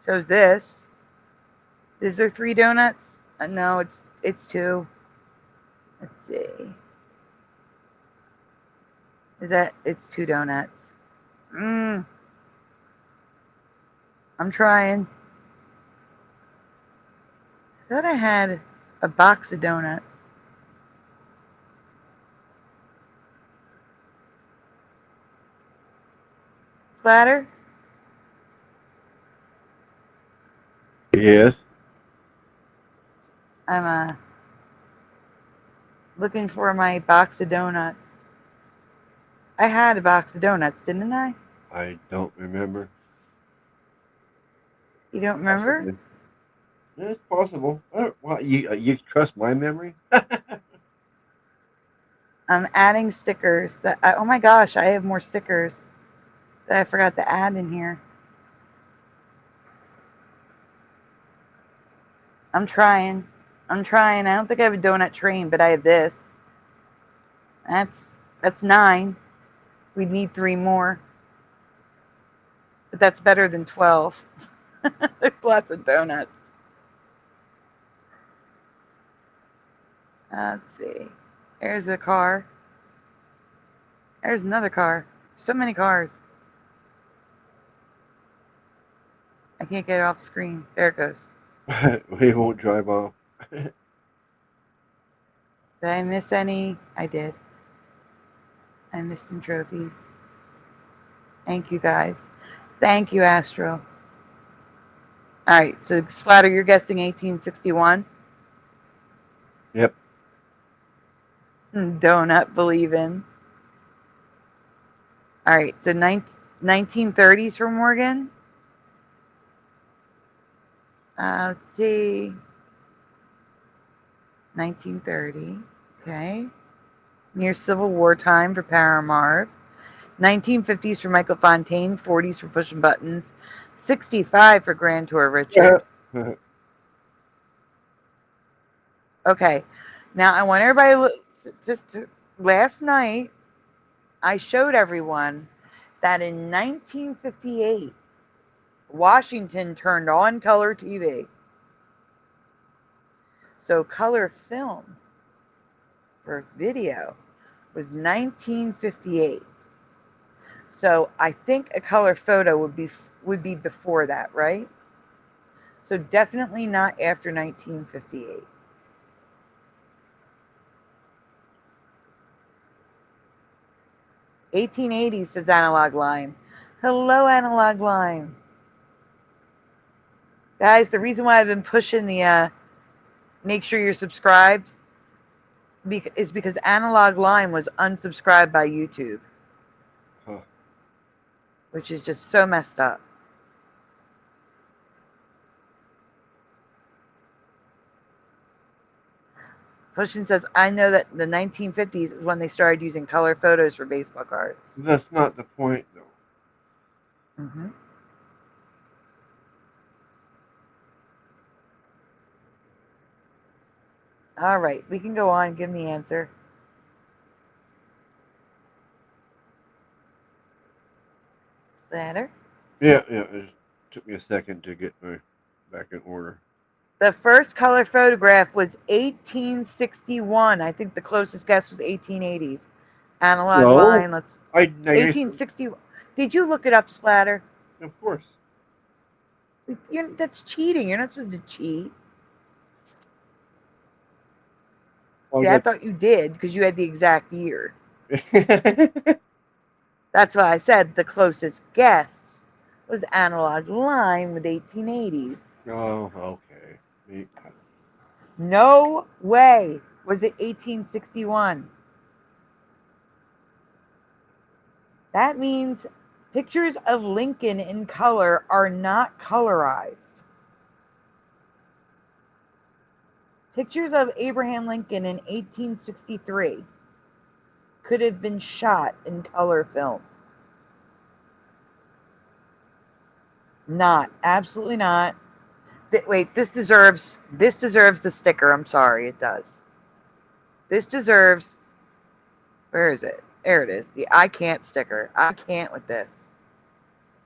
Shows this. Is there 3 donuts? No, it's 2. Let's see. It's 2 donuts. I'm trying. I thought I had a box of donuts. Splatter? Yes. I'm looking for my box of donuts. I had a box of donuts, didn't I? I don't remember. You don't remember? Possibly. Yeah, it's possible. I don't. Well, you trust my memory? I'm adding stickers. Oh my gosh, I have more stickers that I forgot to add in here. I'm trying. I don't think I have a donut train, but I have this. That's 9. We need 3 more. But that's better than 12. There's lots of donuts. Let's see. There's a car. There's another car. So many cars. I can't get it off screen. There it goes. We won't drive off. Did I miss any? I did. I missed some trophies. Thank you, guys. Thank you, Astro. All right, so Splatter, you're guessing 1861? Yep. Donut believing. All right, so 1930s for Morgan. Let's see. 1930. Okay. Near Civil War time for Paramarv. 1950s for Michael Fontaine. 40s for Pushing Buttons. 65 for Grand Tour Richard. Okay. Now I want everybody to last night I showed everyone that in 1958 Washington turned on color TV. So color film for video was 1958. So I think a color photo would be before that, right? So definitely not after 1958. '80s says Analog Lime. Hello, Analog Lime. Guys, the reason why I've been pushing the make sure you're subscribed is because Analog Lime was unsubscribed by YouTube. Huh. Which is just so messed up. Pushin says, I know that the 1950s is when they started using color photos for baseball cards. That's not the point, though. Mm-hmm. All right, we can go on. Give me the answer. Splatter. Yeah. It just took me a second to get my back in order. The first color photograph was 1861. I think the closest guess was 1880s. Analog No, line. Let's. I 1860. Did you look it up, Splatter? Of course. That's cheating. You're not supposed to cheat. Well, See, I thought you did because you had the exact year. got- That's why I said the closest guess was analog line with 1880s. Oh, okay. No way was it 1861. That means pictures of Lincoln in color are not colorized. Pictures of Abraham Lincoln in 1863 could have been shot in color film. Not. Absolutely not. Wait, this deserves the sticker. I'm sorry, it does. This deserves, where is it? There it is. The I can't sticker. I can't with this.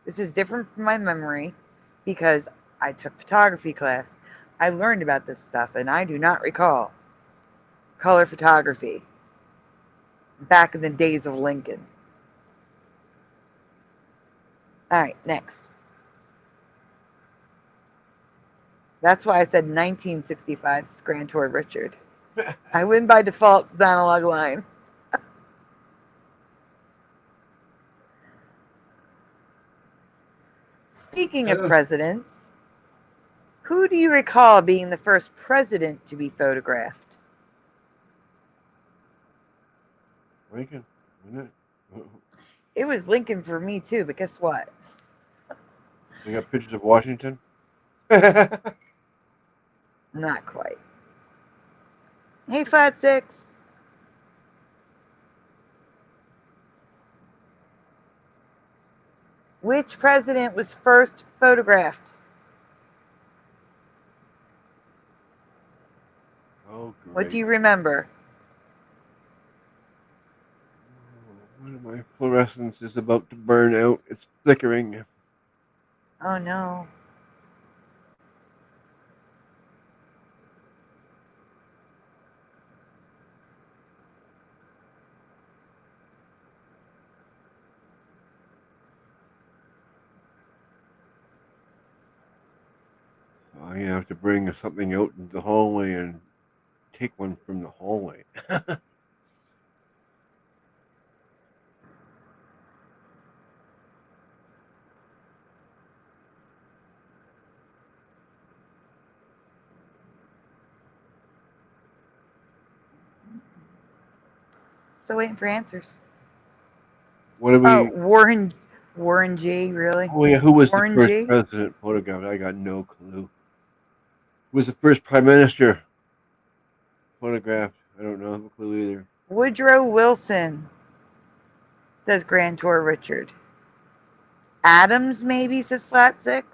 This is different from my memory because I took photography class. I learned about this stuff and I do not recall color photography back in the days of Lincoln. All right, next. That's why I said 1965's Grand Tour Richard. I win by default, it's analog line. Speaking of presidents, who do you recall being the first president to be photographed? Lincoln, wasn't it? It was Lincoln for me too, but guess what? They got pictures of Washington. Not quite. Hey, Flat Six. Which president was first photographed? Oh, great. What do you remember? One of my fluorescents is about to burn out. It's flickering. Oh no. I'm gonna have to bring something out into the hallway and take one from the hallway. Still waiting for answers. What do we? Oh, Warren G. Really? Oh yeah, who was Warren the first G. president photographed? I got no clue. Who was the first prime minister photographed? I don't know. No clue either. Woodrow Wilson, says Grand Tour Richard. Adams, maybe, says Flat Six.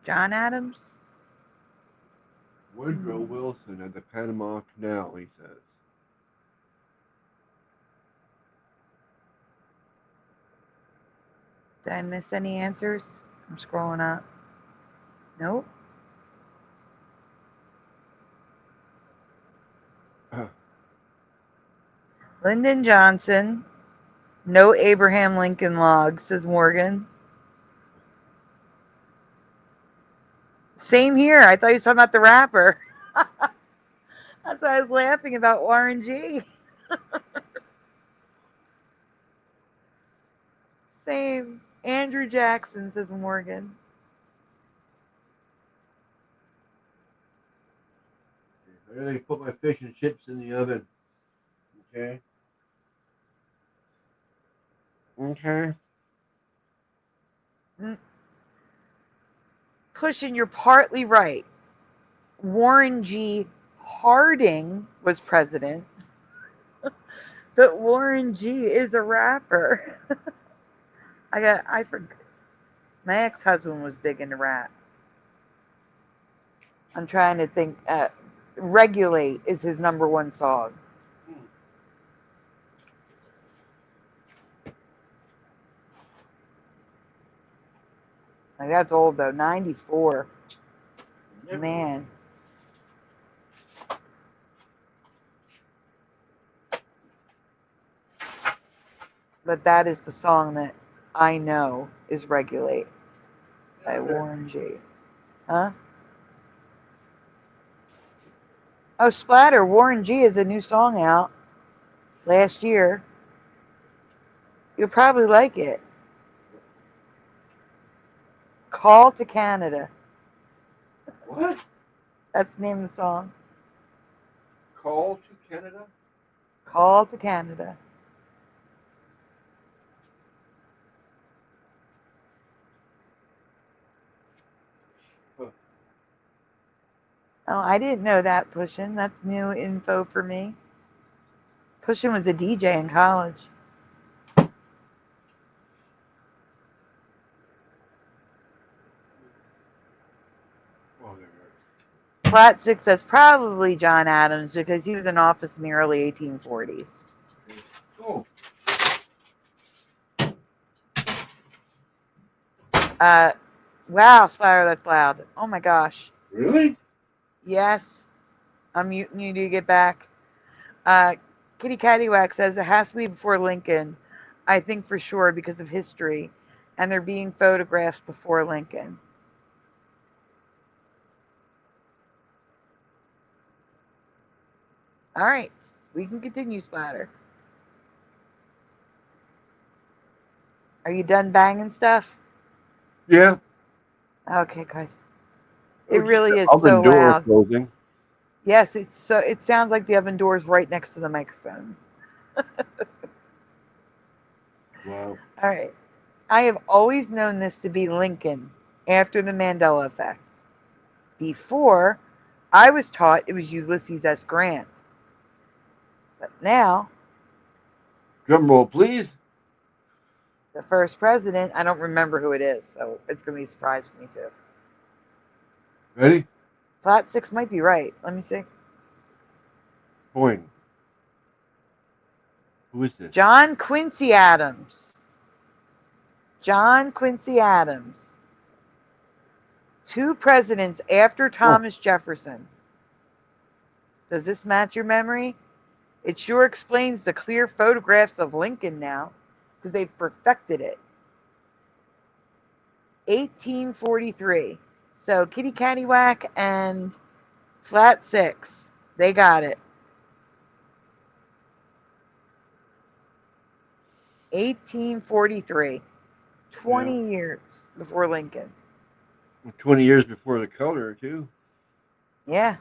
John Adams? Woodrow Wilson at the Panama Canal, he says. Did I miss any answers? I'm scrolling up. Nope. Lyndon Johnson. No Abraham Lincoln log, says Morgan. Same here. I thought he was talking about the rapper. That's why I was laughing about Warren G. Same. Andrew Jackson, says Morgan. I gotta put my fish and chips in the oven. Okay. Okay. Pushing, you're partly right. Warren G. Harding was president, but Warren G. is a rapper. I forgot. My ex-husband was big into rap. I'm trying to think. Regulate is his #1 song. Like, that's old though. 94. Man. But that is the song that I know is Regulate by Warren G. Huh? Oh, Splatter. Warren G is a new song out last year. You'll probably like it. Call to Canada. What? That's the name of the song. Call to Canada? Call to Canada. Huh. Oh, I didn't know that, Pushin'. That's new info for me. Pushin' was a DJ in college. Oh, there. Flat 6 says probably John Adams because he was in office in the early 1840s. Oh. Wow, Splatter, that's loud. Oh my gosh. Really? Yes. I'm muting you to get back. Kitty Cattywack says it has to be before Lincoln. I think for sure because of history. And they're being photographs before Lincoln. All right. We can continue, Splatter. Are you done banging stuff? Yeah. Okay, guys. Oh, It really just is the oven so door loud. closing. Yes, it sounds like the oven door is right next to the microphone. Wow. All right. I have always known this to be Lincoln after the Mandela effect. Before, I was taught it was Ulysses S. Grant. But now, Drum roll, please. the first president, I don't remember who it is, so it's going to be a surprise for me too. Ready? Flat 6 might be right. Let me see. Point. Who is this? John Quincy Adams. John Quincy Adams. 2 presidents after Thomas Jefferson. Does this match your memory? It sure explains the clear photographs of Lincoln now, because they've perfected it. 1843. So Kitty Cattywack and Flat 6, they got it. 1843. 20 years before Lincoln. 20 years before the color, too. Yeah.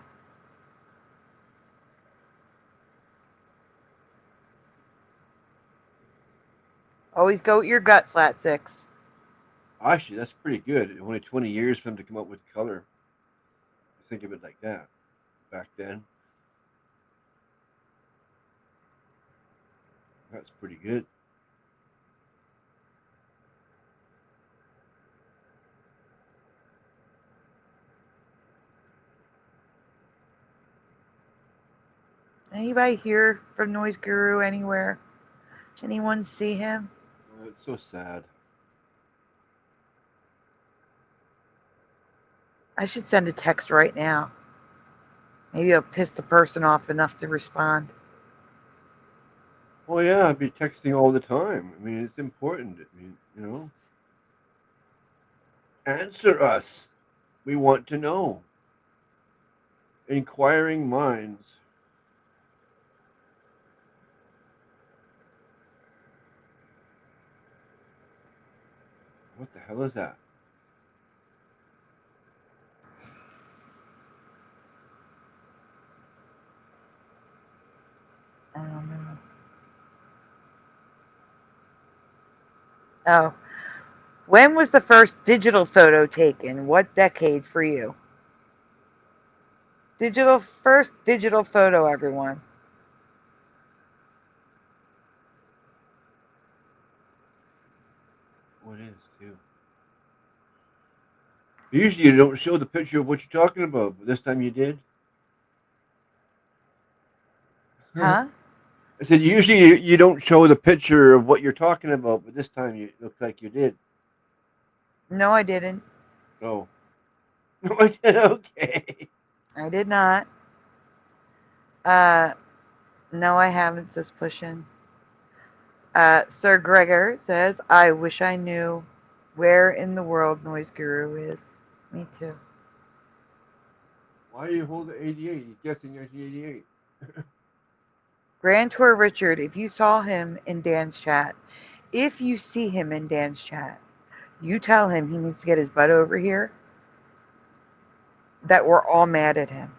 Always go with your gut, Flat 6. Actually, that's pretty good. Only 20 years for them to come up with color. Think of it like that. Back then. That's pretty good. Anybody hear from Noise Guru anywhere? Anyone see him? It's so sad. I should send a text right now. Maybe I'll piss the person off enough to respond. Oh, yeah, I'd be texting all the time. I mean, it's important. I mean, you know. Answer us. We want to know. Inquiring minds. What the hell is that? I don't know. Oh. When was the first digital photo taken? What decade for you? First digital photo, everyone. What is too? Usually you don't show the picture of what you're talking about, but this time you did. Huh? I said usually you don't show the picture of what you're talking about, but this time it looks like you did. No, I didn't. No. No, I did. Okay. I did not. No, I haven't, says Pushin. Sir Gregor says, I wish I knew where in the world Noise Guru is. Me too. Why are you holding 88? He's guessing 1988. Grand Tour Richard, if you saw him in Dan's chat, if you see him in Dan's chat, you tell him he needs to get his butt over here, that we're all mad at him.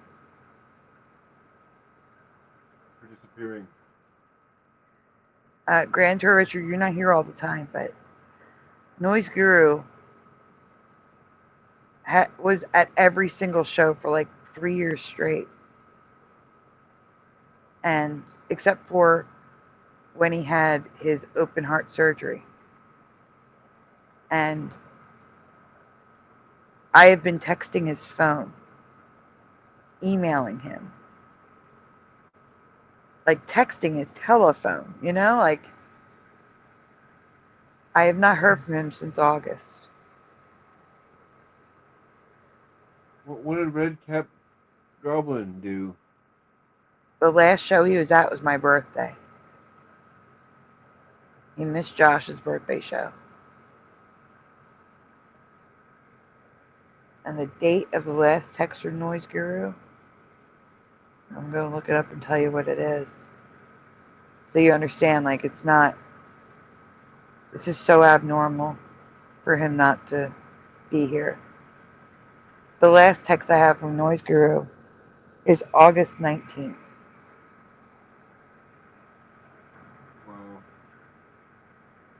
For disappearing. Grand Tour Richard, you're not here all the time, but Noise Guru was at every single show for like 3 years straight. And except for when he had his open heart surgery. And I have been texting his phone, emailing him, like texting his telephone, you know, like I have not heard from him since August. What did Red Cap Goblin do? The last show he was at was my birthday. He missed Josh's birthday show. And the date of the last text from Noise Guru, I'm going to look it up and tell you what it is. So you understand, like, it's not, this is so abnormal for him not to be here. The last text I have from Noise Guru is August 19th. Wow.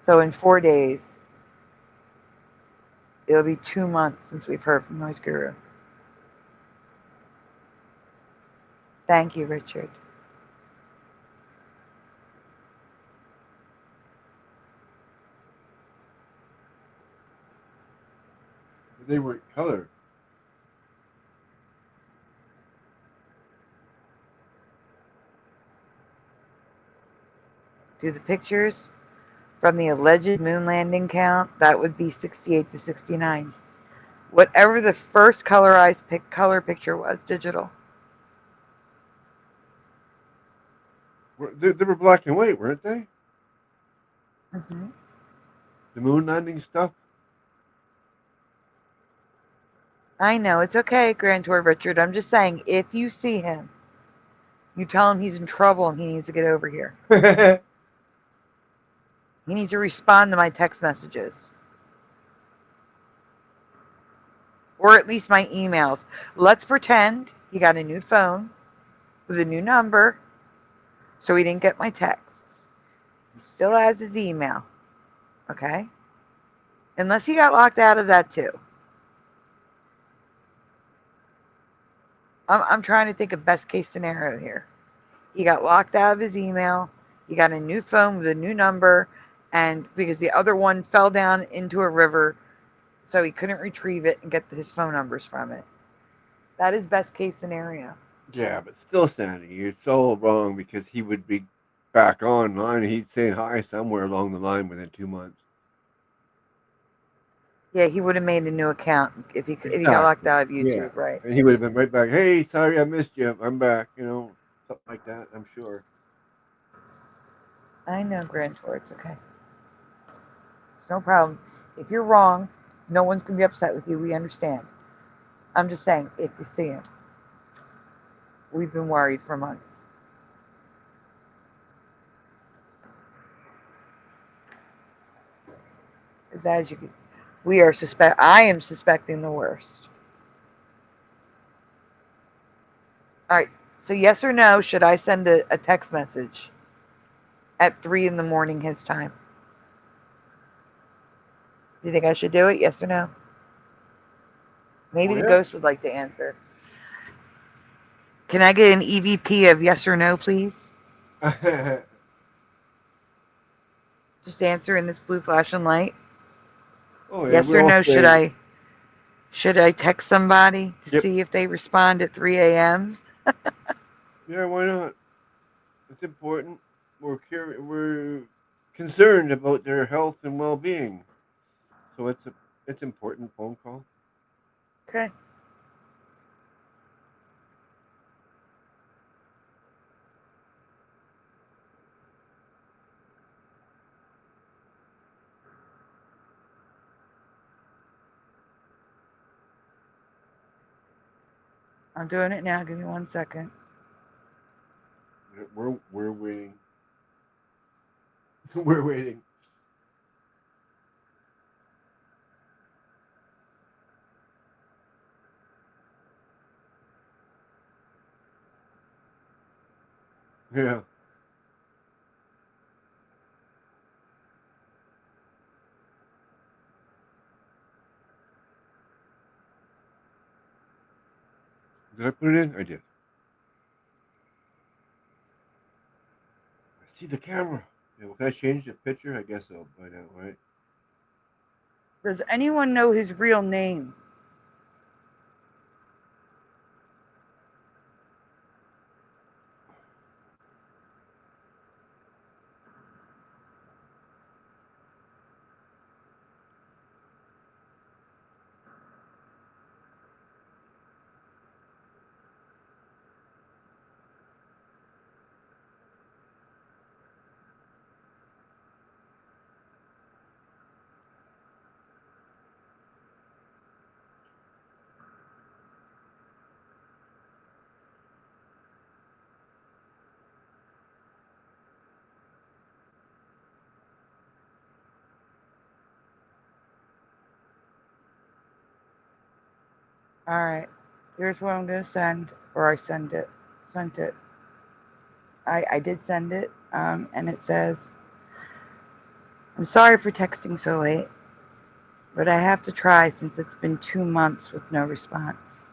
So in 4 days, it'll be 2 months since we've heard from Noise Guru. Thank you, Richard. They weren't colored. Do the pictures from the alleged moon landing count? That would be 68 to 69. Whatever the first colorized color picture was, digital. They were black and white, weren't they? Mm-hmm. The moon landing stuff? I know, it's okay, Grand Tour Richard. I'm just saying, if you see him, you tell him he's in trouble and he needs to get over here. He needs to respond to my text messages. Or at least my emails. Let's pretend he got a new phone with a new number, so he didn't get my texts. He still has his email. Okay? Unless he got locked out of that too. I'm trying to think of best case scenario here. He got locked out of his email. He got a new phone with a new number, and because the other one fell down into a river, so he couldn't retrieve it and get his phone numbers from it. That is best case scenario. Yeah, but still, Sandy, you're so wrong because he would be back online and he'd say hi somewhere along the line within 2 months. Yeah, he would have made a new account if he got locked out of YouTube, Yeah. right? And he would have been right back. Hey, sorry I missed you. I'm back. You know, something like that. I'm sure. I know, Grand Tour. It's okay. It's no problem. If you're wrong, no one's going to be upset with you. We understand. I'm just saying, if you see him, we've been worried for months. As you can, I am suspecting the worst. All right. So yes or no, should I send a text message at 3 in the morning his time? Do you think I should do it? Yes or no? Maybe Oh, the yeah? ghost would like to answer. Can I get an EVP of yes or no, please? Just answer in this blue flashing light. Oh, yeah, Yes we or all no? say, Should I text somebody to yep. see if they respond at 3 a.m.? Yeah, why not? It's important. We're concerned about their health and well-being. So it's important phone call. Okay. I'm doing it now. Give me 1 second. We're waiting. We're waiting. Yeah. Did I put it in? I did. I see the camera. Yeah, well, can I change the picture? I guess I'll find out, right? Does anyone know his real name? All right. Here's what I'm going to send, or I sent it. I did send it, and it says, I'm sorry for texting so late, but I have to try since it's been 2 months with no response.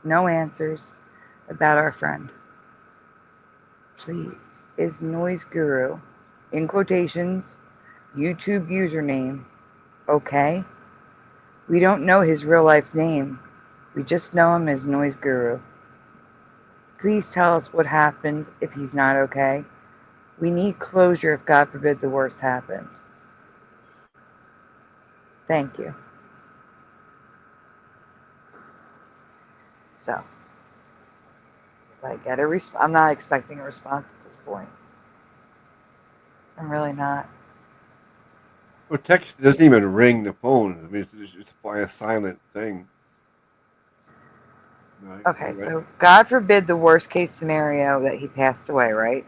No answers about our friend. Please, is Noise Guru, in quotations, YouTube username, okay? We don't know his real life name. We just know him as Noise Guru. Please tell us what happened if he's not okay. We need closure if God forbid the worst happened. Thank you. So, if I get a response, I'm not expecting a response at this point. I'm really not. Well, text doesn't even ring the phone. I mean, it's just a silent thing. Right? Okay, Right? so God forbid the worst case scenario that he passed away, right?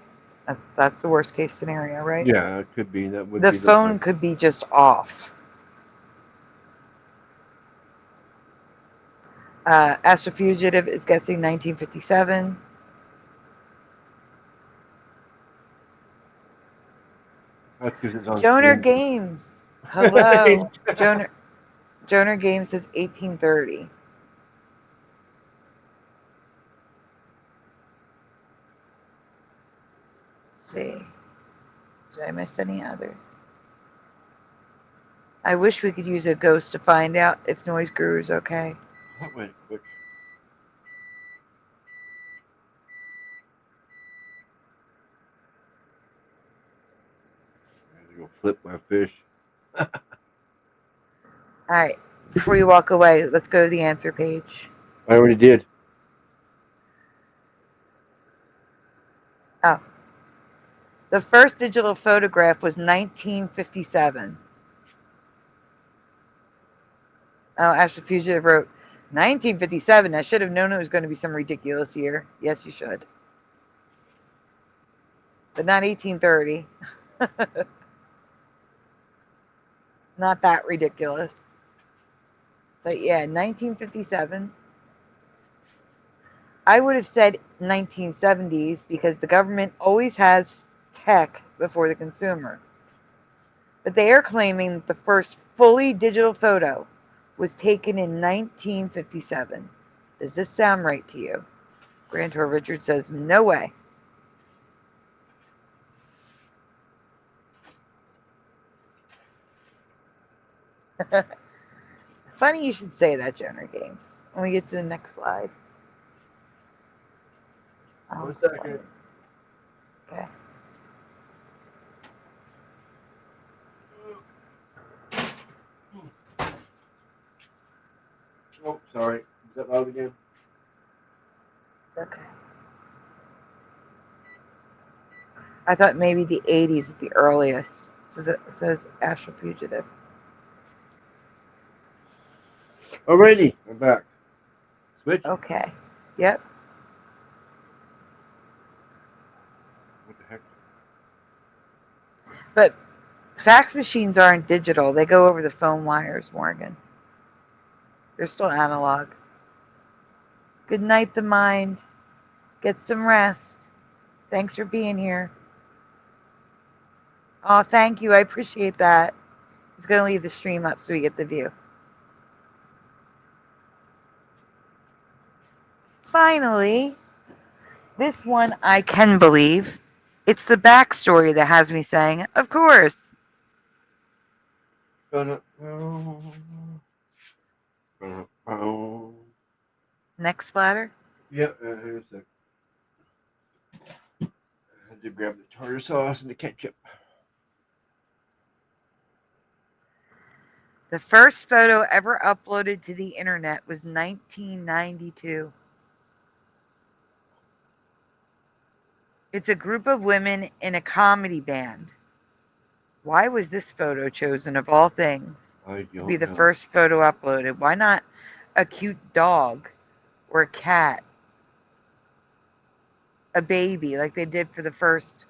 That's the worst case scenario, right? Yeah, it could be. That would The be the phone could be just off. Astrofugitive is guessing 1957. That's because it's on Joner standby. Games. He's- Hello. Joner Games says 1830. Let's see. Did I miss any others? I wish we could use a ghost to find out if Noise Guru is okay. That went quick. I had to go flip my fish. All right. Before you walk away, let's go to the answer page. I already did. Oh. The first digital photograph was 1957. Oh, Astrofugitive wrote 1957. I should have known it was going to be some ridiculous year. Yes, you should. But not 1830. Not that ridiculous. But yeah, 1957. I would have said 1970s because the government always has tech before the consumer. But they are claiming that the first fully digital photo was taken in 1957. Does this sound right to you? Grantor Richard says, no way. Funny you should say that, Jonah Games. When we get to the next slide. 1 second. Okay. Oh, sorry. Is that loud again? Okay. I thought maybe the 80s at the earliest. It says Astral Fugitive. Alrighty, I'm back. Switch. Okay. Yep. What the heck? But fax machines aren't digital. They go over the phone wires, Morgan. They're still analog. Good night, the mind. Get some rest. Thanks for being here. Oh, thank you. I appreciate that. He's going to leave the stream up so we get the view. Finally, this one I can believe. It's the backstory that has me saying, of course. Next splatter. Yep, here's the. I had to grab the tartar sauce and the ketchup. The first photo ever uploaded to the internet was 1992. It's a group of women in a comedy band. Why was this photo chosen, of all things, to be the first photo uploaded? Why not a cute dog or a cat, a baby, like they did for the first,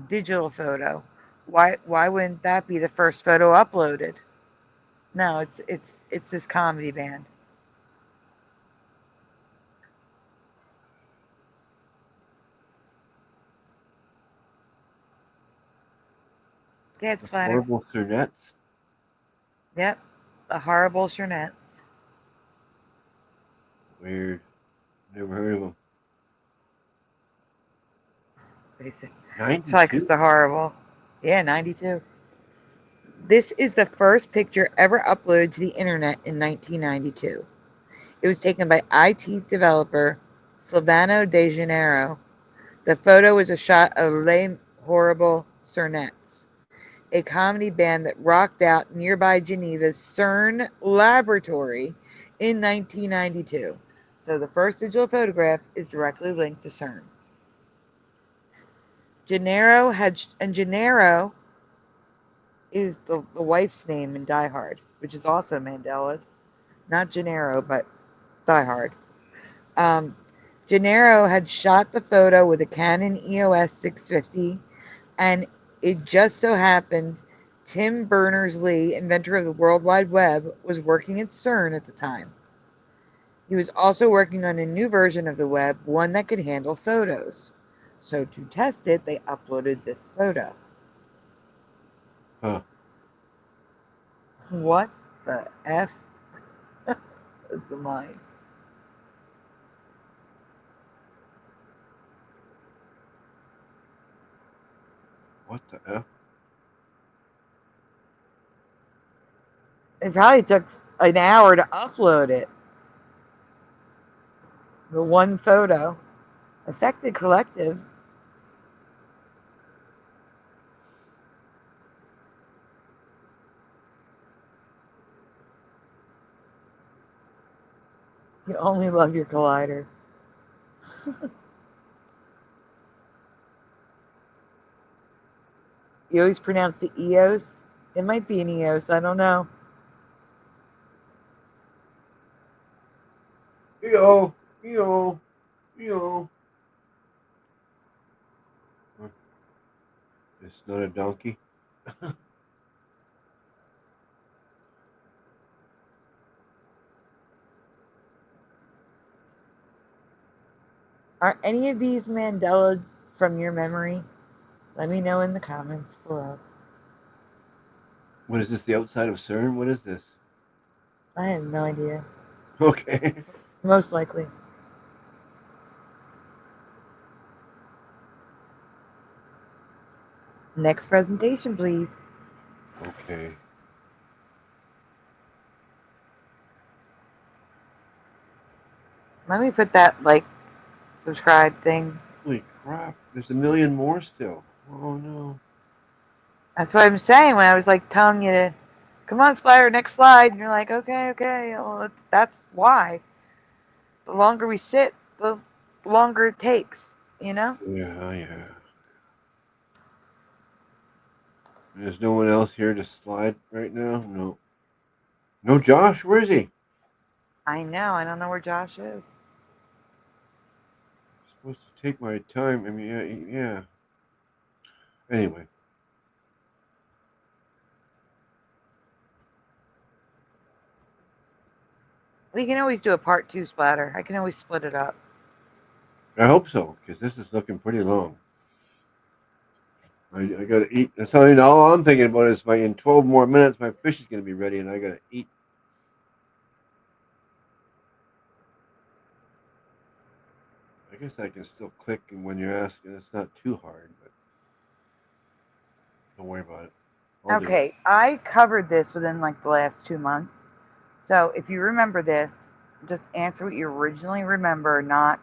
digital photo? Why wouldn't that be the first photo uploaded? No, it's this comedy band. Yeah, it's fine. Horrible Cernettes. Yep, the horrible Cernettes. Weird. Never heard of them. Basic. 92? Probably because they're horrible. Yeah, 92. This is the first picture ever uploaded to the internet in 1992. It was taken by IT developer Silvano De Janeiro. The photo was a shot of Les Horrible Cernettes, a comedy band that rocked out nearby Geneva's CERN laboratory in 1992. So the first digital photograph is directly linked to CERN. Gennaro is the wife's name in Die Hard, which is also Mandela. Not Gennaro, but Die Hard. Gennaro had shot the photo with a Canon EOS 650, and it just so happened Tim Berners-Lee, inventor of the World Wide Web, was working at CERN at the time. He was also working on a new version of the web, one that could handle photos. So to test it, they uploaded this photo. Huh. What the F is the mind? What the F? It probably took an hour to upload it. The one photo. Affected Collective. You only love your collider. You always pronounced it EOS? It might be an EOS, I don't know. It's not a donkey. Are any of these Mandela from your memory? Let me know in the comments below. What is this? The outside of CERN? What is this? I have no idea. Okay. Most likely. Next presentation, please. Okay. Let me put that like subscribe thing. Holy crap! There's a million more still. Oh no. That's what I'm saying when I was like telling you to come on, Splatter, next slide. And you're like, okay. Well, that's why. The longer we sit, the longer it takes, you know? Yeah. There's no one else here to slide right now? No. No, Josh? Where is he? I know. I don't know where Josh is. I'm supposed to take my time. I mean, yeah. Anyway. We can always do a part 2 Splatter. I can always split it up. I hope so, because this is looking pretty long. I gotta eat. That's all I'm thinking about is in 12 more minutes, my fish is gonna be ready, and I gotta eat. I guess I can still click, and when you're asking, it's not too hard, but don't worry about it. Okay, I covered this within like the last 2 months. So if you remember this, just answer what you originally remember, not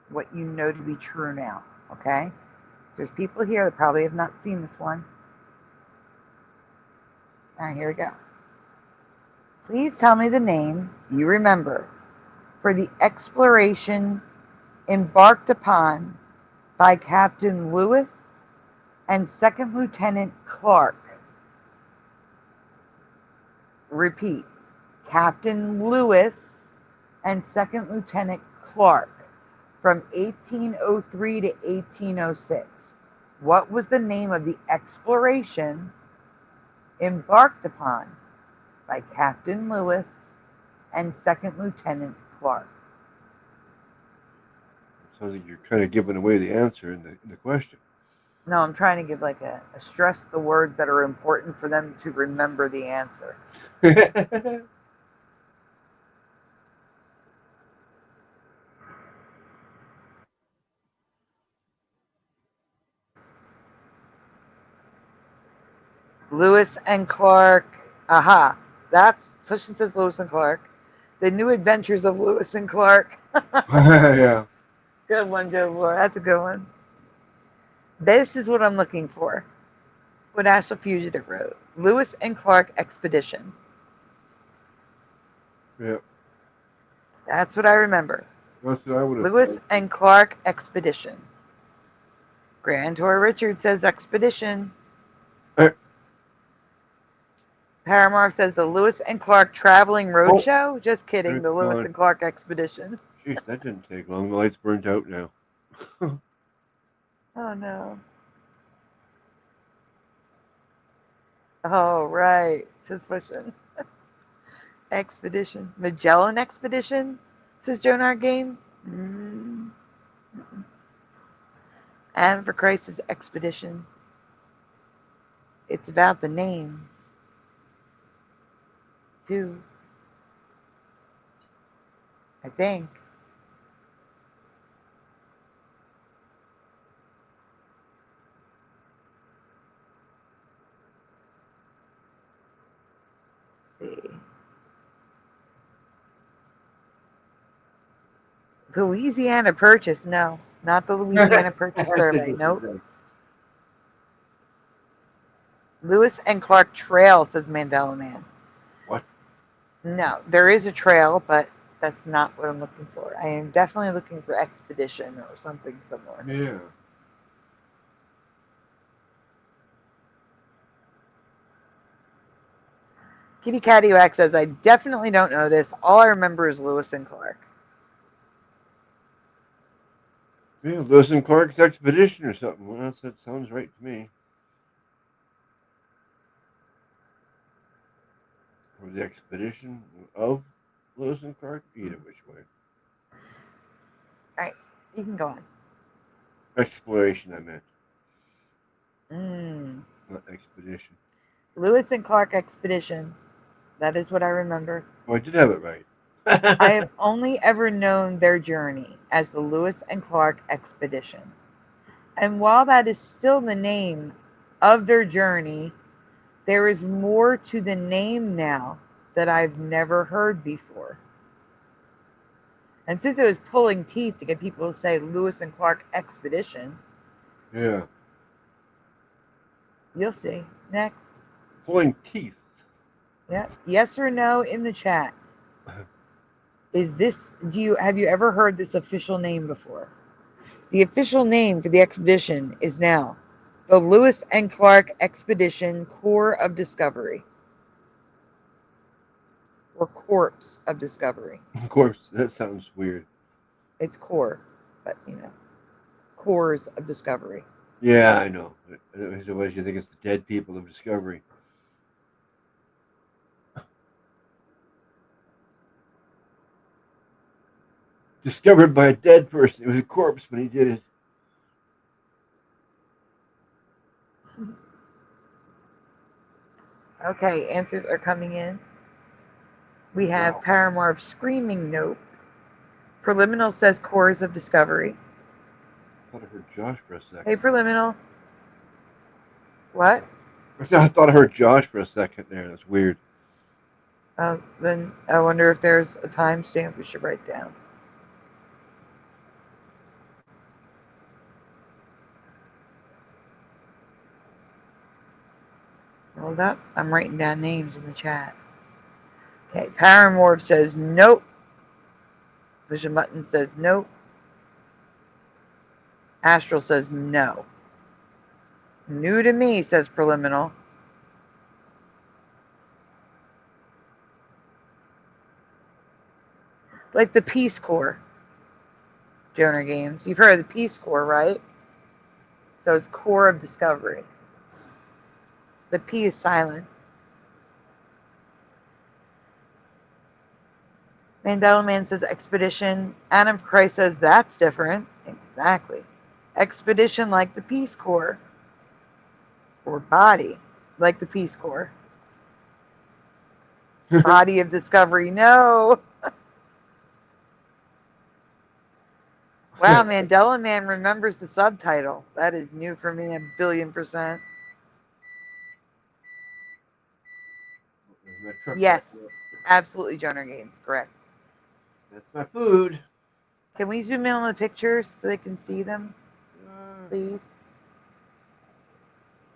what you know to be true now. Okay? There's people here that probably have not seen this one. All right, here we go. Please tell me the name you remember for the exploration embarked upon by Captain Lewis and Second Lieutenant Clark. Repeat, Captain Lewis and Second Lieutenant Clark from 1803 to 1806. What was the name of the exploration embarked upon by Captain Lewis and Second Lieutenant Clark? Sounds like you're kind of giving away the answer in the question. No, I'm trying to give like a stress the words that are important for them to remember the answer. Lewis and Clark. Aha. That's Fishing says Lewis and Clark. The New Adventures of Lewis and Clark. Yeah. Good one, Joe Boy. That's a good one. This is what I'm looking for. What National Fugitive wrote. Lewis and Clark Expedition. Yeah. That's what I remember. That's what I would have Lewis said. and Clark Expedition. Grand Tour Richard says Expedition. Paramore says the Lewis and Clark Traveling Roadshow. Just kidding. The Lewis and Clark Expedition. Jeez, that didn't take long. The light's burnt out now. Oh no. Oh right. Says pushing. Expedition. Magellan Expedition. Says Jonar Games. And for Christ's Expedition. It's about the names. Too. I think. Let's see. The Louisiana Purchase. No, not the Louisiana Purchase survey. Nope. Lewis and Clark Trail, says Mandela Man. What? No, there is a trail, but that's not what I'm looking for. I am definitely looking for expedition or something similar. Yeah. Kitty Catty says, I definitely don't know this. All I remember is Lewis and Clark. Yeah, Lewis and Clark's Expedition or something. Well, that sounds right to me. Or the expedition of Lewis and Clark? Either which way. All right, you can go on. Exploration, I meant. Not expedition. Lewis and Clark expedition. That is what I remember. Oh, I did have it right. I have only ever known their journey as the Lewis and Clark expedition. And while that is still the name of their journey, there is more to the name now that I've never heard before. And since it was pulling teeth to get people to say Lewis and Clark expedition, Yeah. you'll see. Next. Pulling teeth. Yeah. Yes or no in the chat. Is this, have you ever heard this official name before? The official name for the expedition is now the Lewis and Clark Expedition Corps of Discovery. Or Corpse of Discovery. Of course, that sounds weird. It's Corps, but Corps of Discovery. Yeah, I know. Otherwise, you think it's the dead people of Discovery. Discovered by a dead person. It was a corpse when he did it. Okay, answers are coming in. We have Paramore screaming nope. Preliminal says Corps of Discovery. I thought I heard Josh for a second. Hey, Preliminal. What? I thought I heard Josh for a second there. That's weird. Then I wonder if there's a timestamp we should write down. Hold up. I'm writing down names in the chat. Okay, Paramore says nope. Vision Button says nope. Astral says no. New to me, says Preliminal. Like the Peace Corps. Donor Games. You've heard of the Peace Corps, right? So it's Corps of Discovery. The P is silent. Mandela Man says expedition. Adam Christ says that's different. Exactly. Expedition like the Peace Corps. Or body like the Peace Corps. Body of Discovery. No. Wow, Mandela Man remembers the subtitle. That is new for me, 1,000,000,000%. Yes, absolutely, Jonah Gaines, correct. That's my food. Can we zoom in on the pictures so they can see them, please?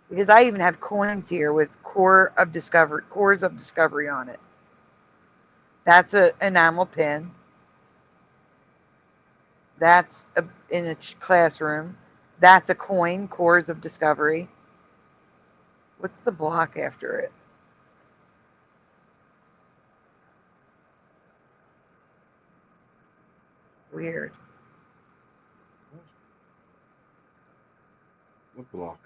Because I even have coins here with Corps of Discovery on it. That's an enamel pin. That's in a classroom. That's a coin, Corps of Discovery. What's the block after it? Weird. What block?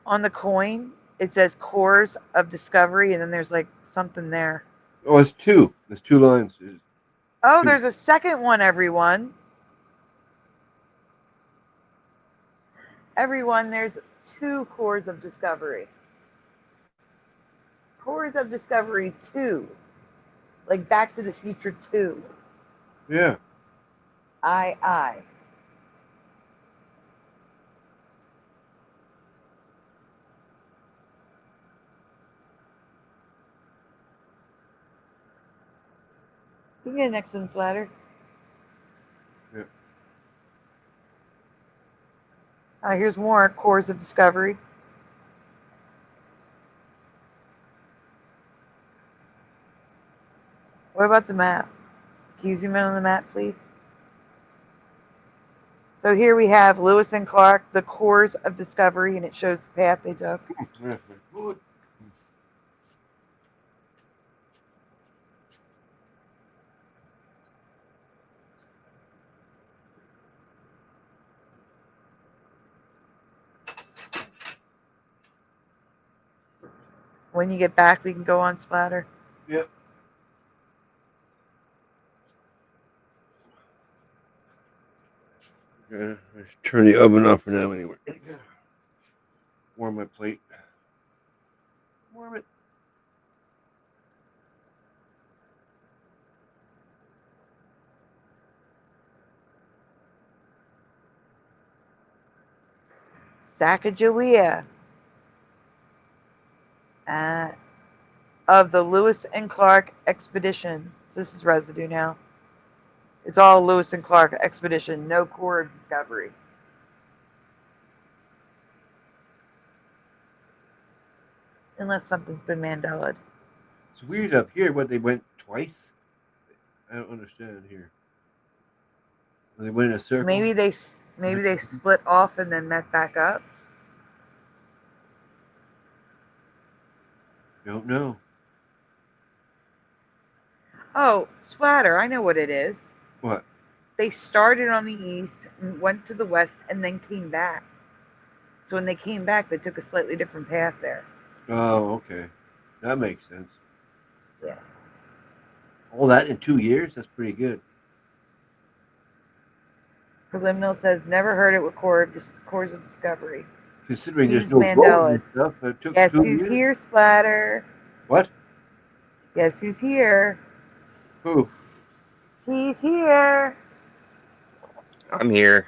On the coin, it says Corps of Discovery, and then there's like something there. Oh, it's two. There's two lines. Oh, there's a second one, everyone. Everyone, there's two Corps of Discovery. Corps of Discovery 2. Like Back to the Future 2. Yeah. I. You get the next one, Splatter. Yeah. Here's more Corps of Discovery. What about the map? Can you zoom in on the map, please? So here we have Lewis and Clark, the Corps of Discovery, and it shows the path they took. Yeah. When you get back, we can go on, Splatter. Yep. Yeah, let's turn the oven off for now anyway. Warm my plate. Warm it. Sacagawea of the Lewis and Clark expedition. So this is residue now. It's all Lewis and Clark expedition, no core discovery. Unless something's been Mandelaed. It's weird up here when they went twice. I don't understand here. When they went in a circle. Maybe they split off and then met back up. Don't know. Oh, splatter! I know what it is. What? They started on the east, went to the west, and then came back. So when they came back, they took a slightly different path there. Oh, okay. That makes sense. Yeah. All that in 2 years? That's pretty good. Preliminal says, never heard it with cores of discovery. Considering Who's there's no Mandela? gold and stuff, that took Guess 2 who's years. here, Splatter? What? Guess who's here? Who? He's here. I'm here.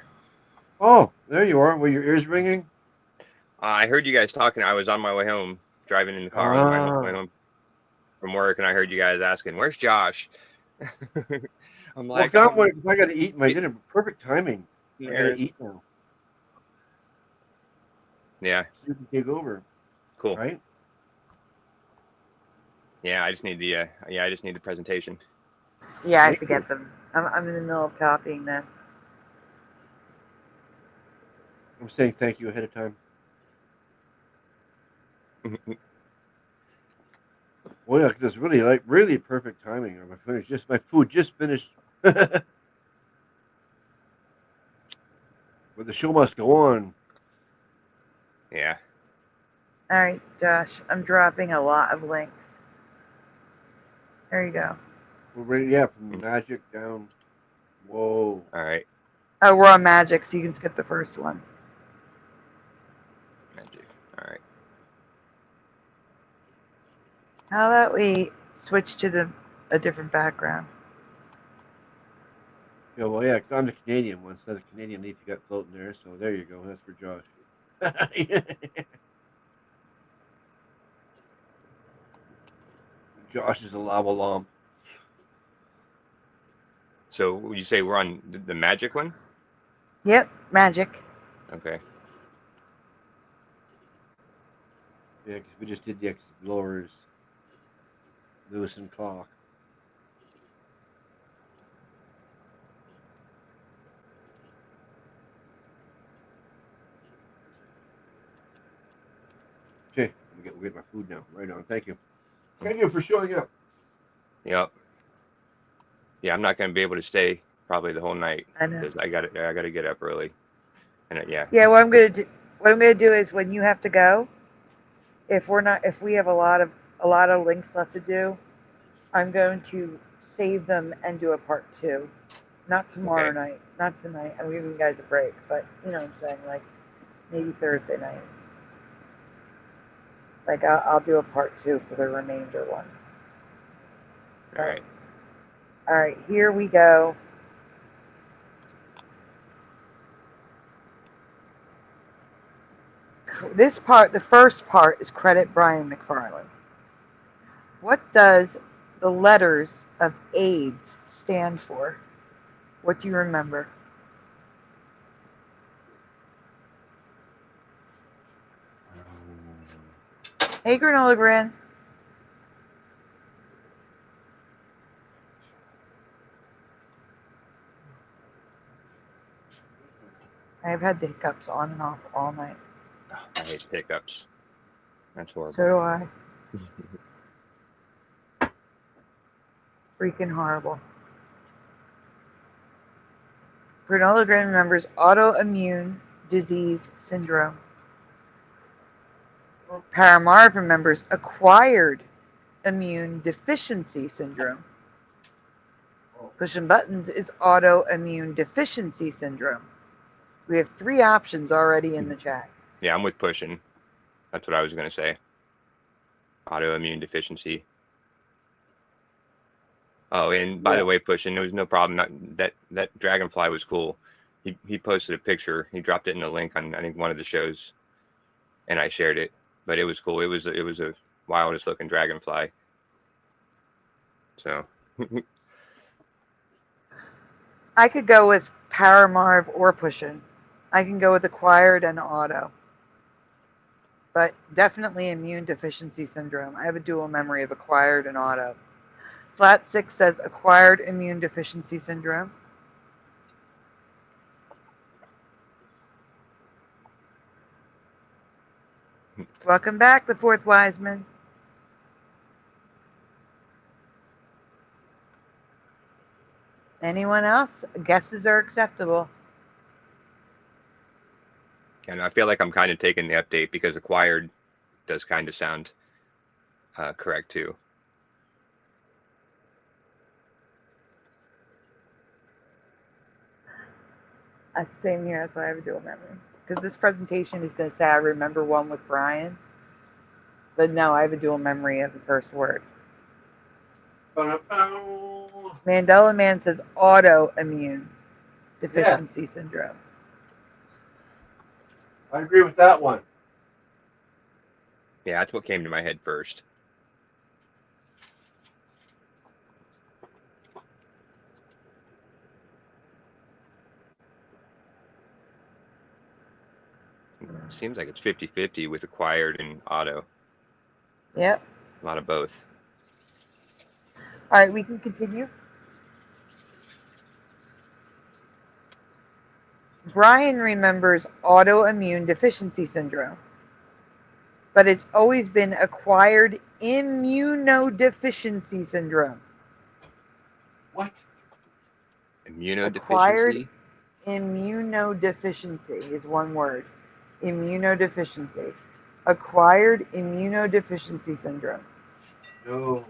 Oh, there you are. Were your ears ringing? I heard you guys talking. I was on my way home, driving in the car on my way home from work, and I heard you guys asking, "Where's Josh?" I'm like, well, I got to eat my dinner. Perfect timing. I got to eat now. Yeah. You can take over. Cool. Right? Yeah, I just need the presentation. Yeah, I have to get them. I'm in the middle of copying this. I'm saying thank you ahead of time. Well, yeah, because it's really perfect timing. My food just finished. But the show must go on. Yeah. All right, Josh, I'm dropping a lot of links. There you go. We're ready, yeah, from Magic down. Whoa. All right. Oh, we're on Magic, so you can skip the first one. Magic. All right. How about we switch to a different background? Yeah, well, yeah, because I'm the Canadian one, so the Canadian leaf you got floating there. So there you go. That's for Josh. Josh is a lava lump. So would you say we're on the Magic one? Yep, Magic. Okay. Yeah, because we just did the Explorers. Lewis and Clark. Okay, we'll get my food now. Right on. Thank you. Thank you for showing up. Yep. Yeah, I'm not going to be able to stay probably the whole night I know. because I got to get up early. And yeah. Yeah, what I'm gonna do is when you have to go, if we have a lot of links left to do, I'm going to save them and do a part 2. Not tomorrow night, not tonight. I'm giving you guys a break, but you know what I'm saying, like maybe Thursday night. Like I'll do a part 2 for the remainder ones. All right. All right, here we go. This part, the first part, is credit Brian McFarlane. What does the letters of AIDS stand for? What do you remember? Hey, Granola Gran. I've had the hiccups on and off all night. Oh, I hate hiccups. That's horrible. So do I. Freaking horrible. Granola Gran remembers autoimmune disease syndrome. Paramarv remembers acquired immune deficiency syndrome. Pushing Buttons is autoimmune deficiency syndrome. We have 3 options already in the chat. Yeah, I'm with pushing. That's what I was going to say. Autoimmune deficiency. Oh, and by the way, pushing, there was no problem. That dragonfly was cool. He posted a picture. He dropped it in a link on, I think, one of the shows, and I shared it. But it was cool. It was a wildest looking dragonfly. So I could go with Paramarv or pushing. I can go with acquired and auto. But definitely immune deficiency syndrome. I have a dual memory of acquired and auto. Flat 6 says acquired immune deficiency syndrome. Welcome back, the fourth Wiseman. Anyone else? Guesses are acceptable. and I feel like I'm kind of taking the update because acquired does kind of sound correct too. Same here, that's why I have a dual memory. Because this presentation is going to say I remember one with Brian. But no, I have a dual memory of the first word. Mandela Man says autoimmune deficiency syndrome. I agree with that one. Yeah, that's what came to my head first. Seems like it's 50-50 with acquired and auto. Yep. A lot of both. All right, we can continue. Brian remembers autoimmune deficiency syndrome, but it's always been acquired immunodeficiency syndrome. What? Immunodeficiency? Acquired immunodeficiency is one word. Immunodeficiency. Acquired immunodeficiency syndrome. No.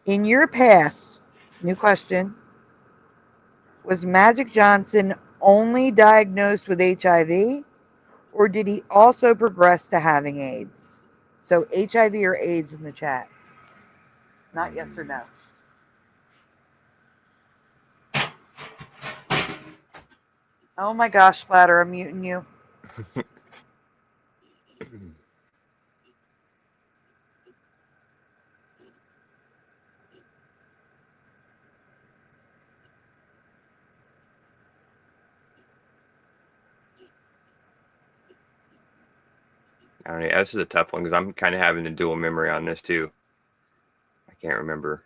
In your past, new question, was Magic Johnson only diagnosed with HIV, or did he also progress to having AIDS? So HIV or AIDS in the chat. Not yes or no. Oh my gosh, Splatter, I'm muting you. I don't know. This is a tough one because I'm kind of having a dual memory on this too. I can't remember.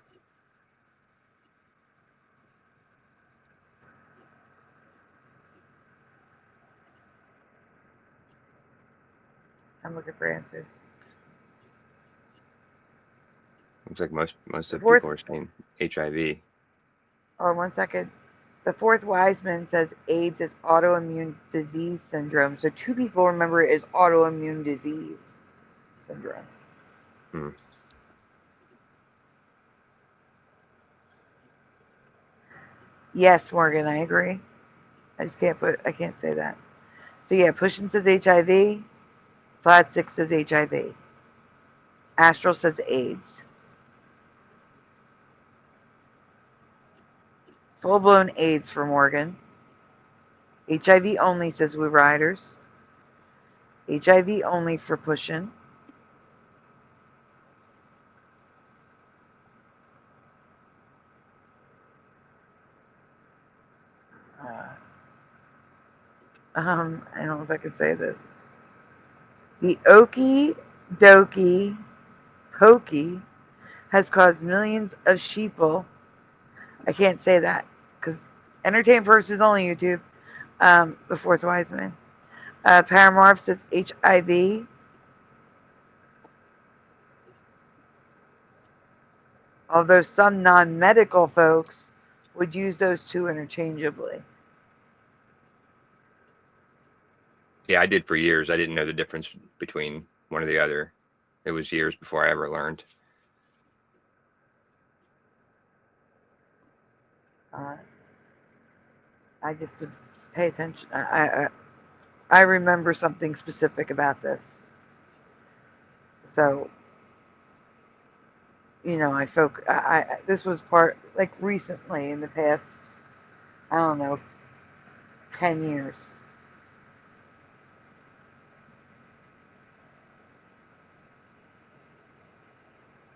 I'm looking for answers. Looks like most of the people are saying HIV. Oh, 1 second. The fourth Wiseman says AIDS is autoimmune disease syndrome. So 2 people remember it as autoimmune disease syndrome. Hmm. Yes, Morgan, I agree. I can't say that. So yeah, Pushin says HIV. Flat 6 says HIV. Astral says AIDS. Full-blown AIDS for Morgan. HIV only says Woo Riders. HIV only for Pushin. I don't know if I can say this. The okie dokie hokey has caused millions of sheeple. I can't say that because Entertain First is only YouTube. The fourth Wiseman. Paramorph says HIV. Although some non-medical folks would use those two interchangeably. Yeah, I did for years. I didn't know the difference between one or the other. It was years before I ever learned. I just to pay attention. I remember something specific about this. So, you know, this was part, like, recently in the past, I don't know, 10 years.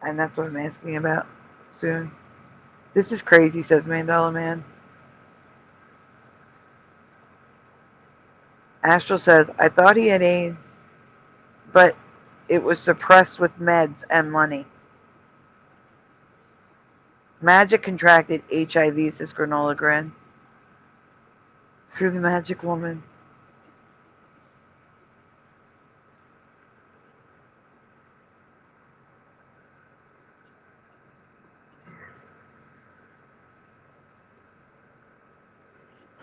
And that's what I'm asking about soon. This is crazy, says Mandela Man. Astral says, I thought he had AIDS, but it was suppressed with meds and money. Magic contracted HIV, says Granola Grin. Through the magic woman.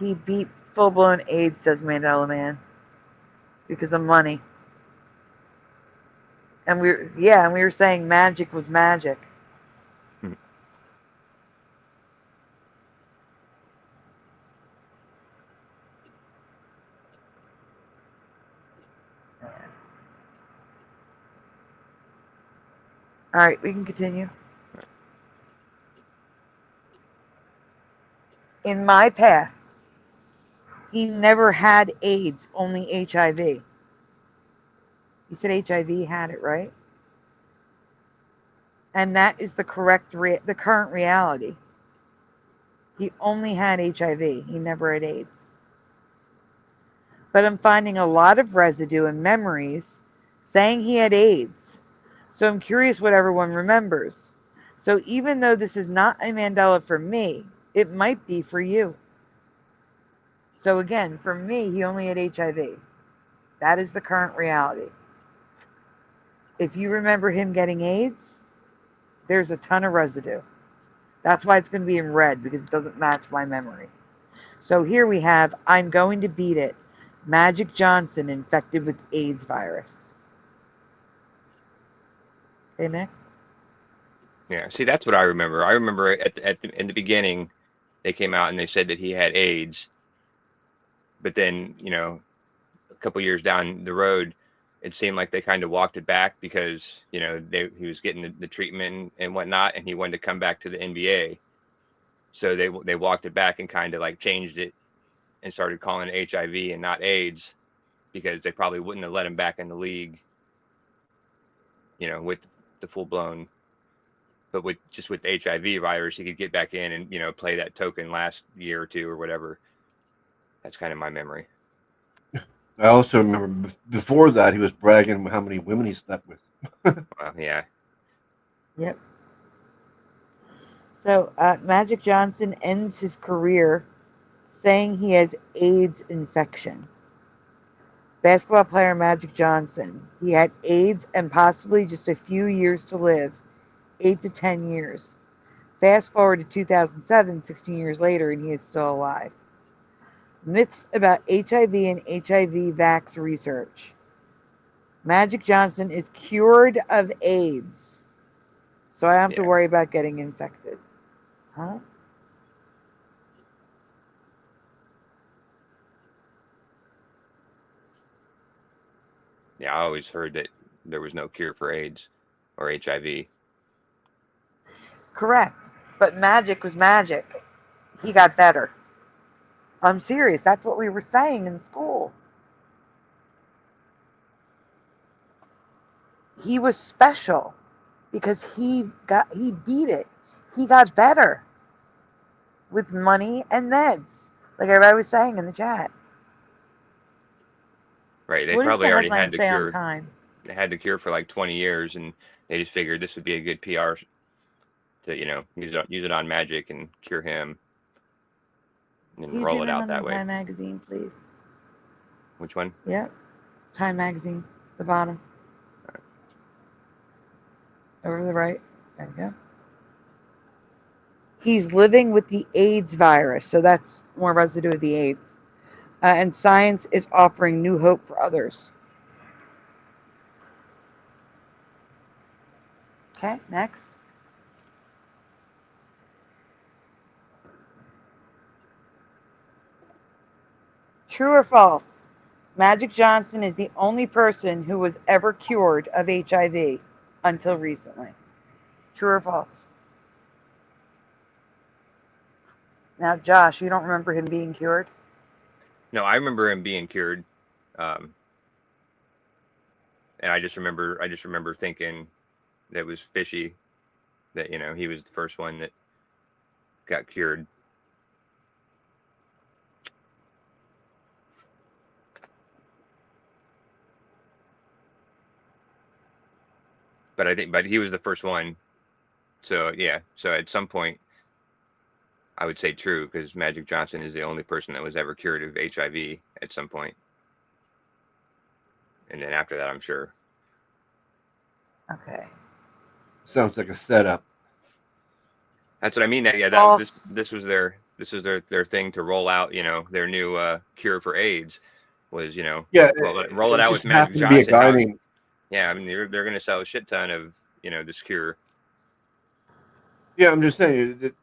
He beat full-blown AIDS, says Mandela Man. Because of money. And we were saying magic was magic. All right, we can continue. In my past, he never had AIDS, only HIV. You said HIV had it, right? And that is the current reality. He only had HIV. He never had AIDS. But I'm finding a lot of residue and memories saying he had AIDS. So I'm curious what everyone remembers. So even though this is not a Mandela for me, it might be for you. So again, for me, he only had HIV. That is the current reality. If you remember him getting AIDS, there's a ton of residue. That's why it's going to be in red, because it doesn't match my memory. So here we have, I'm going to beat it. Magic Johnson infected with AIDS virus. Okay, next. Yeah, see, that's what I remember. I remember in the beginning, they came out and they said that he had AIDS. But then, you know, a couple years down the road, it seemed like they kind of walked it back because, you know, he was getting the treatment and whatnot, and he wanted to come back to the NBA. So they walked it back and kind of like changed it and started calling it HIV and not AIDS, because they probably wouldn't have let him back in the league, you know, with the full blown. But with the HIV virus, he could get back in and, you know, play that token last year or two or whatever. That's kind of my memory. I also remember before that he was bragging how many women he slept with. Well, yeah. Yep. So Magic Johnson ends his career saying he has AIDS infection. Basketball player Magic Johnson. He had AIDS and possibly just a few years to live. 8 to 10 years. Fast forward to 2007, 16 years later, and he is still alive. Myths about HIV and HIV vax research. Magic Johnson is cured of AIDS, so I don't have to worry about getting infected. Huh? Yeah, I always heard that there was no cure for AIDS or HIV. Correct. But magic was magic. He got better. I'm serious. That's what we were saying in school. He was special because he beat it. He got better with money and meds, like everybody was saying in the chat. Right. They probably already had the cure. They had the cure for like 20 years, and they just figured this would be a good PR to, you know, use it on Magic and cure him and roll it out that way. Time magazine, please. Which one? Yep. Time magazine, the bottom. Right. Over to the right. There we go. He's living with the AIDS virus, so that's more residue of the AIDS. and science is offering new hope for others. Okay, next. True or false? Magic Johnson is the only person who was ever cured of HIV until recently. True or false? Now, Josh, you don't remember him being cured? No, I remember him being cured, and I just remember thinking that it was fishy that he was the first one that got cured. But he was the first one. So yeah, so at some point, I would say true, because Magic Johnson is the only person that was ever cured of HIV at some point. And then after that, I'm sure. Okay. Sounds like a setup. That's what I mean. Yeah, this was their thing to roll out. Their new cure for AIDS was roll it out with Magic Johnson. Be a guy named. Yeah, I mean they're going to sell a shit ton of this cure. Yeah, I'm just saying it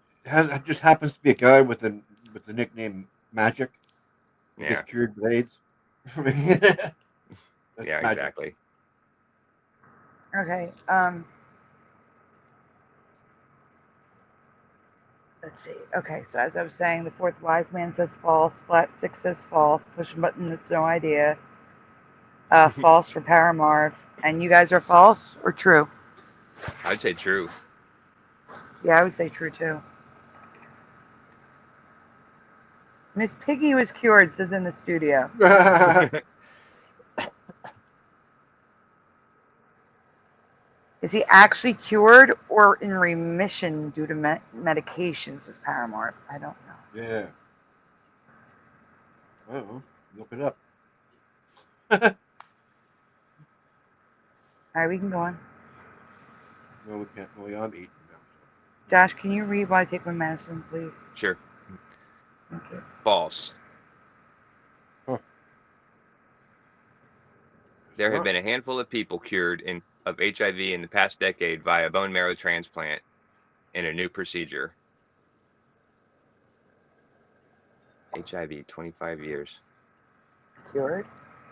just happens to be a guy with the nickname Magic. He gets cured with AIDS. Yeah, magic. Exactly. Okay. Let's see. Okay, so as I was saying, the fourth wise man says false. Flat 6 says false. Push a button, that's no idea. False for Paramarv. And you guys are false or true? I'd say true. Yeah, I would say true too. Miss Piggy was cured, says in the studio. Is he actually cured or in remission due to medications, says Paramore? I don't know. Yeah. Oh, look it up. All right, we can go on. No, we can't. No, I'm eating now. Josh, can you read while I take my medicine, please? Sure. Thank you. False. Huh. There have been a handful of people cured of HIV in the past decade via bone marrow transplant in a new procedure. HIV, 25 years. Cured?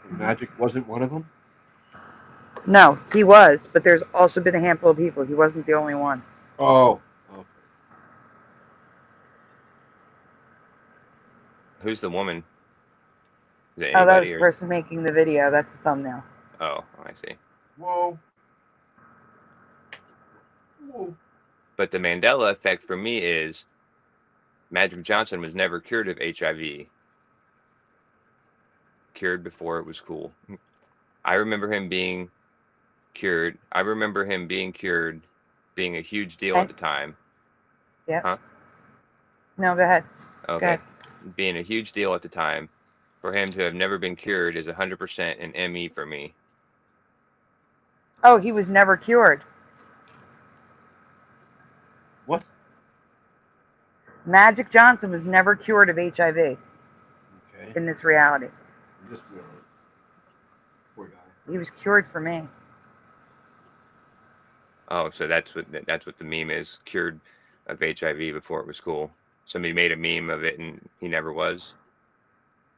Magic wasn't one of them? No, he was, but there's also been a handful of people. He wasn't the only one. Oh. Okay. Who's the woman? Is it Oh, that was anybody? the person making the video. That's the thumbnail. Oh, I see. Whoa. But the Mandela effect for me is Magic Johnson was never cured of HIV. Cured before it was cool. I remember him being cured. I remember him being cured being a huge deal at the time. Yeah. Huh? No, go ahead. Okay. Go ahead. Being a huge deal at the time. For him to have never been cured is 100% an ME for me. Oh, he was never cured. What? Magic Johnson was never cured of HIV. Okay. In this reality. This reality. Poor guy. He was cured for me. Oh, so that's what the meme is. Cured of HIV before it was cool. Somebody made a meme of it and he never was.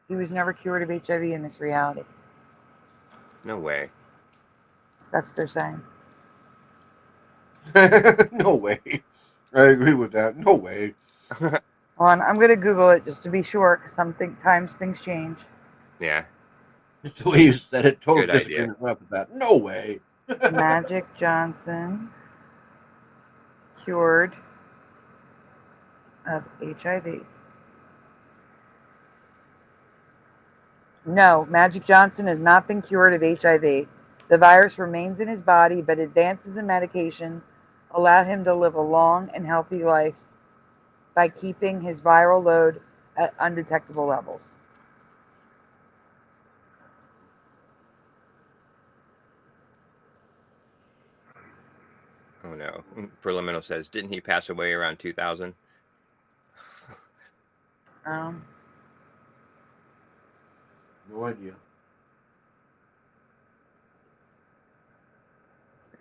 He was never cured of HIV in this reality. No way. That's what they're saying. No way. I agree with that. No way. Hold on, I'm going to Google it just to be sure, because sometimes things change. Yeah. It's the way you said it. Totally Good idea. disagreeing with that. No way. Magic Johnson cured of HIV. No, Magic Johnson has not been cured of HIV. The virus remains in his body, but advances in medication allow him to live a long and healthy life by keeping his viral load at undetectable levels. Oh no. Preliminal says, didn't he pass away around 2000? No idea.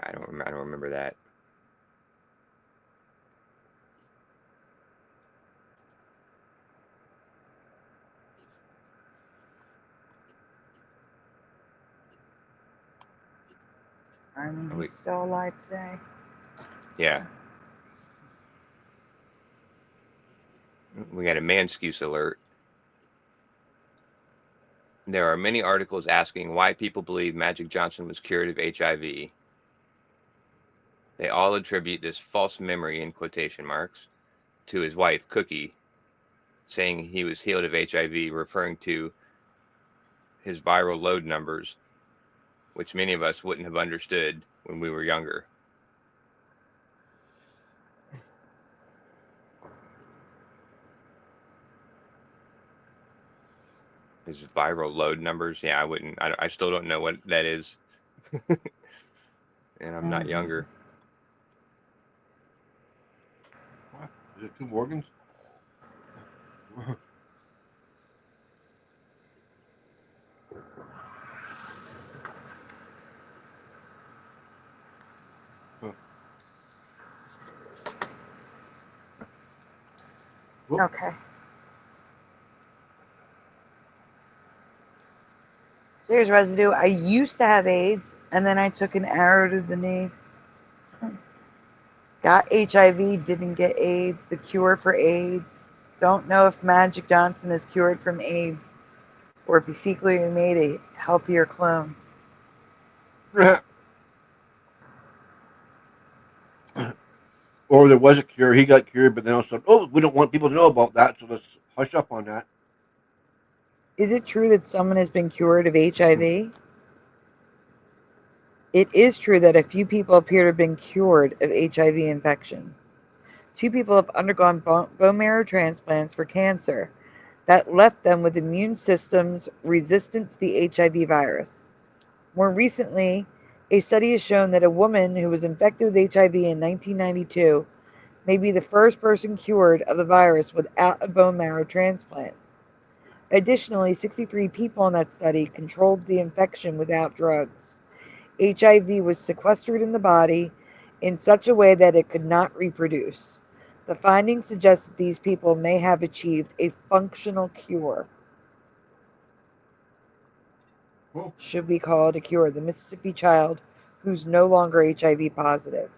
I don't remember that. I mean, We- he's still alive today. Yeah. We got a Manskuse alert. There are many articles asking why people believe Magic Johnson was cured of HIV. They all attribute this false memory, in quotation marks, to his wife, Cookie, saying he was healed of HIV, referring to his viral load numbers, which many of us wouldn't have understood when we were younger. His viral load numbers, yeah, I wouldn't. I still don't know what that is, and I'm not younger. What? Is it 2 Morgans? Okay. So here's residue. I used to have AIDS, and then I took an arrow to the knee. Got HIV, didn't get AIDS. The cure for AIDS. Don't know if Magic Johnson is cured from AIDS, or if he secretly made a healthier clone. Or there was a cure, he got cured, but then also, oh, we don't want people to know about that, so let's hush up on that. Is it true that someone has been cured of HIV? It is true that a few people appear to have been cured of HIV infection. 2 people have undergone bone marrow transplants for cancer that left them with immune systems resistant to the HIV virus. More recently, a study has shown that a woman who was infected with HIV in 1992 may be the first person cured of the virus without a bone marrow transplant. Additionally, 63 people in that study controlled the infection without drugs. HIV was sequestered in the body in such a way that it could not reproduce. The findings suggest that these people may have achieved a functional cure. Should we call it a cure? The Mississippi child who's no longer HIV positive.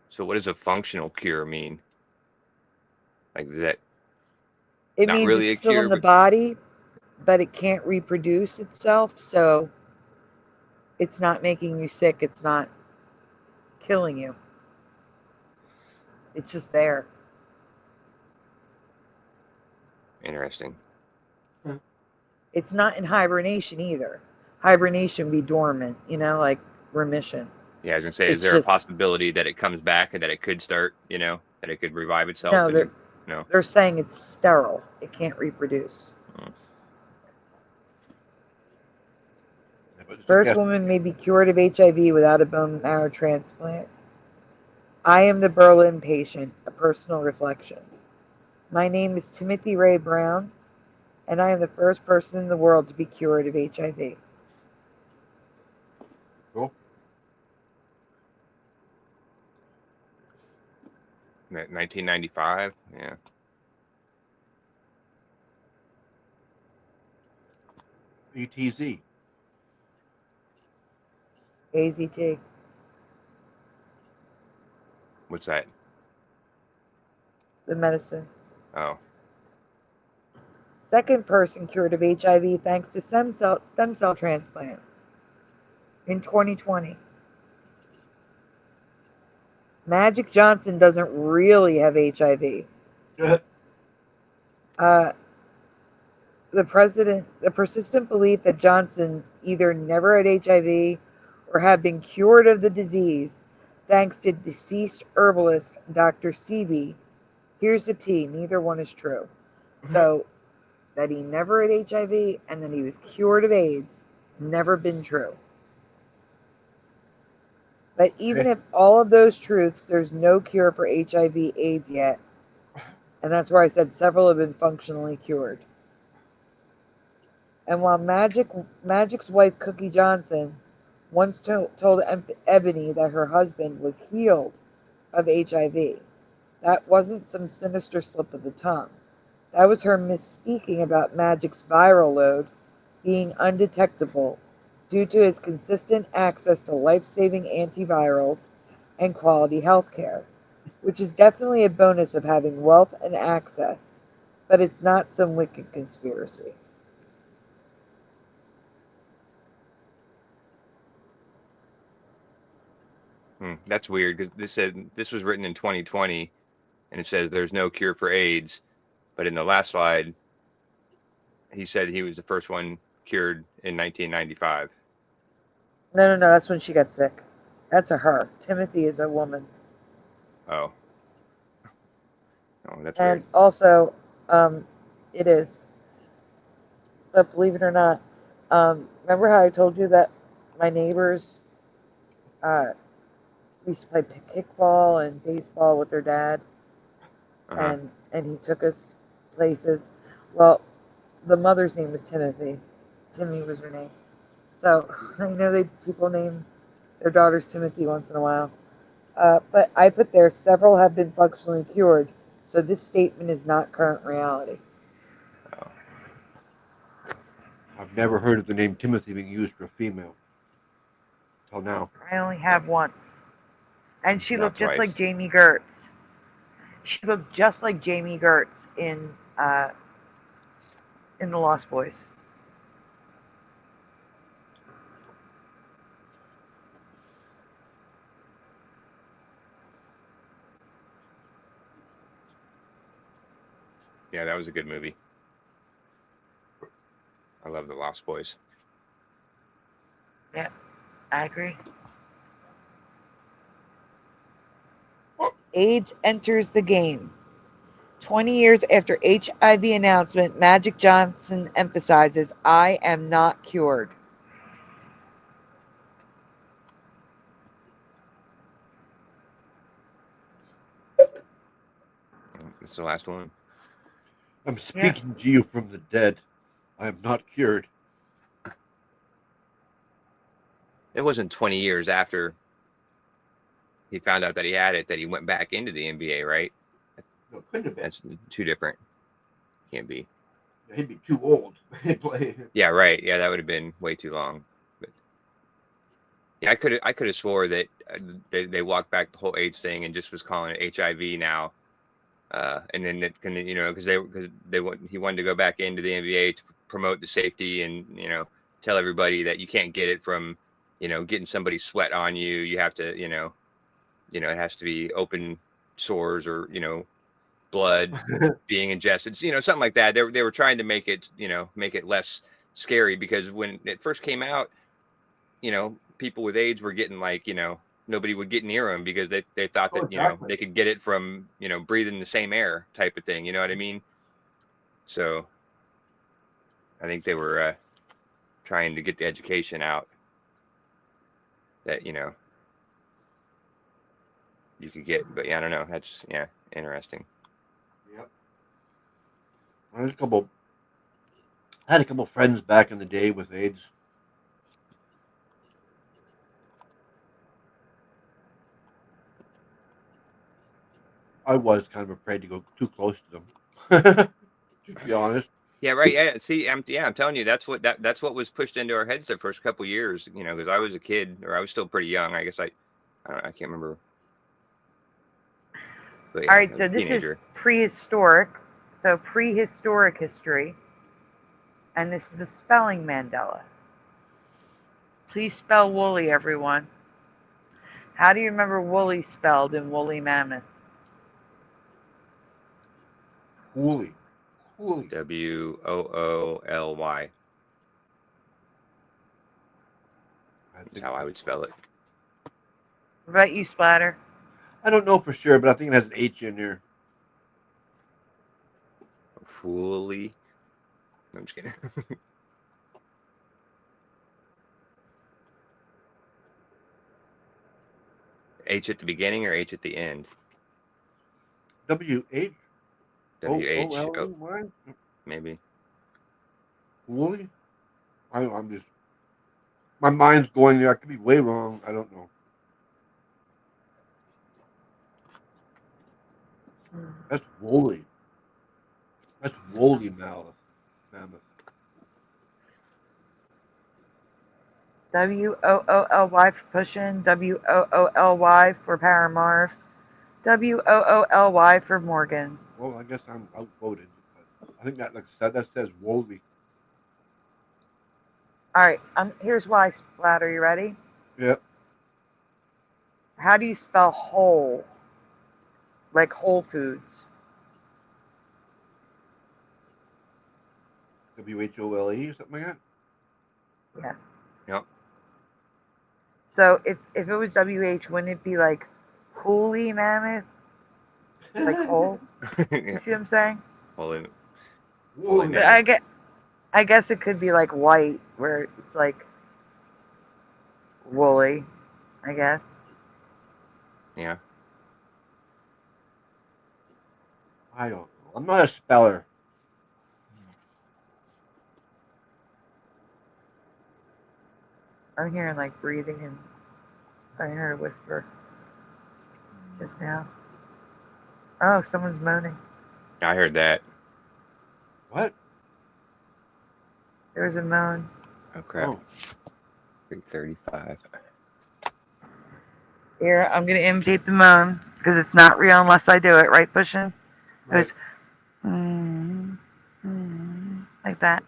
So what does a functional cure mean? Like that? It Not means really it's a still cure, in the but body, but it can't reproduce itself, so it's not making you sick. It's not killing you. It's just there. interesting. It's not in hibernation either. Hibernation be dormant, like remission. Yeah, I was gonna say, is It's there a just possibility that it comes back and that it could start, that it could revive itself? no. And no. They're saying it's sterile. It can't reproduce. First woman may be cured of HIV without a bone marrow transplant. I am the Berlin patient, a personal reflection. My name is Timothy Ray Brown, and I am the first person in the world to be cured of HIV. Cool. 1995, yeah. ETZ. AZT. What's that? The medicine. Oh, Second person cured of HIV thanks to stem cell transplant in 2020. Magic Johnson doesn't really have HIV. The persistent belief that Johnson either never had HIV or had been cured of the disease thanks to deceased herbalist Dr. Sebi. Here's the T, neither one is true. So, that he never had HIV and that he was cured of AIDS, never been true. But even if all of those truths, there's no cure for HIV/AIDS yet, And that's where I said several have been functionally cured. And while Magic's wife, Cookie Johnson, once told Ebony that her husband was healed of HIV, that wasn't some sinister slip of the tongue. That was her misspeaking about Magic's viral load being undetectable due to his consistent access to life-saving antivirals and quality health care, which is definitely a bonus of having wealth and access, but it's not some wicked conspiracy. That's weird because this was written in 2020, and it says there's no cure for AIDS, but in the last slide, he said he was the first one cured in 1995. No, that's when she got sick. That's a her. Timothy is a woman. Oh, that's And weird. also, it is. But believe it or not, remember how I told you that my neighbors we used to play kickball and baseball with their dad, and he took us places. Well, the mother's name was Timothy. Timmy was her name. So I know people name their daughters Timothy once in a while. But I put there several have been functionally cured, so this statement is not current reality. Oh. I've never heard of the name Timothy being used for a female till now. I only have once. And she Not looked just twice. like Jamie Gertz. She looked just like Jamie Gertz in The Lost Boys. Yeah, that was a good movie. I love The Lost Boys. Yeah, I agree. AIDS enters the game. 20 years after HIV announcement, Magic Johnson emphasizes, I am not cured. It's the last one. I'm speaking to you from the dead. I am not cured. It wasn't 20 years after he found out that he had it that he went back into the NBA, right? No, couldn't have been. That's too different. Can't be. He'd be too old. Yeah, right. Yeah, that would have been way too long. But yeah, I could have swore that they walked back the whole AIDS thing and just was calling it HIV now. And then it can, because he wanted to go back into the NBA to promote the safety and tell everybody that you can't get it from getting somebody's sweat on you. You have to it has to be open sores or blood being ingested, something like that. They were trying to make it less scary, because when it first came out, people with AIDS were getting nobody would get near them because they thought that exactly. they could get it from breathing the same air type of thing. You know what I mean? So I think they were trying to get the education out that you could get, but I don't know. That's interesting. Yep. I had a couple friends back in the day with AIDS. I was kind of afraid to go too close to them, to be honest. Yeah, right. Yeah, see, I'm telling you, that's what was pushed into our heads the first couple of years. Because I was a kid, or I was still pretty young. I guess I can't remember. But, yeah, All right, so this is prehistoric. So prehistoric history. And this is a spelling Mandela. Please spell woolly, everyone. How do you remember woolly spelled in Woolly Mammoth? Woolly. WOOLY. That's how I would spell it. What about you, Splatter? I don't know for sure, but I think it has an H in there. Woolly. I'm just kidding. H at the beginning or H at the end? WH? WH, Woolly? What? maybe. Woolly? I'm just. My mind's going there. I could be way wrong. I don't know. That's woolly. That's woolly mammoth. WOOLY for pushing. WOOLY for Paramarv. WOOLY for Morgan. Well, I guess I'm outvoted. But I think that, like I said, that says woolly. All right. Here's why, Splat. Are you ready? Yep. How do you spell whole? Like Whole Foods. WHOLE or something like that. Yeah. Yep. So if it was WH, wouldn't it be like Holy Mammoth? Like whole? You see what I'm saying? Woolly Woolly. mammoth. I guess it could be like white, where it's like woolly, I guess. Yeah. I don't know. I'm not a speller. I'm hearing like breathing, and I heard a whisper just now. Oh, someone's moaning. I heard that. What? There was a moan. Oh crap. Oh. 3:35. Here, I'm gonna imitate the moan because it's not real unless I do it. Right, Pushing? It was like that.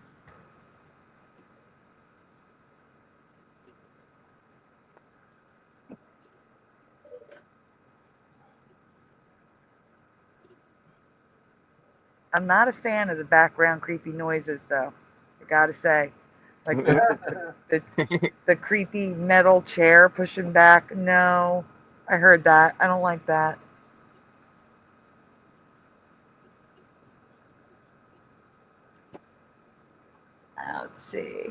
I'm not a fan of the background creepy noises, though. I gotta say, like the creepy metal chair pushing back. No, I heard that. I don't like that. Let's see.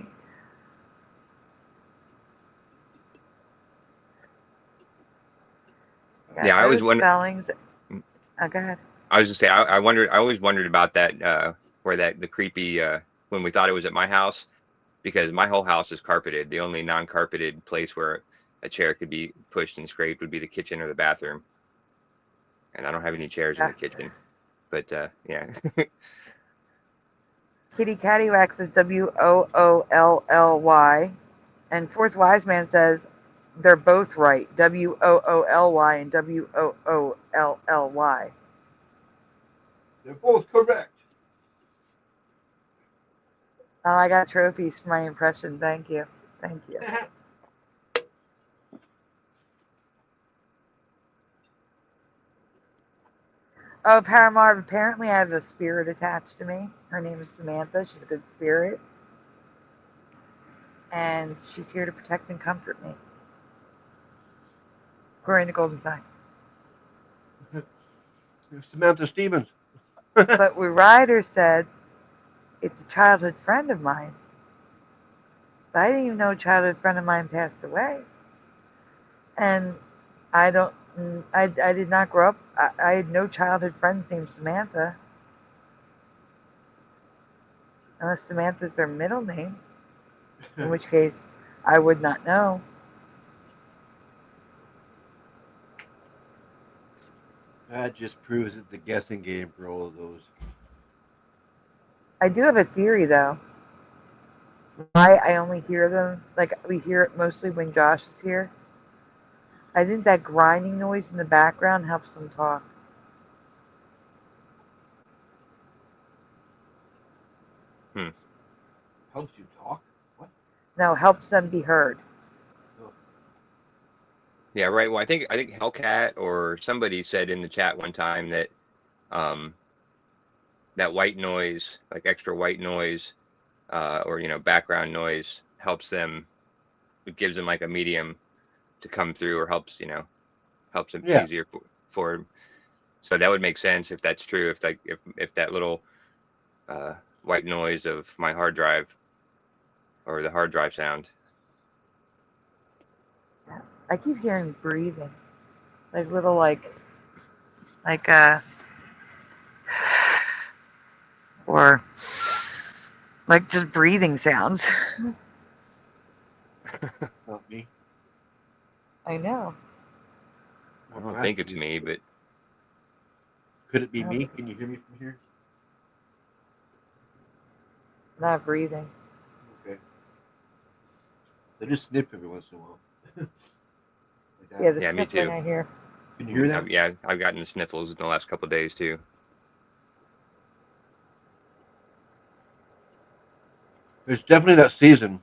Yeah, I always wondered. Spellings. Oh, go ahead. I was gonna say I wondered. I always wondered about that. Where the creepy when we thought it was at my house, because my whole house is carpeted. The only non-carpeted place where a chair could be pushed and scraped would be the kitchen or the bathroom. And I don't have any chairs in the kitchen. But yeah. Kitty Cattywack says WOOLLY, and Fourth Wise Man says they're both right. WOOLY and WOOLLY. They're both correct. Oh, I got trophies for my impression. Thank you. Thank you. Oh, Paramarv, apparently I have a spirit attached to me. Her name is Samantha. She's a good spirit. And she's here to protect and comfort me. According to Golden Sign. Samantha Stevens. But what Ryder said, it's a childhood friend of mine. But I didn't even know a childhood friend of mine passed away. And I did not grow up. I had no childhood friends named Samantha. Unless Samantha's their middle name. In which case, I would not know. That just proves it's a guessing game for all of those. I do have a theory, though. Why I only hear them, like we hear it mostly when Josh is here. I think that grinding noise in the background helps them talk. Helps you talk? What? No, helps them be heard. Oh. Yeah, right. Well, I think Hellcat or somebody said in the chat one time that that white noise, like extra white noise, or background noise, helps them. It gives them like a medium to come through, or helps them easier for. So that would make sense if that's true. If that little white noise of my hard drive or the hard drive sound. I keep hearing breathing, like little like or like just breathing sounds. Not me. I know. I don't think it's me, but Could it be me? Can you hear me from here? Not breathing. Okay. They just snip every once in a while. Like that. Yeah, the Yeah, me sniffling too. I hear. Can you hear that? yeah, I've gotten the sniffles in the last couple of days too. It's definitely that season.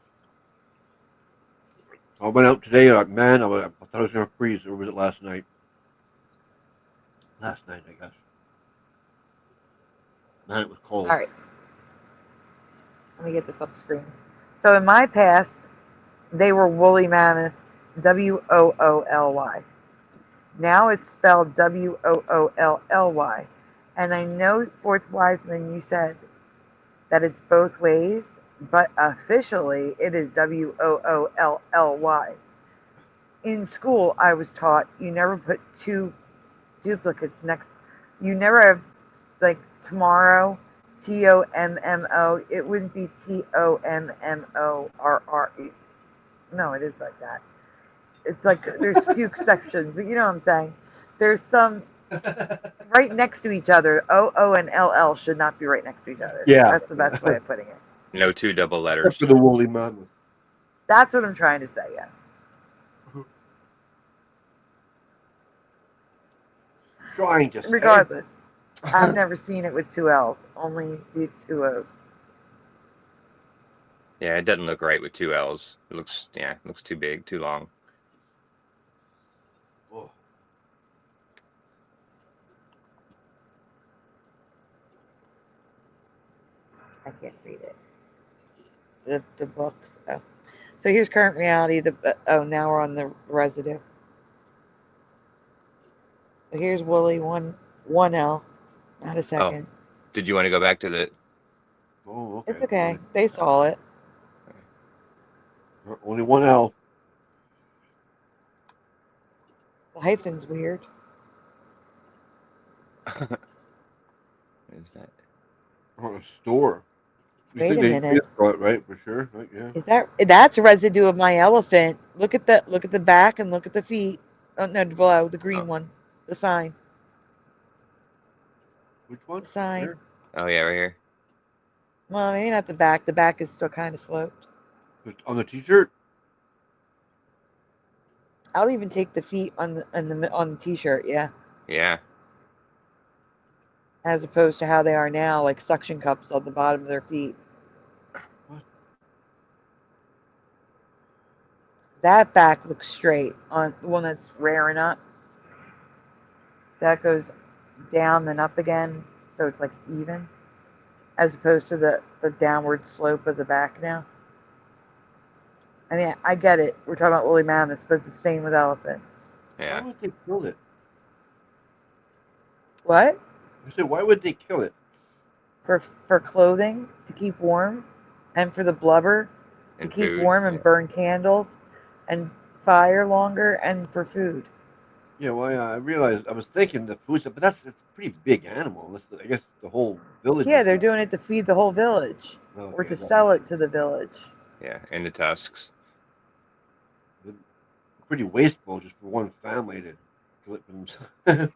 I went out today. Like, man, I thought I was going to freeze. Or was it last night? Last night, I guess. Man, it was cold. All right. Let me get this up the screen. So in my past, they were woolly mammoths, Woolly. Now it's spelled Woolly. And I know, Fourth Wiseman, you said that it's both ways, but officially it is Woolly. In school, I was taught you never put two duplicates next. You never have, like, tomorrow, TOMMO. It wouldn't be TOMMORRE. No, it is like that. It's like there's few exceptions, but you know what I'm saying. There's some right next to each other. OO and LL should not be right next to each other. Yeah. That's the best way of putting it. No two double letters. Except for the woolly mammoth. That's what I'm trying to say, yeah. Trying to say. Regardless, I've never seen it with two L's, only the two O's. Yeah, it doesn't look right with two L's. It looks too big, too long. Oh. I can't read it. The books. Oh. So here's current reality. Now we're on the residue. So here's Woolly, one L. Not a second. Did you want to go back to the? Oh, okay. It's okay. They saw it. Only one L. The hyphen's weird. What is that? On a store. You Wait think a they minute. saw it, right? For sure. Right? Yeah. That's residue of my elephant? Look at the back and look at the feet. Oh no, below the green one. The sign. Which one? The sign. Here? Oh yeah, right here. Well, maybe not the back. The back is still kind of sloped. On the T-shirt. I'll even take the feet on the T-shirt. Yeah. Yeah. As opposed to how they are now, like suction cups on the bottom of their feet. What? That back looks straight on the one that's rearing up. That goes down then up again, so it's like even, as opposed to the downward slope of the back now. I mean, I get it. We're talking about woolly mammoths, but it's the same with elephants. Yeah. Why would they kill it? What? I said, why would they kill it? For clothing, to keep warm, and for the blubber, And to keep food, warm and yeah. burn candles and fire longer, and for food. Yeah, well, I realized I was thinking the food stuff, but it's a pretty big animal. I guess the whole village. Yeah, they're doing it to feed the whole village, Okay, or to that sell makes it to the village. Yeah, and the tusks. sense. Pretty wasteful just for one family to kill it for themselves.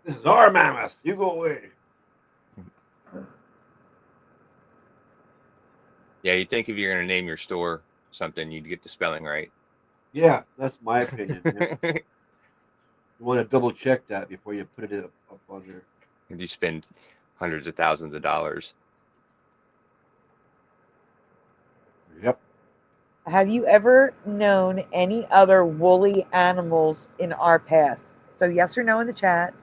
This is our mammoth. You go away. Yeah, you'd think if you're gonna name your store something, you'd get the spelling right. Yeah, that's my opinion. Yeah. You want to double check that before you put it up on there. And you spend hundreds of thousands of dollars. Yep. Have you ever known any other woolly animals in our past? So yes or no in the chat.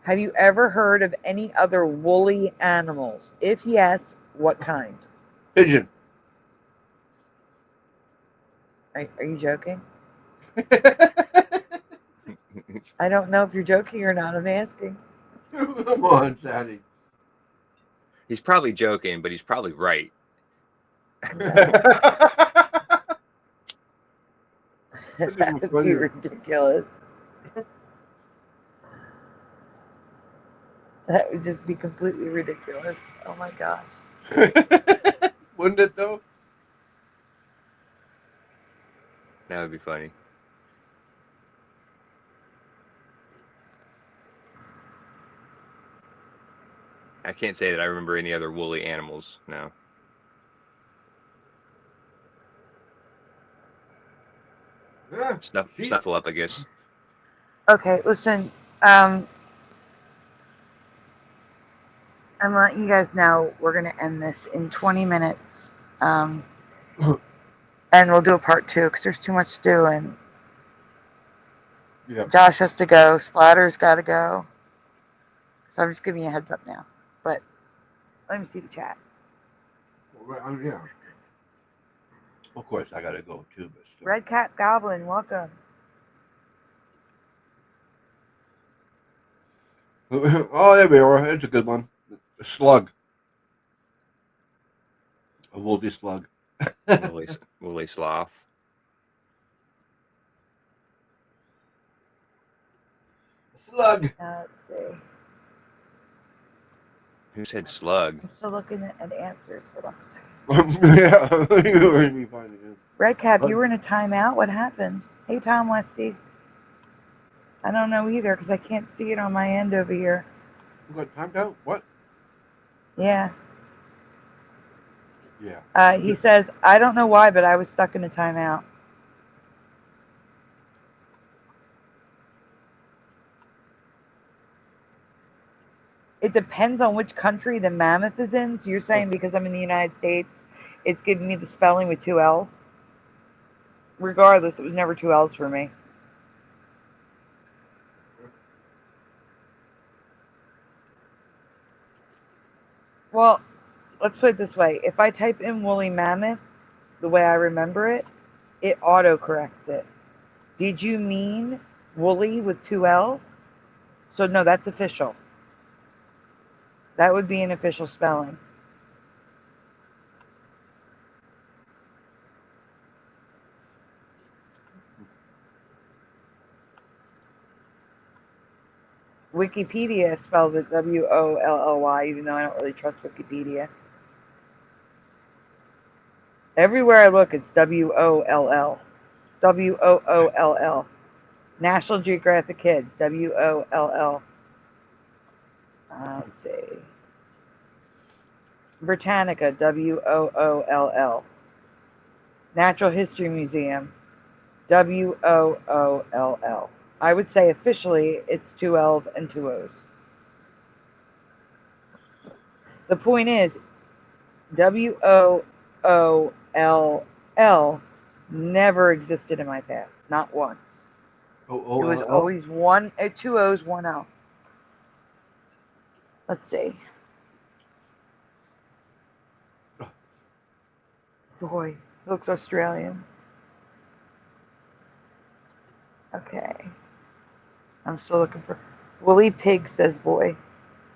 Have you ever heard of any other woolly animals? If yes, what kind? Pigeon. Are you joking? I don't know if you're joking or not. I'm asking. Come on, Sandy. He's probably joking, but he's probably right. That would be ridiculous. That would just be completely ridiculous. Oh my gosh. Wouldn't it though? That would be funny. I can't say that I remember any other woolly animals. No. Yeah, sheep. Snuffle up, I guess. Okay, listen. I'm letting you guys know we're gonna end this in 20 minutes. And we'll do a part 2 because there's too much to do, and Yeah. Josh has to go. Splatter's got to go. So I'm just giving you a heads up now. But let me see the chat. Well, yeah. Of course, I gotta go too, but still. Red Cat Goblin, welcome. Oh, there we are. It's a good one. A slug. A woolly slug. Woolly sloth. Slug. Let's see. Who said slug? I'm still looking at answers. Hold on a second. Yeah, you heard me finally. Red Cap, you were in a timeout. What happened? Hey, Tom Westy. I don't know either because I can't see it on my end over here. You got timed out? What? Yeah. Yeah. He says, I don't know why, but I was stuck in a timeout. It depends on which country the mammoth is in. So you're saying because I'm in the United States, it's giving me the spelling with 2 L's? Regardless, it was never 2 L's for me. Well, let's put it this way. If I type in woolly mammoth, the way I remember it, it auto-corrects it. Did you mean woolly with 2 L's? So no, that's official. That would be an official spelling. Wikipedia spells it W-O-L-L-Y, even though I don't really trust Wikipedia. Everywhere I look, it's W-O-L-L. W-O-O-L-L. National Geographic Kids, W-O-L-L. Let's see. Britannica, W-O-O-L-L. Natural History Museum, W-O-O-L-L. I would say officially it's 2 L's and 2 O's. The point is, W-O-O-L-L never existed in my past, not once. It was always 2 O's, 1 L. Let's see. Boy, looks Australian. Okay. I'm still looking for... Woolly Pig says boy.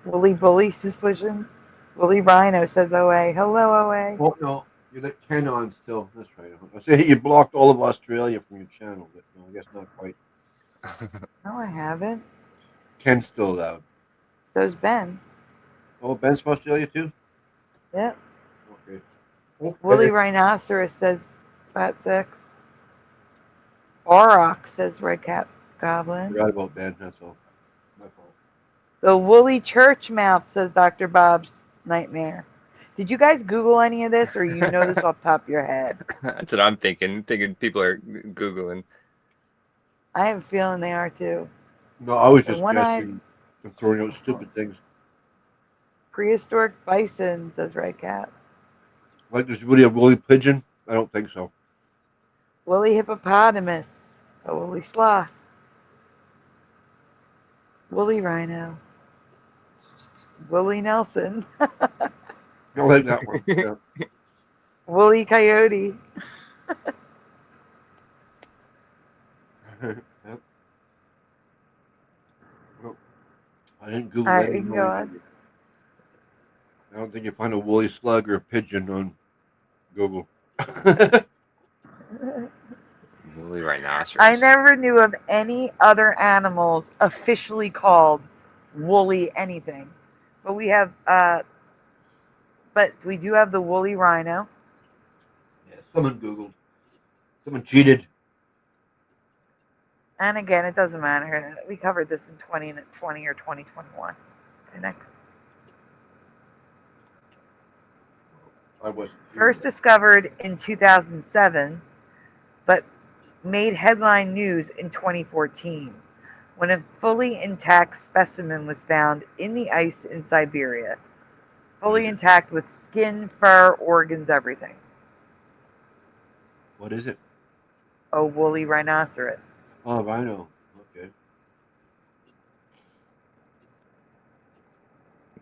Woolly Bully says pushing. Woolly Rhino says OA. Hello, OA. Oh, no. You got Ken on still. That's right. I say you blocked all of Australia from your channel, but no, I guess not quite. No, I haven't. Ken's still allowed. So's Ben. Oh, Ben's from Australia too? Yep. Okay. Woolly Rhinoceros says Fat Six. Auroch says Red Cap Goblin. Forgot about Ben, that's all. My fault. The Woolly Church Mouth says Dr. Bob's Nightmare. Did you guys Google any of this, or you know this off the top of your head? That's what I'm thinking. I'm thinking people are Googling. I have a feeling they are too. No, I was The just one-eyed- guessing and throwing out stupid things. Prehistoric Bison says Red Cap. Like, does Woody have woolly pigeon? I don't think so. Woolly Hippopotamus. A Woolly Sloth. Woolly Rhino. Woolly Nelson. I like that one. Yeah. Woolly Coyote. Yep. Well, I didn't Google All right, any we can more go either. on. I don't think you find a woolly slug or a pigeon on Google. Woolly rhinoceros. I never knew of any other animals officially called woolly anything. But we have, but we do have the woolly rhino. Yeah, someone Googled. Someone cheated. And again, it doesn't matter. We covered this in 2020 or 2021. Okay, next. I wasn't here. First discovered in 2007, but made headline news in 2014 when a fully intact specimen was found in the ice in Siberia. Fully intact with skin, fur, organs, everything. What is it? A woolly rhinoceros. Oh, rhino. Okay.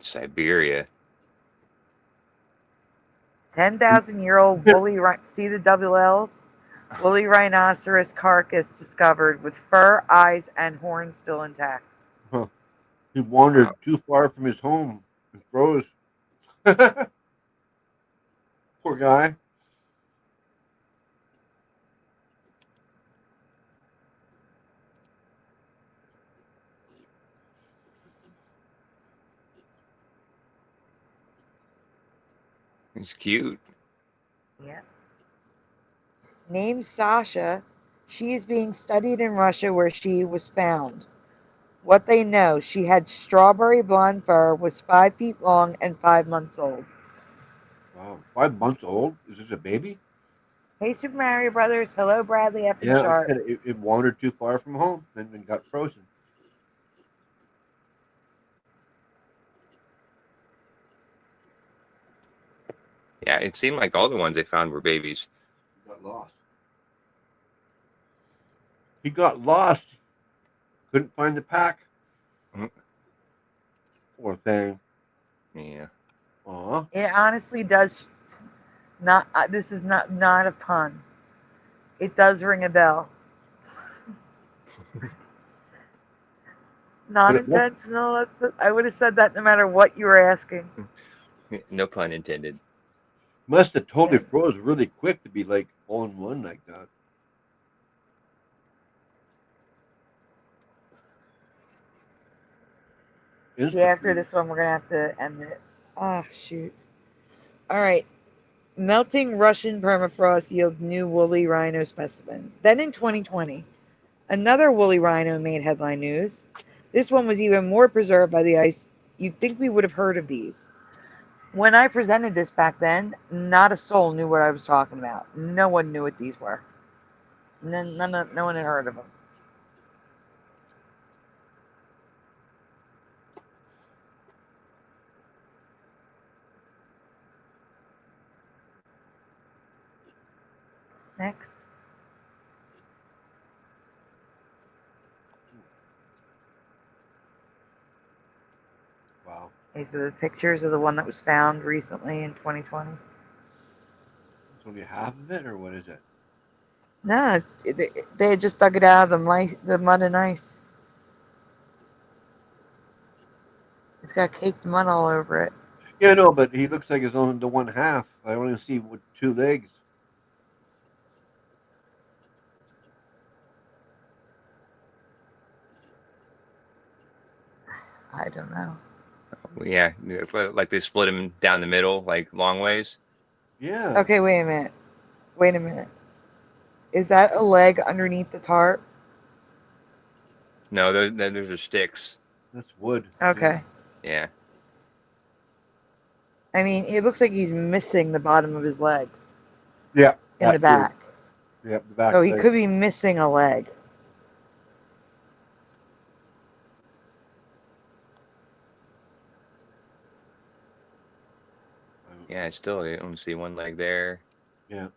Siberia. 10,000-year-old woolly, see the double L's? Woolly rhinoceros carcass discovered with fur, eyes, and horns still intact. Huh. He wandered too far from his home and froze. Poor guy. It's cute. Yeah. Named Sasha, she is being studied in Russia where she was found. What they know, she had strawberry blonde fur, was 5 feet long, and 5 months old. Wow, 5 months old? Is this a baby? Hey, Super Mario Brothers. Hello, Bradley F. and Yeah, like I Sharp. said, it wandered too far from home and got frozen. Yeah, it seemed like all the ones they found were babies. He got lost. He got lost. Couldn't find the pack. Poor thing. Yeah. Aw. It honestly does not. This is not a pun. It does ring a bell. Not intentional. I would have said that no matter what you were asking. No pun intended. Must have totally froze really quick to be like all in one like that. See, after this one, we're going to have to end it. Oh, shoot. All right. Melting Russian permafrost yields new woolly rhino specimen. Then in 2020, another woolly rhino made headline news. This one was even more preserved by the ice. You'd think we would have heard of these. When I presented this back then, not a soul knew what I was talking about. No one knew what these were. No one had heard of them. Next. Wow. These are the pictures of the one that was found recently in 2020. It's only half of it, or what is it? No, they had just dug it out of the mud and ice. It's got caked mud all over it. Yeah, no, but he looks like he's only the one half. I only see with 2 legs. I don't know. Yeah, like they split him down the middle, like long ways. Yeah. Okay, wait a minute. Wait a minute. Is that a leg underneath the tarp? No, those are sticks. That's wood. Okay. Yeah. I mean, it looks like he's missing the bottom of his legs. Yeah. In the back. Yep, the back. So he could be missing a leg. Yeah, I still only see one leg there. Yeah.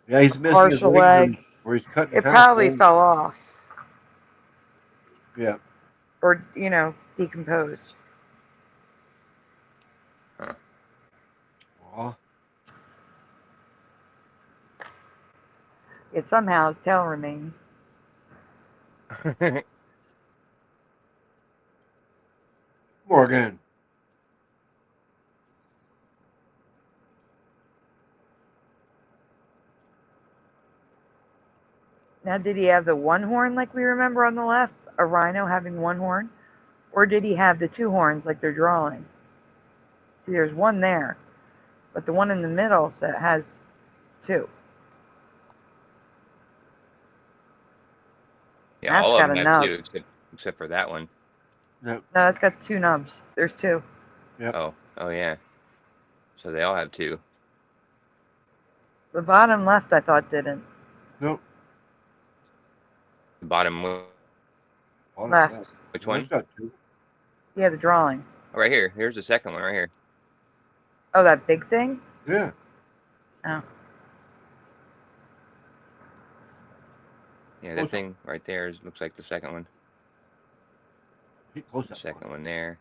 Yeah, he's missing Partial his leg. Where he's cutting. It probably fell off. Yeah. Or, decomposed. Huh. Aw. Yet somehow his tail remains. Morgan. Now, did he have the one horn like we remember on the left? A rhino having one horn? Or did he have the two horns like they're drawing? See, there's one there, but the one in the middle has two. Yeah, That's all of got them a have nub. two, except for that one. Yep. No, that's got two nubs. There's two. Yep. Oh yeah. So they all have two. The bottom left, I thought, didn't. Nope. The bottom one. Left. Which One's one? got two. Yeah, the drawing. Oh, right here. Here's the second one right here. Oh, that big thing? Yeah. Oh. Yeah, that thing right there looks like the second one. Get close The up. second one there.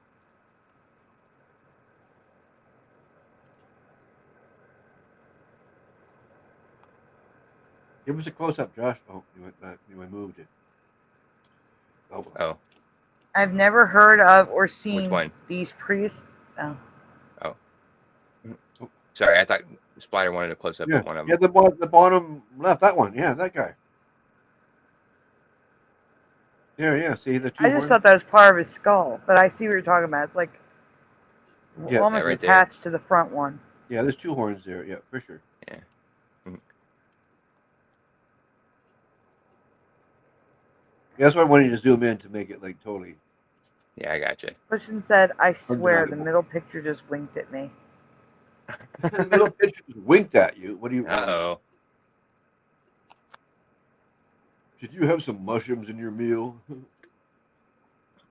Give us a close up, Josh. Oh, you went back. You moved it. Oh. Oh. I've never heard of or seen one? these priests. Oh. Oh. Sorry, I thought Splitter wanted a close up Yeah. of one of them. Yeah, the bottom left. That one. Yeah, that guy. Yeah. See the two. I just thought that was part of his skull, but I see what you're talking about. It's like almost right there. attached to the front one. Yeah, there's two horns there. Yeah, for sure. Yeah. Yeah, that's why I wanted to zoom in to make it like totally. Yeah, I gotcha. Christian said, I swear the Undeniable. middle picture just winked at me. The little picture just winked at you. What do you? Uh-oh. Did you have some mushrooms in your meal?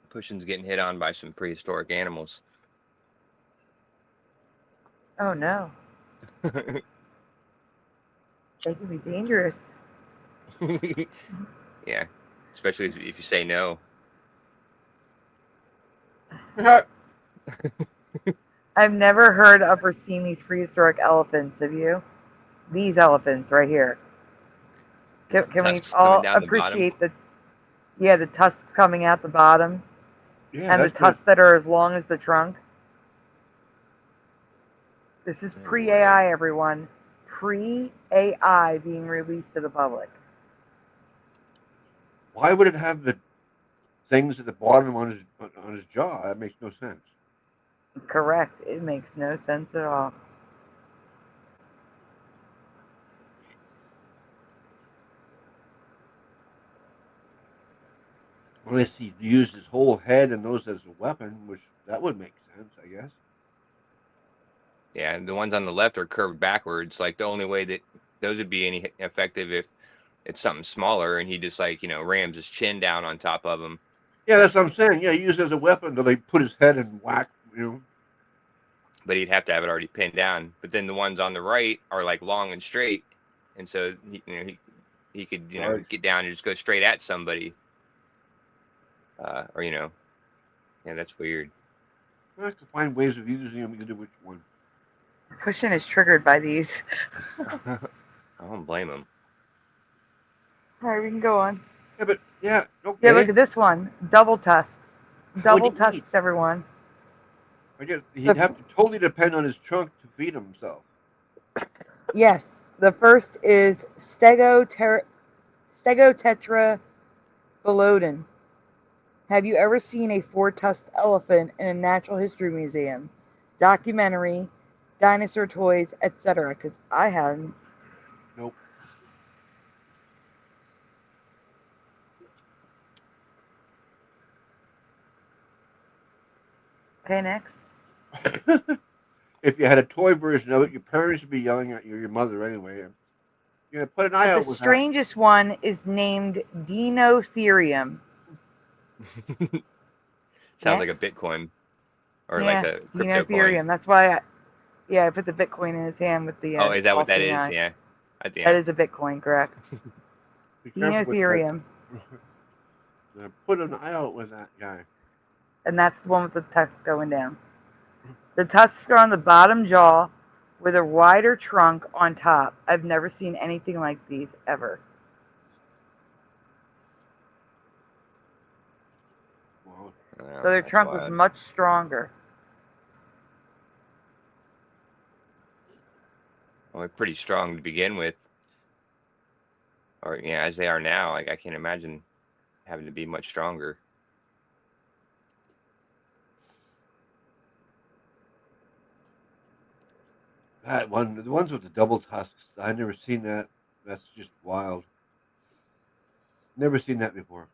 Pushing's getting hit on by some prehistoric animals. Oh no. They can be dangerous. Yeah. Especially if you say no. I've never heard of or seen these prehistoric elephants, have you? These elephants right here. Can we Tusks all coming down the appreciate the tusks coming out the bottom Yeah, and the that's good. tusks that are as long as the trunk? This is No pre-AI, everyone. Pre-AI being released to the public. Why would it have the things at the bottom on his jaw? That makes no sense. Correct. It makes no sense at all. Unless he used his whole head and those as a weapon, which that would make sense, I guess. Yeah, and the ones on the left are curved backwards. Like the only way that those would be any effective if it's something smaller and he just rams his chin down on top of him. Yeah, that's what I'm saying. Yeah, he used it as a weapon to like put his head and whack, But he'd have to have it already pinned down. But then the ones on the right are like long and straight, and so he could get down and just go straight at somebody. Yeah, that's weird. I have to find ways of using them to do which one. Pushing is triggered by these. I don't blame him. All right, we can go on. Yeah, but yeah, okay. Yeah, look at this one. Double tusks. Double What do you tusks, everyone. I guess he'd have to totally depend on his trunk to feed himself. Yes, the first is Stegotetrabolodon. Have you ever seen a four-tusked elephant in a natural history museum, documentary, dinosaur toys, etc.? Because I haven't. Nope. Okay, next. If you had a toy version of it, your parents would be yelling at you, your mother anyway. Yeah, put an eye out The with strangest one is named Dinotherium. Sounds like a Bitcoin or like a crypto Dinotherium. coin. That's why I put the Bitcoin in his hand with the. Oh, is that what that is? eye. Yeah. At the That end. is a Bitcoin, correct? Be careful with that. Dinotherium. Put an eye out with that guy. And that's the one with the tusks going down. The tusks are on the bottom jaw with a wider trunk on top. I've never seen anything like these ever. Wow. So their trunk was much stronger. Well, they're pretty strong to begin with. Or, as they are now. Like, I can't imagine having to be much stronger. That one, the ones with the double tusks. I never seen that. That's just wild. Never seen that before.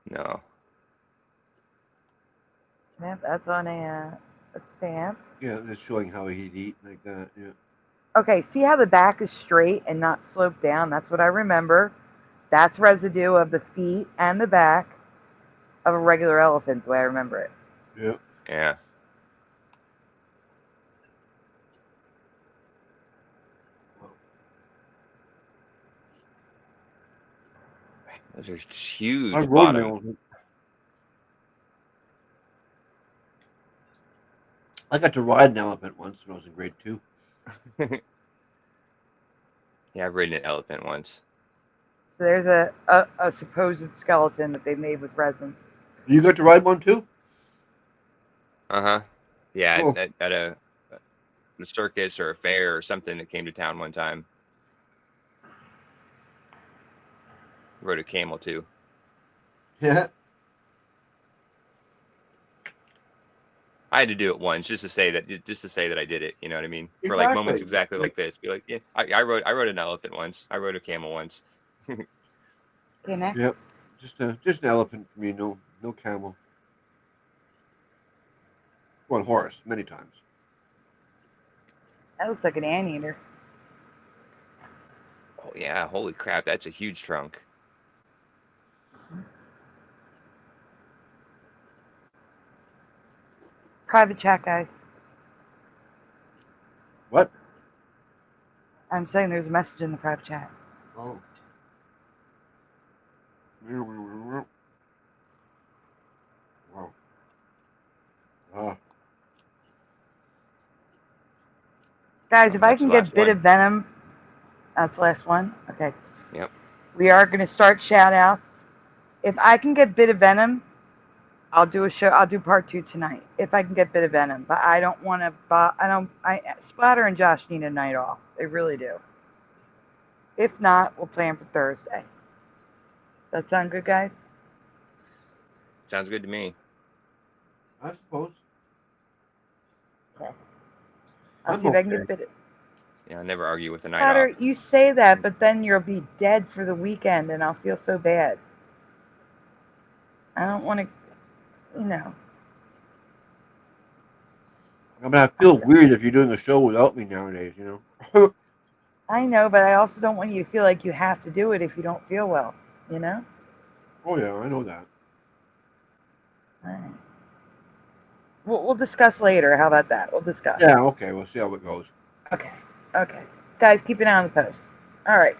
No. Yep, that's on a stamp. Yeah, it's showing how he'd eat like that. Yeah. Okay, see how the back is straight and not sloped down? That's what I remember. That's residue of the feet and the back of a regular elephant, the way I remember it. Yeah. Yeah. Those are I huge rode an bottom. elephant. I got to ride an elephant once when I was in grade 2. Yeah, I've ridden an elephant once. So there's a supposed skeleton that they made with resin. You got to ride one too? Uh-huh. Yeah, Cool. at a circus or a fair or something that came to town one time. Rode a camel too. Yeah. I had to do it once just to say that I did it. You know what I mean? For like moments exactly like this. Be like, yeah, I rode an elephant once. I rode a camel once. Okay, next. Yep. Just an elephant for me. No camel. Well, horse many times. That looks like an anteater. Oh yeah! Holy crap! That's a huge trunk. Private chat, guys. What? I'm saying there's a message in the private chat. Oh. Wow. Guys, if I That's can the get last bit one. of venom, that's the last one. Okay. Yep. We are going to start shout outs. If I can get bit of venom, I'll do a show. I'll do part 2 tonight. If I can get bit of venom, but I don't want to. Splatter and Josh need a night off. They really do. If not, we'll plan for Thursday. That sound good, guys? Sounds good to me. I suppose. Okay. I'll see if I can get bit of. Yeah, I never argue with a night Splatter, off. you say that, but then you'll be dead for the weekend, and I'll feel so bad. I don't want to, you know. I mean, I feel weird if you're doing a show without me nowadays, you know? I know, but I also don't want you to feel like you have to do it if you don't feel well, you know? Oh, yeah, I know that. All right. We'll discuss later. How about that? We'll discuss. Yeah, okay, we'll see how it goes. Okay. Guys, keep an eye on the post. All right.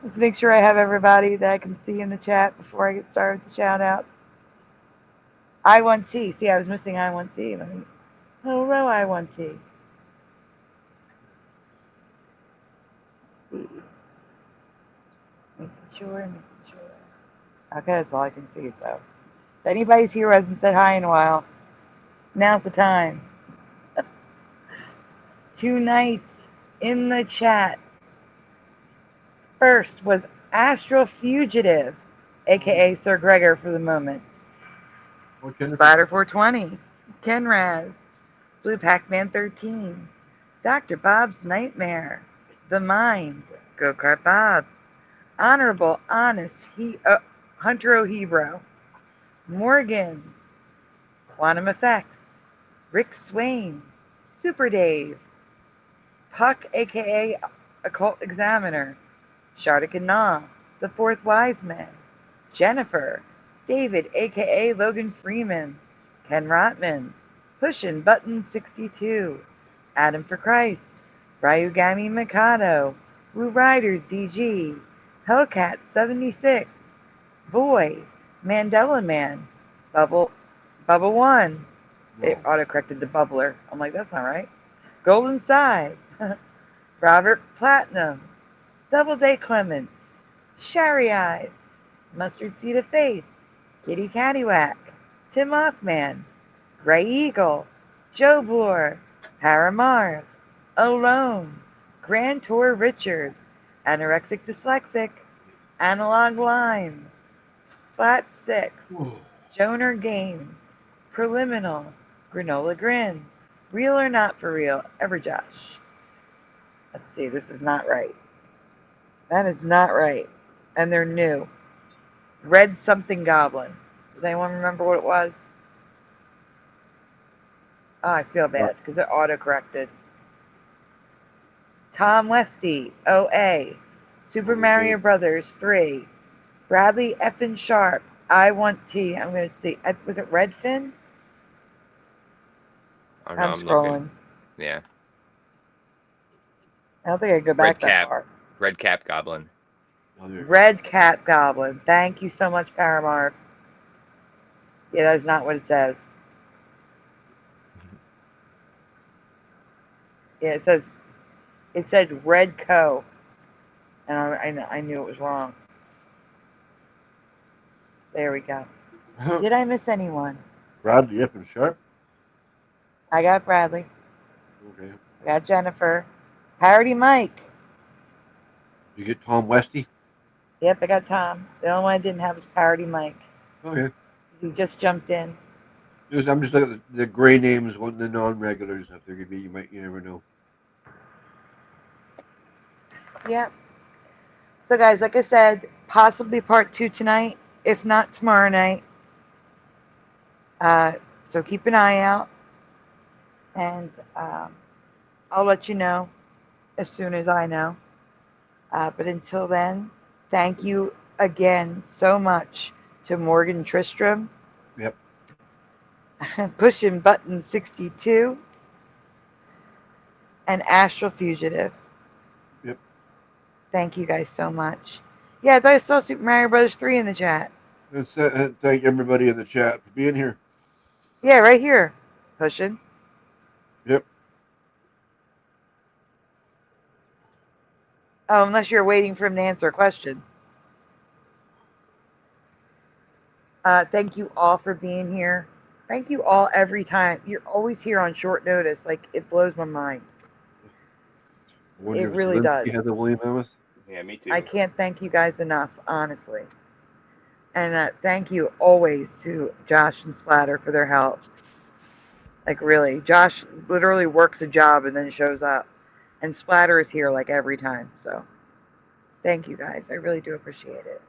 Let's make sure I have everybody that I can see in the chat before I get started with the shout outs. I1T. See, I was missing I1T. Hello, I1T. Making sure. Okay, that's all I can see. So, if anybody's here who hasn't said hi in a while, now's the time. 2 nights in the chat. First was Astral Fugitive, aka Sir Gregor for the moment. Spider 420, Ken Raz, Blue Pac-Man 13, Dr. Bob's Nightmare, The Mind, Go Kart Bob, Honorable Honest Hunter O'Hebro, Morgan, Quantum Effects, Rick Swain, Super Dave, Puck aka Occult Examiner, Shardik and Na, The Fourth Wise Man, Jennifer, David aka Logan Freeman, Ken Rotman, Pushin' Button 62, Adam for Christ, Ryugami Mikado, Woo Riders DG, Hellcat 76, Boy, Mandela Man, Bubble 1. It autocorrected to Bubbler. I'm like, that's not right. Golden Side, Robert Platinum, Doubleday Clements, Shary Eyes, Mustard Seed of Faith, Kitty Caddywhack, Tim Offman, Gray Eagle, Joe Bloor, Paramarv, Alone, Grand Tour Richard, Anorexic Dyslexic, Analog Lime, Flat 6, Joner Games, Preliminal, Granola Grin, Real or not for real? Ever Josh. Let's see, this is not right. That is not right. And they're new. Red something goblin. Does anyone remember what it was? Oh, I feel bad because it auto-corrected. Tom Westy, OA. Super Mario Brothers 3. Bradley Effin Sharp. I want T. I'm going to see. Was it Redfin? I don't know, I'm I'm scrolling. looking. Yeah. I don't think I can go back that far. Red Cap Goblin. Red Cap Goblin. Thank you so much, Paramar. Yeah, that is not what it says. Yeah, it said Red Co. And I knew it was wrong. There we go. Did I miss anyone? Bradley Effin Sharp. I got Bradley. Okay. I got Jennifer. Parody Mike. You get Tom Westy? Yep, I got Tom. The only one I didn't have was Parody Mike. Okay. He just jumped in. I'm just looking at the gray names, one of the non-regulars. If there could be, you never know. Yep. So guys, like I said, possibly part 2 tonight, if not tomorrow night. So keep an eye out, and I'll let you know as soon as I know. But until then, thank you again so much to Morgan Tristram. Yep. Pushing Button 62 and Astral Fugitive. Yep. Thank you guys so much. Yeah, I thought I saw Super Mario Brothers 3 in the chat. Thank everybody in the chat for being here. Yeah, right here. Pushing. Yep. Oh, unless you're waiting for him to answer a question. Thank you all for being here. Thank you all every time. You're always here on short notice. Like, it blows my mind. It really does. You have the William Mammoth? Yeah, me too. I can't thank you guys enough, honestly. And thank you always to Josh and Splatter for their help. Like, really. Josh literally works a job and then shows up. And Splatter is here, like, every time. So, thank you guys. I really do appreciate it.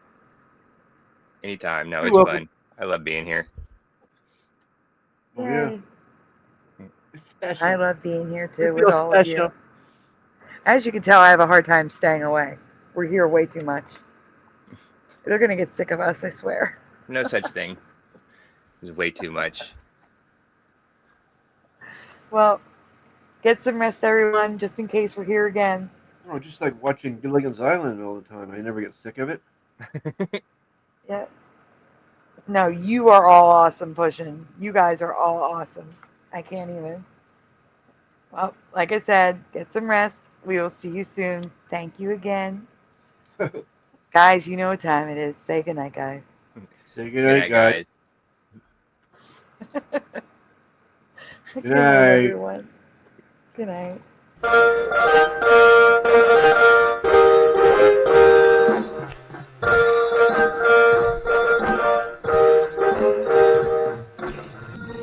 Anytime. No, You're it's welcome. fun. I love being here. Oh, yeah. Yay. It's special. I love being here, It too, with feels all of you. special. As you can tell, I have a hard time staying away. We're here way too much. They're going to get sick of us, I swear. No such thing. It's way too much. Well, get some rest, everyone, just in case we're here again. Oh, just like watching Gilligan's Island all the time. I never get sick of it. Yeah. No, you are all awesome, Pushing. You guys are all awesome. I can't even. Well, like I said, get some rest. We will see you soon. Thank you again. Guys, you know what time it is. Say goodnight, guys. Say goodnight, guys. Good night. everyone. Good night.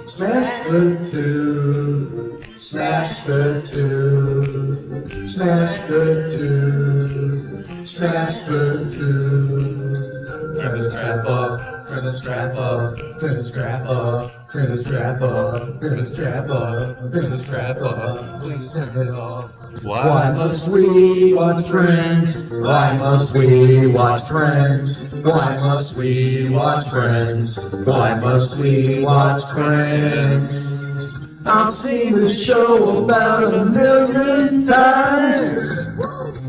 Smash the two, smash the two, smash the two, smash the two. Turn the strap up, turn the strap up, turn the strap up, turn the strap up, turn the strap up, turn the strap up. Please turn it off. Why must we watch Friends? Why must we watch Friends? Why must we watch Friends? Why must we watch Friends? I've seen this show about 1,000,000 times.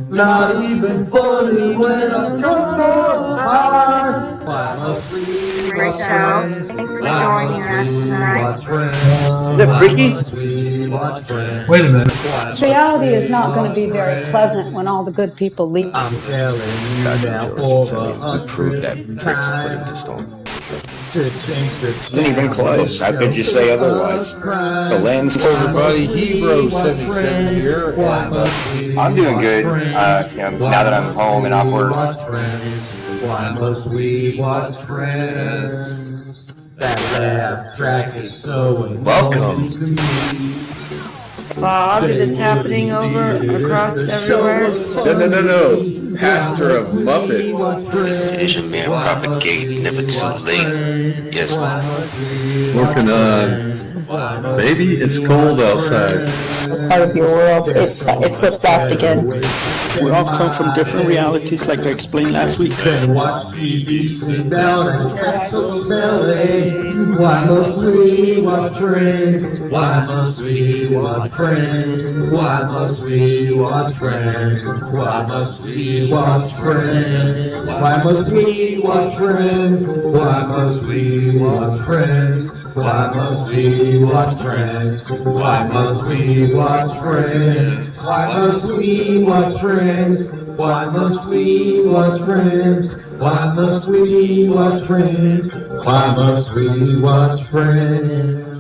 Not even funny when I'm drunk or high. Why must we Great watch show. Friends? Thanks for Why joining must us we tonight. watch Friends? Is that freaky? Why must we watch Friends? Wait a minute. This reality is not going to be very pleasant when all the good people leave. I'm telling you now for the 100th time to change the Isn't even close. How could you say otherwise? The land's Everybody, Hebrew 77 here. I'm doing good. Now that I'm home and off work. Why must we watch Friends? That laugh track is so annoying Welcome. to me. Fog that's happening over across everywhere. No. Pastor of Muppets. Station man propagate, never too late. Yes. Working on Baby It's Cold Outside. Part of your world, it flipped back again. We all come from different realities, like I explained last week. Then watch TV, sit down and castle belly. Why must we watch Friends? Why must we watch Friends? Why must we watch Friends? Why must we watch Friends? Why must we watch Friends? Why must we watch Friends? Why must we watch Friends? Why must we watch Friends? Why must we watch Friends? Why must we watch Friends? Why must we watch Friends? Why must we watch Friends?